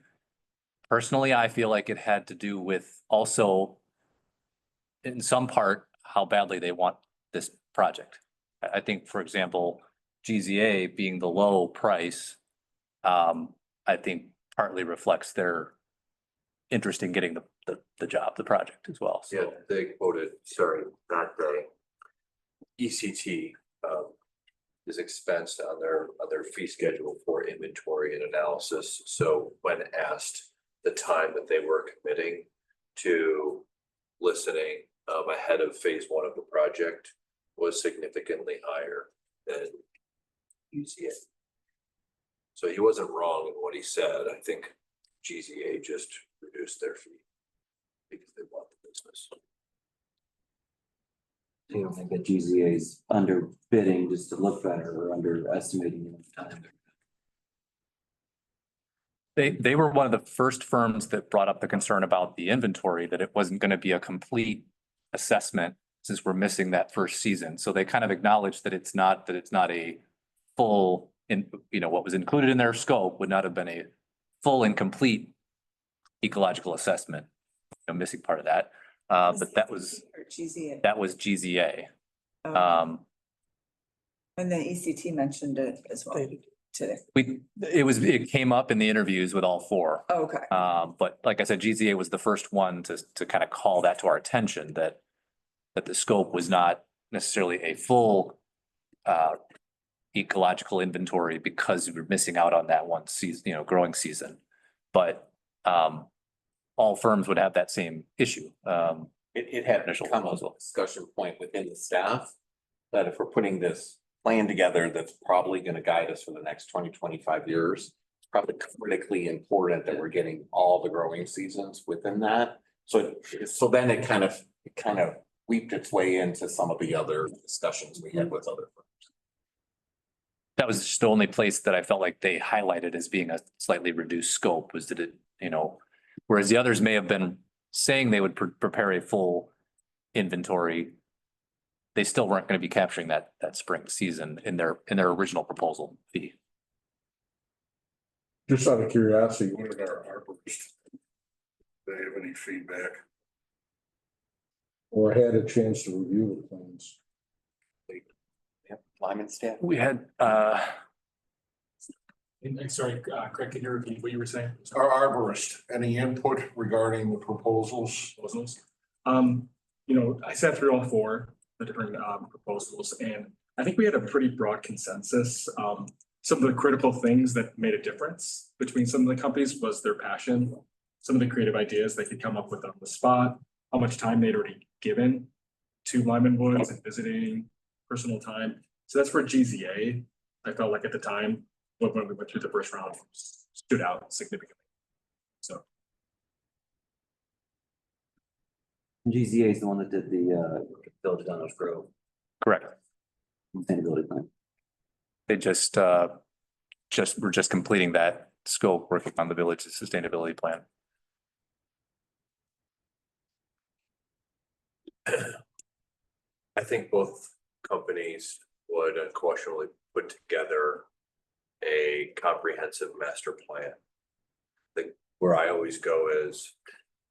Personally, I feel like it had to do with also in some part, how badly they want this project. I think, for example, GZA being the low price, I think partly reflects their interest in getting the job, the project as well. Yeah, So they quoted, sorry, not they. ECT is expensed on their fee schedule for inventory and analysis. So when asked the time that they were committing to listening ahead of phase one of the project was significantly higher than GZA. So he wasn't wrong in what he said. I think GZA just reduced their fee because they want the business. You don't think that GZA is underbidding just to look better or underestimating in time? they were one of the first firms that brought up the concern about the inventory, that it wasn't going to be a complete assessment since we're missing that first season. So they kind of acknowledged that it's not a full what was included in their scope would not have been a full and complete ecological assessment, missing part of that. But that was GZA. that was GZA. And then ECT mentioned it as well today. It came up in the interviews with all four. Oh, okay. But like I said, GZA was the first one to kind of call that to our attention that the scope was not necessarily a full ecological inventory because we were missing out on that one season, growing season. But all firms would have that same issue. It had become a discussion point within the staff that if we're putting this plan together, that's probably going to guide us for the next 20-25 years. It's probably critically important that we're getting all the growing seasons within that. So then it kind of weaved its way into some of the other discussions we had with other firms. That was just the only place that I felt like they highlighted as being a slightly reduced scope, was that it, whereas the others may have been saying they would prepare a full inventory, they still weren't going to be capturing that spring season in their original proposal fee. Just out of curiosity, what did our arborists, do they have any feedback? Or had a chance to review the plans? Lyman staff. We had, Sorry, Craig, can you repeat what you were saying? Our arborist, any input regarding the proposals? I sat through all four the different proposals, and I think we had a pretty broad consensus. Some of the critical things that made a difference between some of the companies was their passion, some of the creative ideas they could come up with on the spot, how much time they'd already given to Lyman Woods and visiting, personal time. So that's where GZA, I felt like at the time, when we went through the first round, stood out significantly. So GZA is the one that did the Village of Downers Grove correct. sustainability plan. They we're just completing that scope, working on the village's sustainability plan. I think both companies would unquestionably put together a comprehensive master plan. I think where I always go is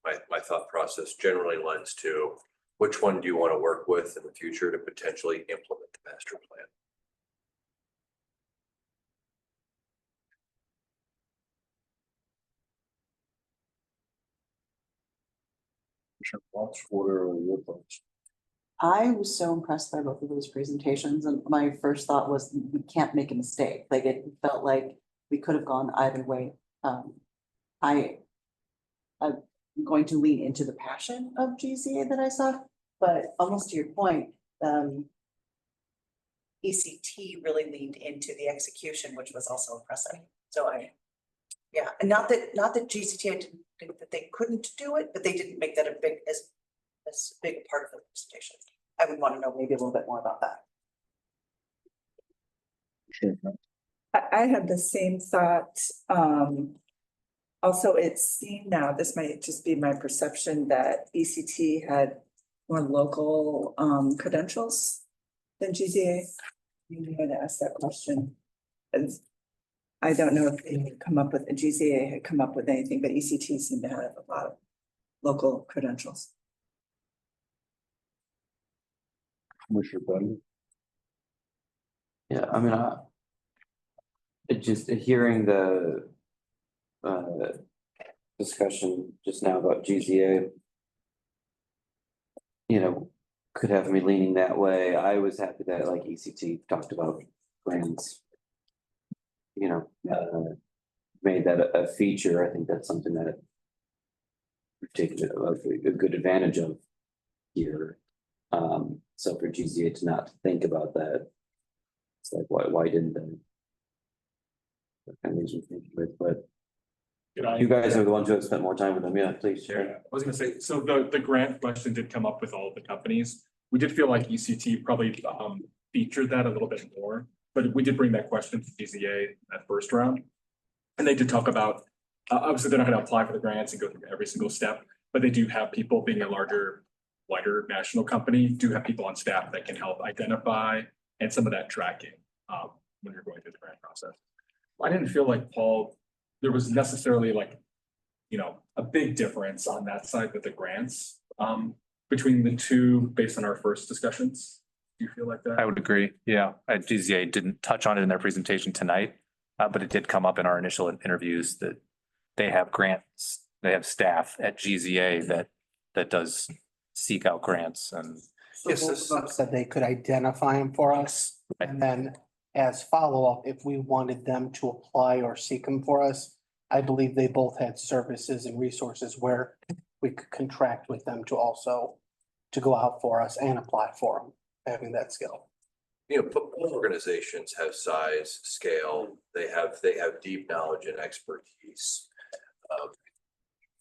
my thought process generally lends to which one do you want to work with in the future to potentially implement the master plan? What are your thoughts? I was so impressed by both of those presentations, and my first thought was, we can't make a mistake. Like, it felt like we could have gone either way. I'm going to lean into the passion of GCA that I saw, but almost to your point, ECT really leaned into the execution, which was also impressive. So yeah, and not that GCTA didn't think that they couldn't do it, but they didn't make that as big a part of the presentation. I would want to know maybe a little bit more about that. I had the same thought. Also, it seemed now, this might just be my perception, that ECT had more local credentials than GCA. You had to ask that question. And I don't know if they had come up with, GCA had come up with anything, but ECT seemed to have a lot of local credentials. Commissioner Bennett? Yeah, I mean, just hearing the discussion just now about GZA, you know, could have me leaning that way. I was happy that like ECT talked about grants, you know, made that a feature. I think that's something that we've taken a good advantage of here. So for GZA to not think about that, it's like, why didn't they? That kind of makes me think of it, but you guys are the ones who have spent more time with them. Yeah, please share. Yeah, I was gonna say, so the grant question did come up with all of the companies. We did feel like ECT probably featured that a little bit more, but we did bring that question to GZA that first round. And they did talk about, obviously they're not gonna apply for the grants and go through every single step, but they do have people, being a larger, wider national company, do have people on staff that can help identify and some of that tracking when you're going through the grant process. I didn't feel like, Paul, there was necessarily like, you know, a big difference on that side with the grants between the two based on our first discussions. Do you feel like that? I would agree. Yeah, GZA didn't touch on it in their presentation tonight, but it did come up in our initial interviews that they have grants, they have staff at GZA that does seek out grants and. So both of them said they could identify them for us, and then as follow-up, if we wanted them to apply or seek them for us, I believe they both had services and resources where we could contract with them to also to go out for us and apply for them, having that skill. You know, both organizations have size, scale, they have deep knowledge and expertise.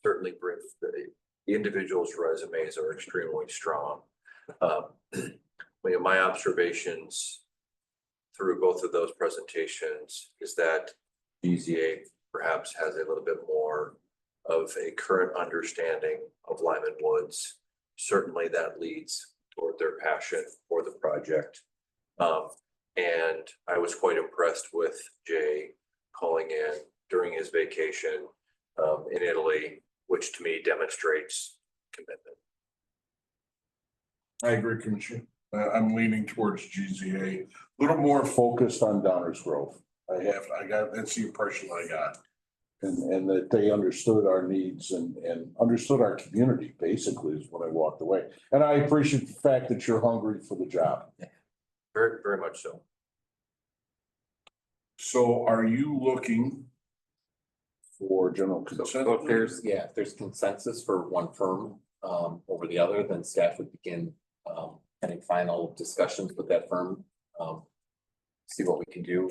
Certainly bring the individual's resumes are extremely strong. My observations through both of those presentations is that GZA perhaps has a little bit more of a current understanding of Lyman Woods. Certainly that leads toward their passion for the project. And I was quite impressed with Jay calling in during his vacation in Italy, which to me demonstrates commitment. I agree, Commissioner. I'm leaning towards GZA, a little more focused on Downers Grove. That's the impression I got. And that they understood our needs and understood our community, basically, is what I walked away. And I appreciate the fact that you're hungry for the job. Very, very much so. So are you looking for general consent? So if there's consensus for one firm over the other, then staff would begin having final discussions with that firm. See what we can do.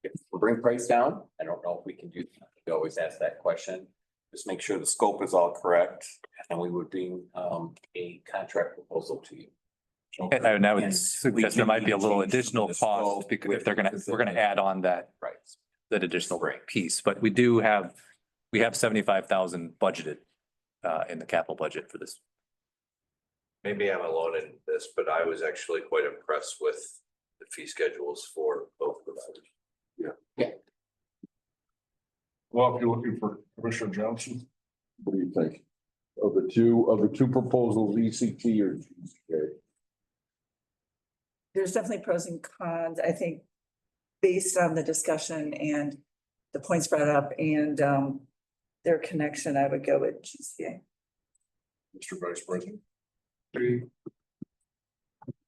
If we bring price down, I don't know if we can do that. We always ask that question. Just make sure the scope is all correct, and we would bring a contract proposal to you. And I would suggest there might be a little additional cost because if we're gonna add on that additional piece, but we have 75,000 budgeted in the capital budget for this. Maybe I'm alone in this, but I was actually quite impressed with the fee schedules for both providers. Yeah. Well, if you're looking for Commissioner Johnson, what do you think of the two proposals, ECT or GZA? There's definitely pros and cons. I think based on the discussion and the points brought up and their connection, I would go with GCA. Mr. Vice President.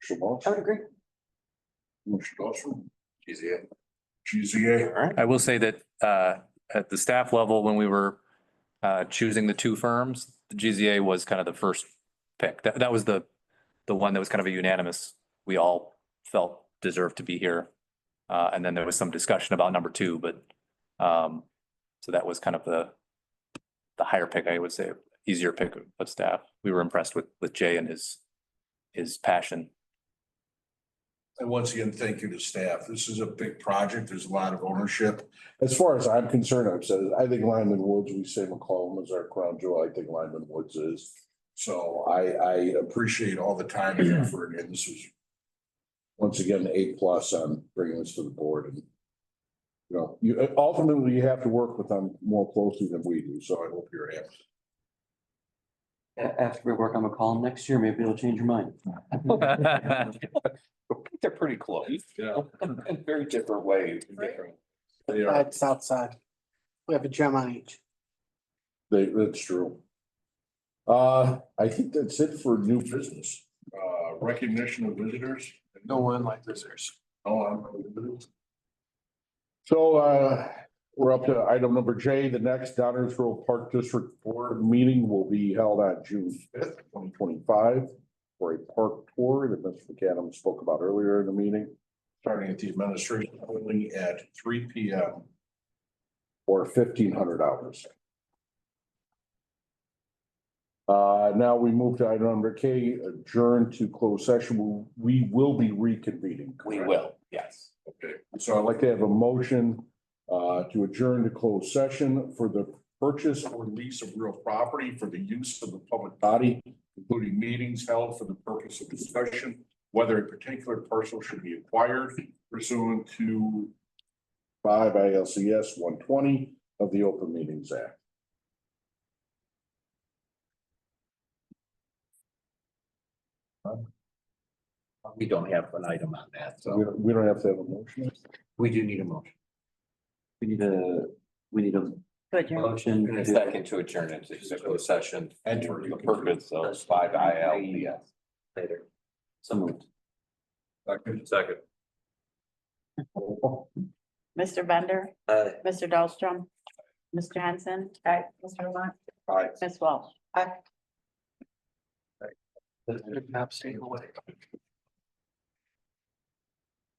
I would agree. Commissioner Dawson, GZA. GZA. All right. I will say that at the staff level, when we were choosing the two firms, the GZA was kind of the first pick. That was the one that was kind of a unanimous, we all felt deserved to be here. And then there was some discussion about number two, but so that was kind of the higher pick, I would say, easier pick of staff. We were impressed with Jay and his passion. And once again, thank you to staff. This is a big project. There's a lot of ownership. As far as I'm concerned, I've said it, I think Lyman Woods, we say McCollum is our crown jewel. I think Lyman Woods is. So I appreciate all the time and effort, and this was once again, A+ on bringing this to the board. And you know, you ultimately you have to work with them more closely than we do. So I hope you're happy. After we work on McCollum next year, maybe it'll change your mind. They're pretty close, in very different ways. Side, south side. We have a gem on each. That's true. I think that's it for new business. Recognition of visitors. No online visitors. So we're up to item number J. The next Downers Grove Park District Board meeting will be held on June 5th, 2025 for a park tour that Mr. McAdams spoke about earlier in the meeting, starting at the administration building at 3 p.m. or $1,500. Now we move to item number K, adjourn to closed session. We will be reconvening. We correct? will, yes. Okay, so I'd like to have a motion to adjourn to closed session for the purchase or lease of real property for the use of the public body, including meetings held for the purpose of discussion, whether a particular parcel should be acquired pursuant to 5 ILCS 120 of the Open Meetings Act. We don't have an item on that, We so don't, we don't have to have a motion. We do need a motion. We need a motion. and a second to adjourn into executive session and for the purpose of 5 ILCS. Later. So moved. Second. Mr. Bender, Aye. Mr. Dahlstrom, Mr. Hanson. Aye. Mr. Lamont. Aye. Ms. Walsh. Aye. Stay away.